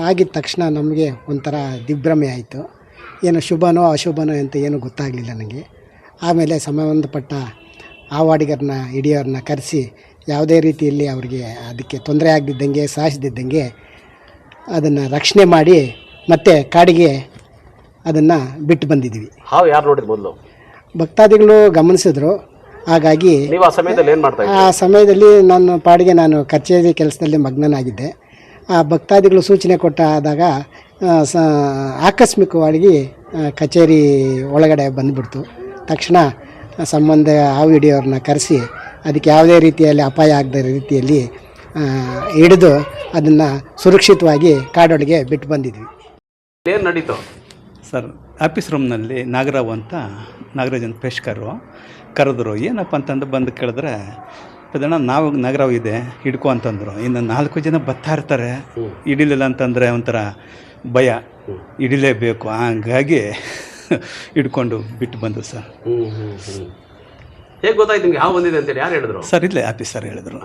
ಆಗಿದ ತಕ್ಷಣ ನಮಗೆ ಒಂಥರ ದಿಗ್ಭ್ರಮೆ ಆಯಿತು. ಏನು ಶುಭನೋ ಅಶುಭನೋ ಅಂತ ಏನೂ ಗೊತ್ತಾಗಲಿಲ್ಲ ನನಗೆ. ಆಮೇಲೆ ಸಂಬಂಧಪಟ್ಟ ಆ ವಾರ್ಡಿಗರನ್ನ ಹಿಡಿಯೋರನ್ನ ಕರೆಸಿ ಯಾವುದೇ ರೀತಿಯಲ್ಲಿ ಅವರಿಗೆ ಅದಕ್ಕೆ ತೊಂದರೆ ಆಗದಿದ್ದಂಗೆ ಸಾಯಿಸದಿದ್ದಂಗೆ ಅದನ್ನು ರಕ್ಷಣೆ ಮಾಡಿ ಮತ್ತೆ ಕಾಡಿಗೆ ಅದನ್ನು ಬಿಟ್ಟು ಬಂದಿದ್ವಿ. ಹಾವು ಯಾರು ನೋಡಿದ್ರು ಮೊದಲು? ಭಕ್ತಾದಿಗಳು ಗಮನಿಸಿದ್ರು. ಹಾಗಾಗಿ ನೀವು ಆ ಸಮಯದಲ್ಲಿ ಏನು ಮಾಡ್ತಾ ಇದ್ದೀರಿ? ಆ ಸಮಯದಲ್ಲಿ ನನ್ನ ಪಾಡಿಗೆ ನಾನು ಕಚೇರಿ ಕೆಲಸದಲ್ಲಿ ಮಗ್ನನಾಗಿದ್ದೆ. ಆ ಭಕ್ತಾದಿಗಳು ಸೂಚನೆ ಕೊಟ್ಟಾದಾಗ ಆಕಸ್ಮಿಕವಾಗಿ ಕಚೇರಿ ಒಳಗಡೆ ಬಂದುಬಿಡ್ತು. ತಕ್ಷಣ ಸಂಬಂಧ ಹಾವು ಹಿಡಿಯೋರನ್ನ ಕರೆಸಿ ಅದಕ್ಕೆ ಯಾವುದೇ ರೀತಿಯಲ್ಲಿ ಅಪಾಯ ಆಗದ ರೀತಿಯಲ್ಲಿ ಹಿಡಿದು ಅದನ್ನು ಸುರಕ್ಷಿತವಾಗಿ ಕಾಡೊಳಗೆ ಬಿಟ್ಟು ಬಂದಿದ್ವಿ. ಏನು ನಡೀತು ಸರ್? ಆಫೀಸ್ ರೂಮ್ನಲ್ಲಿ ನಾಗರಾಜ್ ಅಂತ ಪೇಷ್ಕರು ಕರೆದ್ರು. ಏನಪ್ಪ ಅಂತಂದು ಬಂದು ಕೇಳಿದ್ರೆ, ಅದನ್ನು ನಾವು ನಾಗರಾವ್ ಇದೆ ಹಿಡ್ಕೊ ಅಂತಂದರು. ಇನ್ನು 4 ಜನ ಬರ್ತಾ ಇರ್ತಾರೆ, ಹಿಡಿಲಿಲ್ಲ ಅಂತಂದರೆ ಒಂಥರ ಭಯ, ಹಿಡಿಲೇಬೇಕು. ಹಂಗಾಗಿ ಹಿಡ್ಕೊಂಡು ಬಿಟ್ಟು ಬಂದು ಸರ್. ಹೇಗೆ ಗೊತ್ತಾಯ್ತು ನಿಮ್ಗೆ ಹಾವು ಬಂದಿದೆ ಅಂತೇಳಿ? ಯಾರು ಹೇಳಿದ್ರು ಸರ್? ಇಲ್ಲೇ ಆಫೀಸರ್ ಹೇಳಿದ್ರು.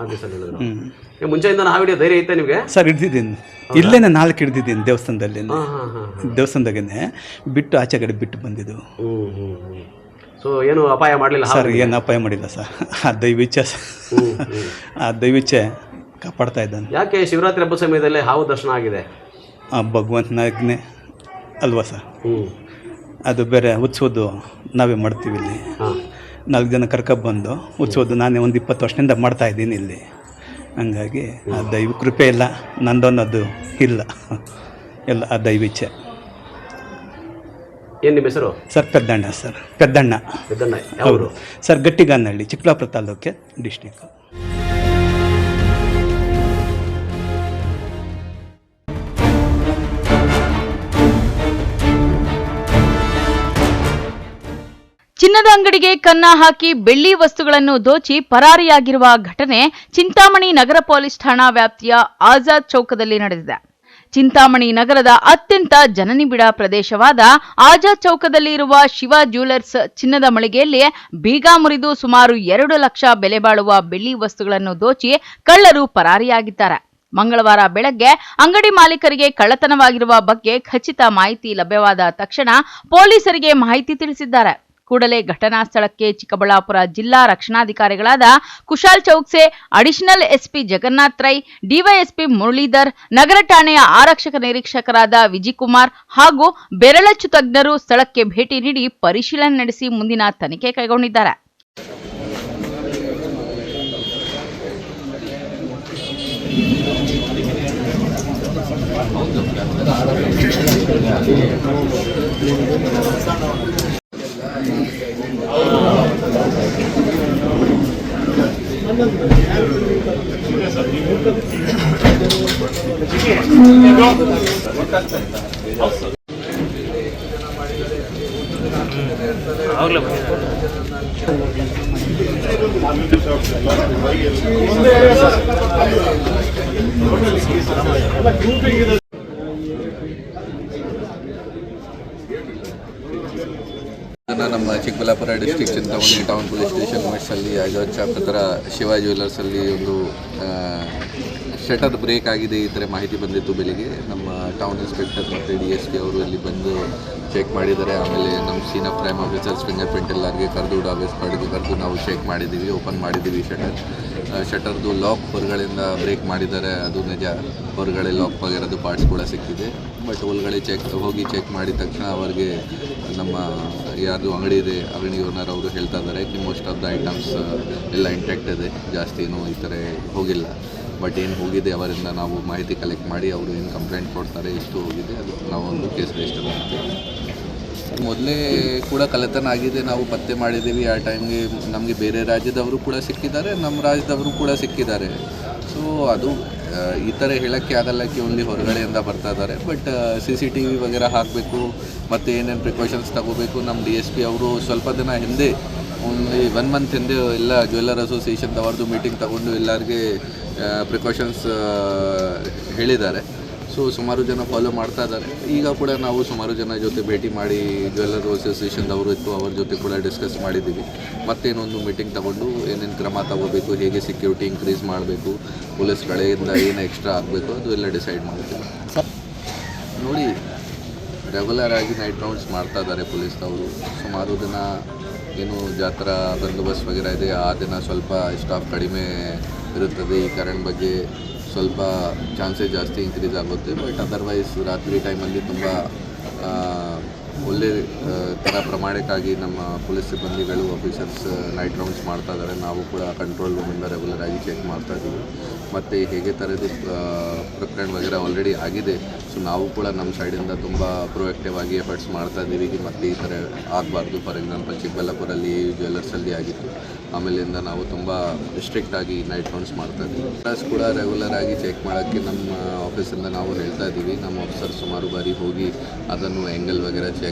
ಮುಂಚೆಯಿಂದ ಹಾವು ಹಿಡಿಯೋ ಧೈರ್ಯ ಇತ್ತ ನಿಮಗೆ? ಸರ್ ಹಿಡ್ದಿದ್ದೀನಿ, ಇಲ್ಲೇನೆ 4 ಹಿಡ್ದಿದ್ದೀನಿ ದೇವಸ್ಥಾನದಾಗೇನೆ ಬಿಟ್ಟು ಆಚೆ ಕಡೆ ಬಿಟ್ಟು ಬಂದಿದ್ದು. ಸೊ ಏನು ಅಪಾಯ ಮಾಡಲಿಲ್ಲ ಸರ್? ಏನು ಅಪಾಯ ಮಾಡಿಲ್ಲ ಸರ್. ಆ ದೈವಿಚ್ಛೆ ಕಾಪಾಡ್ತಾ ಇದ್ದಾನೆ. ಯಾಕೆ ಶಿವರಾತ್ರಿ ಹಬ್ಬ ಸಮಯದಲ್ಲಿ ಹಾವು ದರ್ಶನ ಆಗಿದೆ? ಆ ಭಗವಂತನಾಜ್ಞೆ ಅಲ್ವಾ ಸರ್? ಅದು ಬೇರೆ ಉತ್ಸವದ್ದು ನಾವೇ ಮಾಡ್ತೀವಿ ಇಲ್ಲಿ. 4 ಜನ ಕರ್ಕೊಬಂದು ಉತ್ಸವದ್ದು ನಾನೇ ಒಂದು 20 ವರ್ಷದಿಂದ ಮಾಡ್ತಾ ಇದ್ದೀನಿ ಇಲ್ಲಿ. ಹಂಗಾಗಿ ಆ ದೈವ ಕೃಪೆ ಇಲ್ಲ, ನಂದೊನ್ನದು ಇಲ್ಲ, ಎಲ್ಲ ಆ ದೈವಿಚ್ಛೆ. ಏನು ನಿಮ್ಮ ಹೆಸರು? ಸರ್ ಪೆದ್ದಣ್ಣ. ಸರ್ ಪೆದ್ದಣ್ಣ ಅವರು ಸರ್ ಗಟ್ಟಿಗಾನಹಳ್ಳಿ, ಚಿಕ್ಕಬಳ್ಳಾಪುರ ತಾಲೂಕೆ, ಡಿಸ್ಟಿಕ್. ಚಿನ್ನದ ಅಂಗಡಿಗೆ ಕನ್ನ ಹಾಕಿ ಬೆಳ್ಳಿ ವಸ್ತುಗಳನ್ನು ದೋಚಿ ಪರಾರಿಯಾಗಿರುವ ಘಟನೆ ಚಿಂತಾಮಣಿ ನಗರ ಪೊಲೀಸ್ ಠಾಣಾ ವ್ಯಾಪ್ತಿಯ ಆಜಾದ್ ಚೌಕದಲ್ಲಿ ನಡೆದಿದೆ. ಚಿಂತಾಮಣಿ ನಗರದ ಅತ್ಯಂತ ಜನನಿಬಿಡ ಪ್ರದೇಶವಾದ ಆಜಾದ್ ಚೌಕದಲ್ಲಿ ಇರುವ ಶಿವ ಜ್ಯುವೆಲರ್ಸ್ ಚಿನ್ನದ ಮಳಿಗೆಯಲ್ಲಿ ಬೀಗ ಮುರಿದು ಸುಮಾರು 2 ಲಕ್ಷ ಬೆಲೆ ಬಾಳುವ ಬೆಳ್ಳಿ ವಸ್ತುಗಳನ್ನು ದೋಚಿ ಕಳ್ಳರು ಪರಾರಿಯಾಗಿದ್ದಾರೆ. ಮಂಗಳವಾರ ಬೆಳಗ್ಗೆ ಅಂಗಡಿ ಮಾಲೀಕರಿಗೆ ಕಳ್ಳತನವಾಗಿರುವ ಬಗ್ಗೆ ಖಚಿತ ಮಾಹಿತಿ ಲಭ್ಯವಾದ ತಕ್ಷಣ ಪೊಲೀಸರಿಗೆ ಮಾಹಿತಿ ತಿಳಿಸಿದ್ದಾರೆ. ಕೂಡಲೇ ಘಟನಾ ಸ್ಥಳಕ್ಕೆ ಚಿಕ್ಕಬಳ್ಳಾಪುರ ಜಿಲ್ಲಾ ರಕ್ಷಣಾಧಿಕಾರಿಗಳಾದ Kushal Chowksey, additional SP Jagannath Rai, DYSP Muralidhar, ನಗರ ಠಾಣೆಯ ಆರಕ್ಷಕ ನಿರೀಕ್ಷಕರಾದ ವಿಜಿಕುಮಾರ್ ಹಾಗೂ ಬೆರಳಚ್ಚು ತಜ್ಞರು ಸ್ಥಳಕ್ಕೆ ಭೇಟಿ ನೀಡಿ ಪರಿಶೀಲನೆ ನಡೆಸಿ ಮುಂದಿನ ತನಿಖೆ ಕೈಗೊಂಡಿದ್ದಾರೆ. ನಮ್ಮ Chikkaballapur district Chintamani town police station ಮೆಟ್ಸಲ್ಲಿ ಆಜಾದ್ ಚಾಪ್ ಹತ್ರ ಶಿವ ಜ್ಯುವೆಲರ್ಸಲ್ಲಿ ಒಂದು ಶಟರ್ ಬ್ರೇಕ್ ಆಗಿದೆ ಈ ಥರ ಮಾಹಿತಿ ಬಂದಿತ್ತು ಬೆಳಿಗ್ಗೆ. ನಮ್ಮ ಟೌನ್ ಇನ್ಸ್ಪೆಕ್ಟರ್ ಮತ್ತು DSP ಅವರು ಇಲ್ಲಿ ಬಂದು ಚೆಕ್ ಮಾಡಿದ್ದಾರೆ. ಆಮೇಲೆ ನಮ್ಮ scene of crime officers finger print ಎಲ್ಲರಿಗೆ ಕರೆದು ಡಾಗ್ ಸ್ಕ್ವಾಡ್ಗೆ ಕರೆದು ನಾವು ಚೆಕ್ ಮಾಡಿದ್ದೀವಿ, ಓಪನ್ ಮಾಡಿದ್ದೀವಿ. ಶಟರ್ದು ಲಾಕ್ ಹೊರಗಡೆಯಿಂದ ಬ್ರೇಕ್ ಮಾಡಿದ್ದಾರೆ, ಅದು ನಿಜ. ಹೊರಗಡೆ ಲಾಕ್ ಆಗಿರೋದು ಪಾರ್ಟ್ಸ್ ಕೂಡ ಸಿಕ್ಕಿದೆ. ಬಟ್ ಒಳಗಡೆ ಹೋಗಿ ಚೆಕ್ ಮಾಡಿದ ತಕ್ಷಣ ಅವರಿಗೆ ನಮ್ಮ ಯಾರ್ದು ಅಂಗಡಿ ಇದೆ ಅಂಗಡಿ ಓನರ್ ಅವರು ಹೇಳ್ತಾ ಇದ್ದಾರೆ ಮೋಸ್ಟ್ ಆಫ್ ದ ಐಟಮ್ಸ್ ಎಲ್ಲ ಇಂಟ್ಯಾಕ್ಟ್ ಇದೆ, ಜಾಸ್ತಿ ಏನೂ ಈ ಥರ ಹೋಗಿಲ್ಲ. ಬಟ್ ಏನು ಹೋಗಿದೆ ಅವರಿಂದ ನಾವು ಮಾಹಿತಿ ಕಲೆಕ್ಟ್ ಮಾಡಿ ಅವರು ಏನು ಕಂಪ್ಲೇಂಟ್ ಕೊಡ್ತಾರೆ ಎಷ್ಟು ಹೋಗಿದೆ ಅದು ನಾವು ಒಂದು ಕೇಸ್ ರಿಜಿಸ್ಟರ್ ಮಾಡ್ತೀವಿ. ಮೊದಲೇ ಕೂಡ ಕಳ್ಳತನ ಆಗಿದೆ, ನಾವು ಪತ್ತೆ ಮಾಡಿದ್ದೀವಿ. ಆ ಟೈಮ್ಗೆ ನಮಗೆ ಬೇರೆ ರಾಜ್ಯದವರು ಕೂಡ ಸಿಕ್ಕಿದ್ದಾರೆ, ನಮ್ಮ ರಾಜ್ಯದವರು ಕೂಡ ಸಿಕ್ಕಿದ್ದಾರೆ. ಸೊ ಅದು ಈ ಥರ ಹೇಳೋಕ್ಕೆ ಆಗಲ್ಲಕ್ಕೆ ಓನ್ಲಿ ಹೊರಗಡೆಯಿಂದ ಬರ್ತಾ ಇದ್ದಾರೆ. ಬಟ್ CCTV ವಗೇರ ಹಾಕಬೇಕು ಮತ್ತು ಏನೇನು ಪ್ರಿಕಾಷನ್ಸ್ ತಗೋಬೇಕು. ನಮ್ಮ DSP ಅವರು ಸ್ವಲ್ಪ ದಿನ ಹಿಂದೆ ಓನ್ಲಿ 1 ಮಂತ್ ಹಿಂದೆ ಎಲ್ಲ ಜ್ಯುವೆಲ್ಲರ್ ಅಸೋಸಿಯೇಷನ್ದವ್ರದ್ದು ಮೀಟಿಂಗ್ ತಗೊಂಡು ಎಲ್ಲರಿಗೆ ಪ್ರಿಕಾಷನ್ಸ್ ಹೇಳಿದ್ದಾರೆ. ಸೊ ಸುಮಾರು ಜನ ಫಾಲೋ ಮಾಡ್ತಾ ಇದ್ದಾರೆ. ಈಗ ಕೂಡ ನಾವು ಸುಮಾರು ಜನ ಜೊತೆ ಭೇಟಿ ಮಾಡಿ ಜ್ಯುವೆಲ್ಲರ್ ಅಸೋಸಿಯೇಷನ್ದವರು ಇತ್ತು, ಅವ್ರ ಜೊತೆ ಕೂಡ ಡಿಸ್ಕಸ್ ಮಾಡಿದ್ದೀವಿ. ಮತ್ತೇನೊಂದು ಮೀಟಿಂಗ್ ತಗೊಂಡು ಏನೇನು ಕ್ರಮ ತಗೋಬೇಕು, ಹೇಗೆ ಸೆಕ್ಯೂರಿಟಿ ಇನ್ಕ್ರೀಸ್ ಮಾಡಬೇಕು, ಪೊಲೀಸ್ ಕಡೆಯಿಂದ ಏನು ಎಕ್ಸ್ಟ್ರಾ ಆಗಬೇಕು ಅದು ಎಲ್ಲ ಡಿಸೈಡ್ ಮಾಡ್ತೀವಿ. ನೋಡಿ, ರೆಗ್ಯುಲರ್ ಆಗಿ ನೈಟ್ ರೌಂಡ್ಸ್ ಮಾಡ್ತಾ ಇದ್ದಾರೆ ಪೊಲೀಸ್ನವರು. ಸುಮಾರು ದಿನ ಏನು ಜಾತ್ರಾ ಬಂದೋಬಸ್ತ್ ವಗೇರ ಇದೆ, ಆ ದಿನ ಸ್ವಲ್ಪ ಸ್ಟಾಫ್ ಕಡಿಮೆ ಇರುತ್ತದೆ. ಈ ಕಾರಣ ಬಗ್ಗೆ ಸ್ವಲ್ಪ ಚಾನ್ಸಸ್ ಜಾಸ್ತಿ ಇನ್ಕ್ರೀಸ್ ಆಗುತ್ತೆ. ಬಟ್ ಅದರ್ವೈಸ್ ರಾತ್ರಿ ಟೈಮಲ್ಲಿ ತುಂಬ ಒಳ್ಳೆ ಥರ ಪ್ರಮಾಣಕ್ಕಾಗಿ ನಮ್ಮ ಪೊಲೀಸ್ ಸಿಬ್ಬಂದಿಗಳು ಆಫೀಸರ್ಸ್ ನೈಟ್ ರೌಂಡ್ಸ್ ಮಾಡ್ತಾ ಇದ್ದಾರೆ. ನಾವು ಕೂಡ ಕಂಟ್ರೋಲ್ ರೂಮಿಂದ ರೆಗ್ಯುಲರ್ ಆಗಿ ಚೆಕ್ ಮಾಡ್ತಾ ಇದ್ದೀವಿ. ಮತ್ತು ಹೇಗೆ ಥರದ್ದು ಪ್ರಕರಣ ವಗೇರ ಆಲ್ರೆಡಿ ಆಗಿದೆ. ಸೊ ನಾವು ಕೂಡ ನಮ್ಮ ಸೈಡಿಂದ ತುಂಬ ಪ್ರೊಯಾಕ್ಟಿವ್ ಆಗಿ ಎಫರ್ಟ್ಸ್ ಮಾಡ್ತಾ ಇದ್ದೀವಿ. ಮತ್ತು ಈ ಥರ ಆಗಬಾರ್ದು. ಫಾರ್ ಎಕ್ಸಾಂಪಲ್ ಚಿಕ್ಕಬಳ್ಳಾಪುರಲ್ಲಿ ಜ್ಯುವೆಲ್ಲರ್ಸಲ್ಲಿ ಆಗಿತ್ತು. ಆಮೇಲಿಂದ ನಾವು ತುಂಬ ಸ್ಟ್ರಿಕ್ಟ್ ಆಗಿ ನೈಟ್ ರೌಂಡ್ಸ್ ಮಾಡ್ತಾ ಇದ್ದೀವಿ. ಪ್ಲಸ್ ಕೂಡ ರೆಗ್ಯುಲರ್ ಆಗಿ ಚೆಕ್ ಮಾಡೋಕ್ಕೆ ನಮ್ಮ ಆಫೀಸಿಂದ ನಾವು ಹೇಳ್ತಾ ಇದ್ದೀವಿ. ನಮ್ಮ ಆಫೀಸರ್ ಸುಮಾರು ಬಾರಿ ಹೋಗಿ ಅದನ್ನು ಆ್ಯಂಗಲ್ ವಗೇರ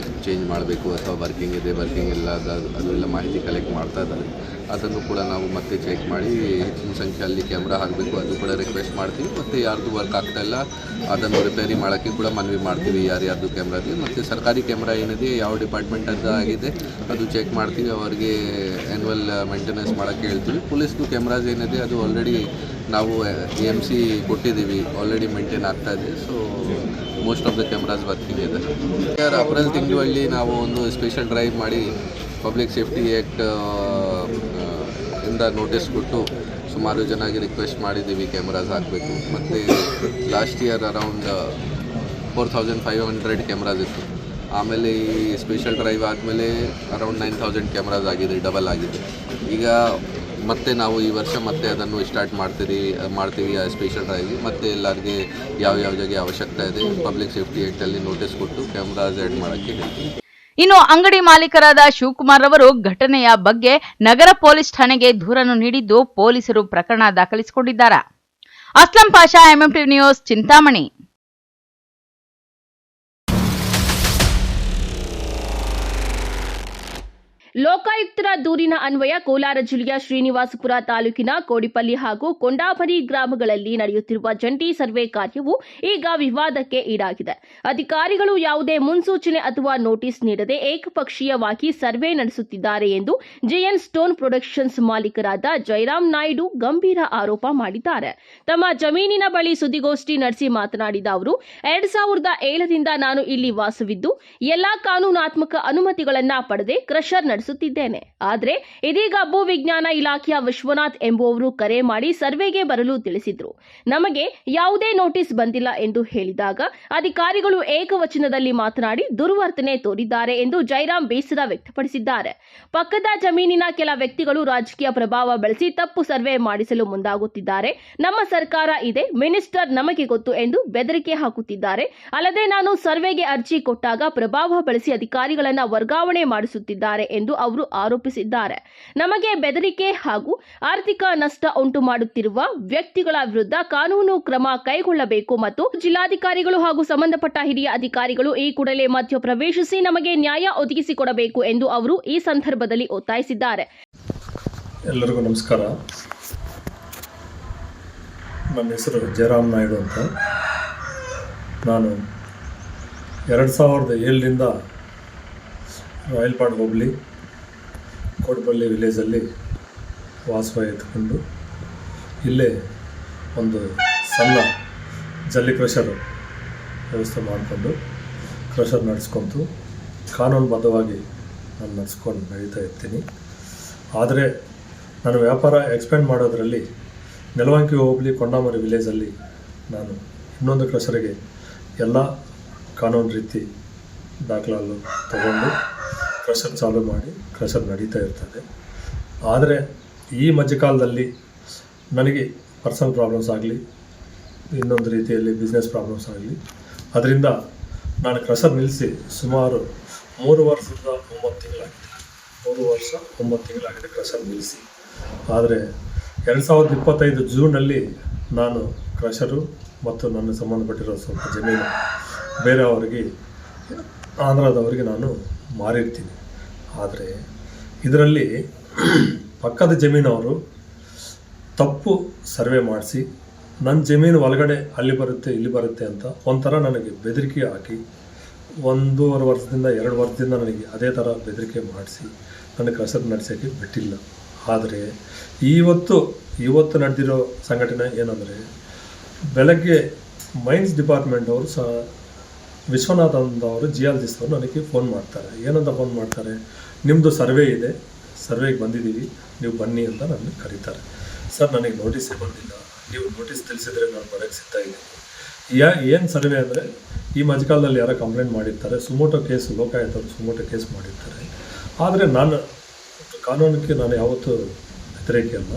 ಚೇಂಜ್ ಮಾಡಬೇಕು ಅಥವಾ ವರ್ಕಿಂಗ್ ಇದೆ ವರ್ಕಿಂಗ್ ಇಲ್ಲ ಅದೆಲ್ಲ ಮಾಹಿತಿ ಕಲೆಕ್ಟ್ ಮಾಡ್ತಾ ಇದ್ದಾರೆ. ಅದನ್ನು ಕೂಡ ನಾವು ಮತ್ತೆ ಚೆಕ್ ಮಾಡಿ ಹೆಚ್ಚಿನ ಸಂಖ್ಯೆಯಲ್ಲಿ ಕ್ಯಾಮ್ರಾ ಹಾಕಬೇಕು ಅದು ಕೂಡ ರಿಕ್ವೆಸ್ಟ್ ಮಾಡ್ತೀವಿ. ಮತ್ತು ಯಾರ್ದು ವರ್ಕ್ ಆಗ್ತಾಯಿಲ್ಲ ಅದನ್ನು ರಿಪೇರಿ ಮಾಡೋಕ್ಕೆ ಕೂಡ ಮನವಿ ಮಾಡ್ತೀವಿ ಯಾರ್ಯಾರ್ದು ಕ್ಯಾಮ್ರಾಗೆ. ಮತ್ತು ಸರ್ಕಾರಿ ಕ್ಯಾಮ್ರಾ ಏನಿದೆ ಯಾವ ಡಿಪಾರ್ಟ್ಮೆಂಟದ್ದು ಆಗಿದೆ ಅದು ಚೆಕ್ ಮಾಡ್ತೀವಿ. ಅವರಿಗೆ ಆ್ಯನ್ಯುವಲ್ ಮೇಂಟೆನೆನ್ಸ್ ಮಾಡೋಕ್ಕೆ ಹೇಳ್ತೀವಿ. ಪೊಲೀಸ್ದು ಕ್ಯಾಮ್ರಾಸ್ ಏನಿದೆ ಅದು ಆಲ್ರೆಡಿ ನಾವು AMC ಕೊಟ್ಟಿದ್ದೀವಿ, ಆಲ್ರೆಡಿ ಮೇಂಟೈನ್ ಆಗ್ತಾಯಿದೆ. So most of the cameras working ಇದೆ. ಏಪ್ರಿಲ್ ತಿಂಗಳಲ್ಲಿ ನಾವು ಒಂದು ಸ್ಪೆಷಲ್ ಡ್ರೈವ್ ಮಾಡಿ ಪಬ್ಲಿಕ್ ಸೇಫ್ಟಿ ಆ್ಯಕ್ಟ್ ಇಂದ ನೋಟಿಸ್ ಕೊಟ್ಟು ಸುಮಾರು ಜನಕ್ಕೆ ರಿಕ್ವೆಸ್ಟ್ ಮಾಡಿದ್ದೀವಿ ಕ್ಯಾಮ್ರಾಸ್ ಹಾಕಬೇಕು. ಮತ್ತು ಲಾಸ್ಟ್ ಇಯರ್ ಅರೌಂಡ್ 4500 ಕ್ಯಾಮ್ರಾಸ್ ಇತ್ತು. ಆಮೇಲೆ ಈ ಸ್ಪೆಷಲ್ ಡ್ರೈವ್ ಆದಮೇಲೆ ಅರೌಂಡ್ 9000 ಕ್ಯಾಮ್ರಾಸ್ ಆಗಿದೆ, ಡಬಲ್ ಆಗಿದೆ. ಈಗ ಮತ್ತೆ ನಾವು ಈ ವರ್ಷ ಮತ್ತೆ ಅದನ್ನು ಸ್ಟಾರ್ಟ್ ಮಾಡ್ತೀವಿ ಆ ಸ್ಪೆಷಲ್ ಡ್ರೈವ್. ಮತ್ತು ಎಲ್ಲರಿಗೆ ಯಾವ ಜಾಗ ಅವಶ್ಯಕತೆ ಇದೆ ಪಬ್ಲಿಕ್ ಸೇಫ್ಟಿ ಆ್ಯಕ್ಟಲ್ಲಿ ನೋಟಿಸ್ ಕೊಟ್ಟು ಕ್ಯಾಮ್ರಾಸ್ ಆ್ಯಡ್ ಮಾಡೋಕ್ಕೆ ಹೇಳ್ತೀವಿ. ಇನ್ನು ಅಂಗಡಿ ಮಾಲೀಕರಾದ ಶಿವಕುಮಾರ್ ಅವರು ಘಟನೆಯ ಬಗ್ಗೆ ನಗರ ಪೊಲೀಸ್ ಠಾಣೆಗೆ ದೂರನ್ನು ನೀಡಿದ್ದು ಪೊಲೀಸರು ಪ್ರಕರಣ ದಾಖಲಿಸಿಕೊಂಡಿದ್ದಾರೆ. Aslam Pasha, MMTV news, Chintamani. ಲೋಕಾಯುಕ್ತರ ದೂರಿನ ಅನ್ವಯ ಕೋಲಾರ ಜಿಲ್ಲೆಯ ಶ್ರೀನಿವಾಸಪುರ ತಾಲೂಕಿನ ಕೋಡಿಪಲ್ಲಿ ಹಾಗೂ ಕೊಂಡಾಪರಿ ಗ್ರಾಮಗಳಲ್ಲಿ ನಡೆಯುತ್ತಿರುವ ಜಂಟಿ ಸರ್ವೆ ಕಾರ್ಯವು ಈಗ ವಿವಾದಕ್ಕೆ ಈಡಾಗಿದೆ. ಅಧಿಕಾರಿಗಳು ಯಾವುದೇ ಮುನ್ಸೂಚನೆ ಅಥವಾ ನೋಟಿಸ್ ನೀಡದೆ ಏಕಪಕ್ಷೀಯವಾಗಿ ಸರ್ವೆ ನಡೆಸುತ್ತಿದ್ದಾರೆ ಎಂದು JN ಸ್ಟೋನ್ ಪ್ರೊಡಕ್ಷನ್ಸ್ ಮಾಲೀಕರಾದ ಜಯರಾಮ್ ನಾಯ್ಡು ಗಂಭೀರ ಆರೋಪ ಮಾಡಿದ್ದಾರೆ. ತಮ್ಮ ಜಮೀನಿನ ಬಳಿ ಸುದ್ದಿಗೋಷ್ಠಿ ನಡೆಸಿ ಮಾತನಾಡಿದ ಅವರು, 2007ರಿಂದ ನಾನು ಇಲ್ಲಿ ವಾಸವಿದ್ದು ಎಲ್ಲಾ ಕಾನೂನಾತ್ಮಕ ಅನುಮತಿಗಳನ್ನ ಪಡೆದೇ ಕ್ರಷರ್ ನಡೆಸುತ್ತಿದ್ದೇನೆ. ಆದರೆ ಇದೀಗ ಭೂ ವಿಜ್ಞಾನ ಇಲಾಖೆಯ ವಿಶ್ವನಾಥ್ ಎಂಬುವವರು ಕರೆ ಮಾಡಿ ಸರ್ವೆಗೆ ಬರಲು ತಿಳಿಸಿದ್ರು. ನಮಗೆ ಯಾವುದೇ ನೋಟಿಸ್ ಬಂದಿಲ್ಲ ಎಂದು ಹೇಳಿದಾಗ ಅಧಿಕಾರಿಗಳು ಏಕವಚನದಲ್ಲಿ ಮಾತನಾಡಿ ದುರ್ವರ್ತನೆ ತೋರಿದ್ದಾರೆ ಎಂದು ಜಯರಾಮ್ ಬೇಸರ ವ್ಯಕ್ತಪಡಿಸಿದ್ದಾರೆ. ಪಕ್ಕದ ಜಮೀನಿನ ಕೆಲ ವ್ಯಕ್ತಿಗಳು ರಾಜಕೀಯ ಪ್ರಭಾವ ಬಳಸಿ ತಪ್ಪು ಸರ್ವೆ ಮಾಡಿಸಲು ಮುಂದಾಗುತ್ತಿದ್ದಾರೆ. ನಮ್ಮ ಸರ್ಕಾರ ಇದೆ, ಮಿನಿಸ್ಟರ್ ನಮಗೆ ಗೊತ್ತು ಎಂದು ಬೆದರಿಕೆ ಹಾಕುತ್ತಿದ್ದಾರೆ. ಅಲ್ಲದೆ ನಾನು ಸರ್ವೆಗೆ ಅರ್ಜಿ ಕೊಟ್ಟಾಗ ಪ್ರಭಾವ ಬಳಸಿ ಅಧಿಕಾರಿಗಳನ್ನ ವರ್ಗಾವಣೆ ಮಾಡಿಸುತ್ತಿದ್ದಾರೆ ಎಂದು ಅವರು ಆರೋಪಿಸಿದ್ದಾರೆ. ನಮಗೆ ಬೆದರಿಕೆ ಹಾಗೂ ಆರ್ಥಿಕ ನಷ್ಟ ಉಂಟು ಮಾಡುತ್ತಿರುವ ವ್ಯಕ್ತಿಗಳ ವಿರುದ್ಧ ಕಾನೂನು ಕ್ರಮ ಕೈಗೊಳ್ಳಬೇಕು ಮತ್ತು ಜಿಲ್ಲಾಧಿಕಾರಿಗಳು ಹಾಗೂ ಸಂಬಂಧಪಟ್ಟ ಹಿರಿಯ ಅಧಿಕಾರಿಗಳು ಈ ಕೂಡಲೇ ಮಧ್ಯ ಪ್ರವೇಶಿಸಿ ನಮಗೆ ನ್ಯಾಯ ಒದಗಿಸಿಕೊಡಬೇಕು ಎಂದು ಅವರು ಈ ಸಂದರ್ಭದಲ್ಲಿ ಒತ್ತಾಯಿಸಿದ್ದಾರೆ. ಎಲ್ಲರಿಗೂ ನಮಸ್ಕಾರ. ನನ್ನ ಹೆಸರು ಜಯರಾಮ್ ನಾಯ್ಡು ಅಂತ. ನಾನು 2007ರಿಂದ ರಾಯಲ್ಪಾಡ್ ಹೋಬಳಿ ಕೋಡಿಪಲ್ಲಿ ವಿಲೇಜಲ್ಲಿ ವಾಸವ ಎತ್ಕೊಂಡು ಇಲ್ಲೇ ಒಂದು ಸಣ್ಣ ಜಲ್ಲಿ ಕ್ರಷರ್ ವ್ಯವಸ್ಥೆ ಮಾಡಿಕೊಂಡು ಕ್ರಷರ್ ನಡೆಸ್ಕೊಂತು ಕಾನೂನುಬದ್ಧವಾಗಿ ನಾನು ನಡೆಸ್ಕೊಂಡು ನಡೀತಾ ಇರ್ತೀನಿ. ಆದರೆ ನಾನು ವ್ಯಾಪಾರ ಎಕ್ಸ್ಪೆಂಡ್ ಮಾಡೋದರಲ್ಲಿ ನೆಲವಂಕಿ ಹೋಬಳಿ ಕೊಂಡಾಮರಿ ವಿಲೇಜಲ್ಲಿ ನಾನು ಇನ್ನೊಂದು ಕ್ರಷರಿಗೆ ಎಲ್ಲ ಕಾನೂನು ರೀತಿ ದಾಖಲಾಲು ತಗೊಂಡು ಕ್ರಷರ್ ಚಾಲೂ ಮಾಡಿ ಕ್ರಷರ್ ನಡೀತಾ ಇರ್ತದೆ. ಆದರೆ ಈ ಮಧ್ಯಕಾಲದಲ್ಲಿ ನನಗೆ ಪರ್ಸನಲ್ ಪ್ರಾಬ್ಲಮ್ಸ್ ಆಗಲಿ ಇನ್ನೊಂದು ರೀತಿಯಲ್ಲಿ ಬಿಸ್ನೆಸ್ ಪ್ರಾಬ್ಲಮ್ಸ್ ಆಗಲಿ ಅದರಿಂದ ನಾನು ಕ್ರಷರ್ ನಿಲ್ಲಿಸಿ ಸುಮಾರು 3 ವರ್ಷದ 9 ತಿಂಗಳಾಗಿದೆ. 3 ವರ್ಷ 9 ತಿಂಗಳಾಗಿದೆ ಕ್ರಷರ್ ನಿಲ್ಲಿಸಿ. ಆದರೆ 2025 ಜೂನಲ್ಲಿ ನಾನು ಕ್ರಷರು ಮತ್ತು ನನ್ನ ಸಂಬಂಧಪಟ್ಟಿರೋ ಸ್ವಲ್ಪ ಜಮೀನು ಬೇರೆಯವರಿಗೆ ಆಂಧ್ರದವರಿಗೆ ನಾನು ಮಾರಿರ್ತೀನಿ. ಆದರೆ ಇದರಲ್ಲಿ ಪಕ್ಕದ ಜಮೀನವರು ತಪ್ಪು ಸರ್ವೆ ಮಾಡಿಸಿ ನನ್ನ ಜಮೀನು ಒಳಗಡೆ ಅಲ್ಲಿ ಬರುತ್ತೆ ಇಲ್ಲಿ ಬರುತ್ತೆ ಅಂತ ಒಂಥರ ನನಗೆ ಬೆದರಿಕೆ ಹಾಕಿ 1.5 ವರ್ಷದಿಂದ 2 ವರ್ಷದಿಂದ ನನಗೆ ಅದೇ ಥರ ಬೆದರಿಕೆ ಮಾಡಿಸಿ ನನಗೆ ಕ್ರಷರ್ ನಡೆಸೋಕ್ಕೆ ಬಿಟ್ಟಿಲ್ಲ. ಆದರೆ ಇವತ್ತು ನಡೆದಿರೋ ಸಂಘಟನೆ ಏನಂದರೆ ಬೆಳಗ್ಗೆ ಮೈನ್ಸ್ ಡಿಪಾರ್ಟ್ಮೆಂಟ್ ಅವರು ವಿಶ್ವನಾಥ್ ಅವರು ಜಿಯಾಲಜಿಸ್ಟ್ ಅವರು ನನಗೆ ಫೋನ್ ಮಾಡ್ತಾರೆ. ಏನಂತ ಫೋನ್ ಮಾಡ್ತಾರೆ, ನಿಮ್ಮದು ಸರ್ವೆ ಇದೆ, ಸರ್ವೆಗೆ ಬಂದಿದ್ದೀವಿ, ನೀವು ಬನ್ನಿ ಅಂತ ನನಗೆ ಕರೀತಾರೆ. ಸರ್, ನನಗೆ ನೋಟಿಸೇ ಬಂದಿಲ್ಲ, ನೀವು ನೋಟಿಸ್ ತಿಳಿಸಿದರೆ ನಾನು ಬರೋಕ್ಕೆ ಸಿಗ್ತಾ ಇದ್ದೀನಿ. ಏನು ಸರ್ವೆ ಅಂದರೆ, ಈ ಮಧ್ಯಕಾಲದಲ್ಲಿ ಯಾರೋ ಕಂಪ್ಲೇಂಟ್ ಮಾಡಿರ್ತಾರೆ, ಸುಮೋಟೋ ಕೇಸ್, ಲೋಕಾಯುಕ್ತರು ಸುಮೋಟೋ ಕೇಸ್ ಮಾಡಿರ್ತಾರೆ. ಆದರೆ ನಾನು ಕಾನೂನಕ್ಕೆ ನಾನು ಯಾವತ್ತೂ ವ್ಯತಿರೇಕ ಅಲ್ಲ.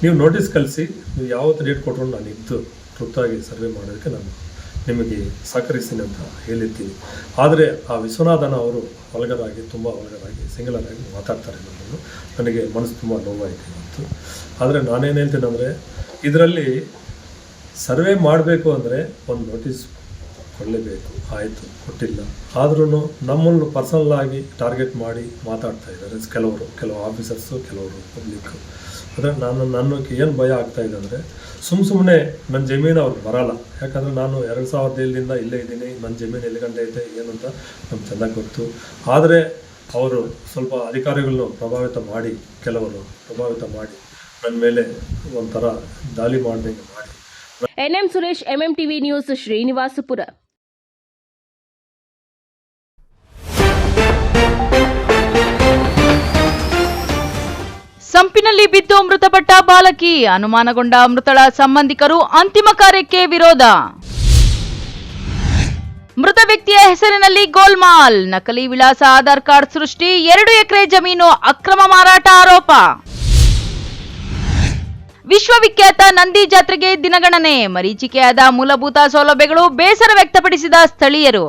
ನೀವು ನೋಟಿಸ್ ಕಳಿಸಿ, ನೀವು ಯಾವತ್ತು ಡೇಟ್ ಕೊಟ್ಟರು ನಾನು ಇದ್ದು ತೃಪ್ತಾಗಿ ಸರ್ವೆ ಮಾಡೋದಕ್ಕೆ ನಾನು ನಿಮಗೆ ಸಹಕರಿಸ್ತೀನಿ ಅಂತ ಹೇಳಿರ್ತೀನಿ. ಆದರೆ ಆ ವಿಶ್ವನಾಥನ ಅವರು ಒಳಗರಾಗಿ, ತುಂಬ ಒಳಗರಾಗಿ, ಸಿಂಗಲರಾಗಿ ಮಾತಾಡ್ತಾರೆ ನನ್ನನ್ನು. ನನಗೆ ಮನಸ್ಸು ತುಂಬ ನೋವಾಯಿತು ಇವತ್ತು. ಆದರೆ ನಾನೇನು ಹೇಳ್ತೀನಿ ಅಂದರೆ, ಇದರಲ್ಲಿ ಸರ್ವೆ ಮಾಡಬೇಕು ಅಂದರೆ ಒಂದು ನೋಟಿಸ್ ಕೊಡಲೇಬೇಕು. ಆಯಿತು, ಕೊಟ್ಟಿಲ್ಲ. ಆದ್ರೂ ನಮ್ಮನ್ನು ಪರ್ಸನಲ್ಲಾಗಿ ಟಾರ್ಗೆಟ್ ಮಾಡಿ ಮಾತಾಡ್ತಾ ಇದ್ದಾರೆ ಕೆಲವು ಆಫೀಸರ್ಸು, ಕೆಲವರು ಪಬ್ಲಿಕ್ಕು. ಆದರೆ ನನಗೆ ಏನು ಭಯ ಆಗ್ತಾಯಿದೆ ಅಂದರೆ, ಸುಮ್ಮನೆ ನನ್ನ ಜಮೀನು ಅವ್ರಿಗೆ ಬರೋಲ್ಲ. ಯಾಕಂದರೆ ನಾನು 2007ರಿಂದ ಇಲ್ಲೇ ಇದ್ದೀನಿ. ನನ್ನ ಜಮೀನು ಎಲ್ಲಿ ಗಂಟೆ ಐತೆ ಏನಂತ ನಮ್ಗೆ ಚೆನ್ನಾಗಿ ಗೊತ್ತು. ಆದರೆ ಅವರು ಸ್ವಲ್ಪ ಅಧಿಕಾರಿಗಳನ್ನು ಕೆಲವರು ಪ್ರಭಾವಿತ ಮಾಡಿ ನನ್ನ ಮೇಲೆ ಒಂಥರ ದಾಳಿ ಮಾಡಬೇಕು ಮಾಡಿ. NM Suresh, MMTV news, Srinivaspur. ಸಂಪಿನಲ್ಲಿ ಬಿದ್ದು ಮೃತಪಟ್ಟ ಬಾಲಕಿ, ಅನುಮಾನಗೊಂಡ ಮೃತಳ ಸಂಬಂಧಿಕರು ಅಂತಿಮ ಕಾರ್ಯಕ್ಕೆ ವಿರೋಧ. ಮೃತ ವ್ಯಕ್ತಿಯ ಹೆಸರಿನಲ್ಲಿ ಗೋಲ್ಮಾಲ್, ನಕಲಿ ವಿಳಾಸ, ಆಧಾರ್ ಕಾರ್ಡ್ ಸೃಷ್ಟಿ, 2 ಎಕರೆ ಜಮೀನು ಅಕ್ರಮ ಮಾರಾಟ ಆರೋಪ. ವಿಶ್ವವಿಖ್ಯಾತ ನಂದಿ ಜಾತ್ರೆಗೆ ದಿನಗಣನೆ, ಮರೀಚಿಕೆಯಾದ ಮೂಲಭೂತ ಸೌಲಭ್ಯಗಳು, ಬೇಸರ ವ್ಯಕ್ತಪಡಿಸಿದ ಸ್ಥಳೀಯರು.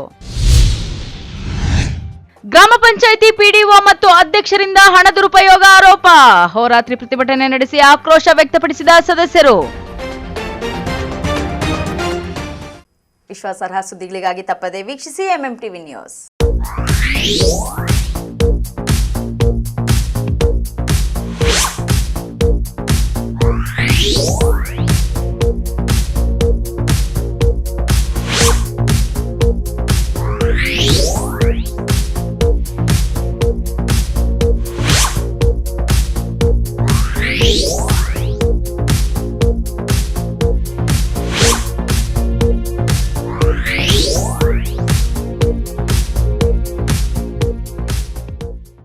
ಗ್ರಾಮ ಪಂಚಾಯಿತಿ ಪಿಡಿಒ ಮತ್ತು ಅಧ್ಯಕ್ಷರಿಂದ ಹಣ ದುರುಪಯೋಗ ಆರೋಪ, ಹೋರಾತ್ರಿ ಪ್ರತಿಭಟನೆ ನಡೆಸಿ ಆಕ್ರೋಶ ವ್ಯಕ್ತಪಡಿಸಿದ ಸದಸ್ಯರು. ವಿಶ್ವಾಸಾರ್ಹ ಸುದ್ದಿಗಳಿಗಾಗಿ ತಪ್ಪದೆ ವೀಕ್ಷಿಸಿ MMTV ನ್ಯೂಸ್. Yeah.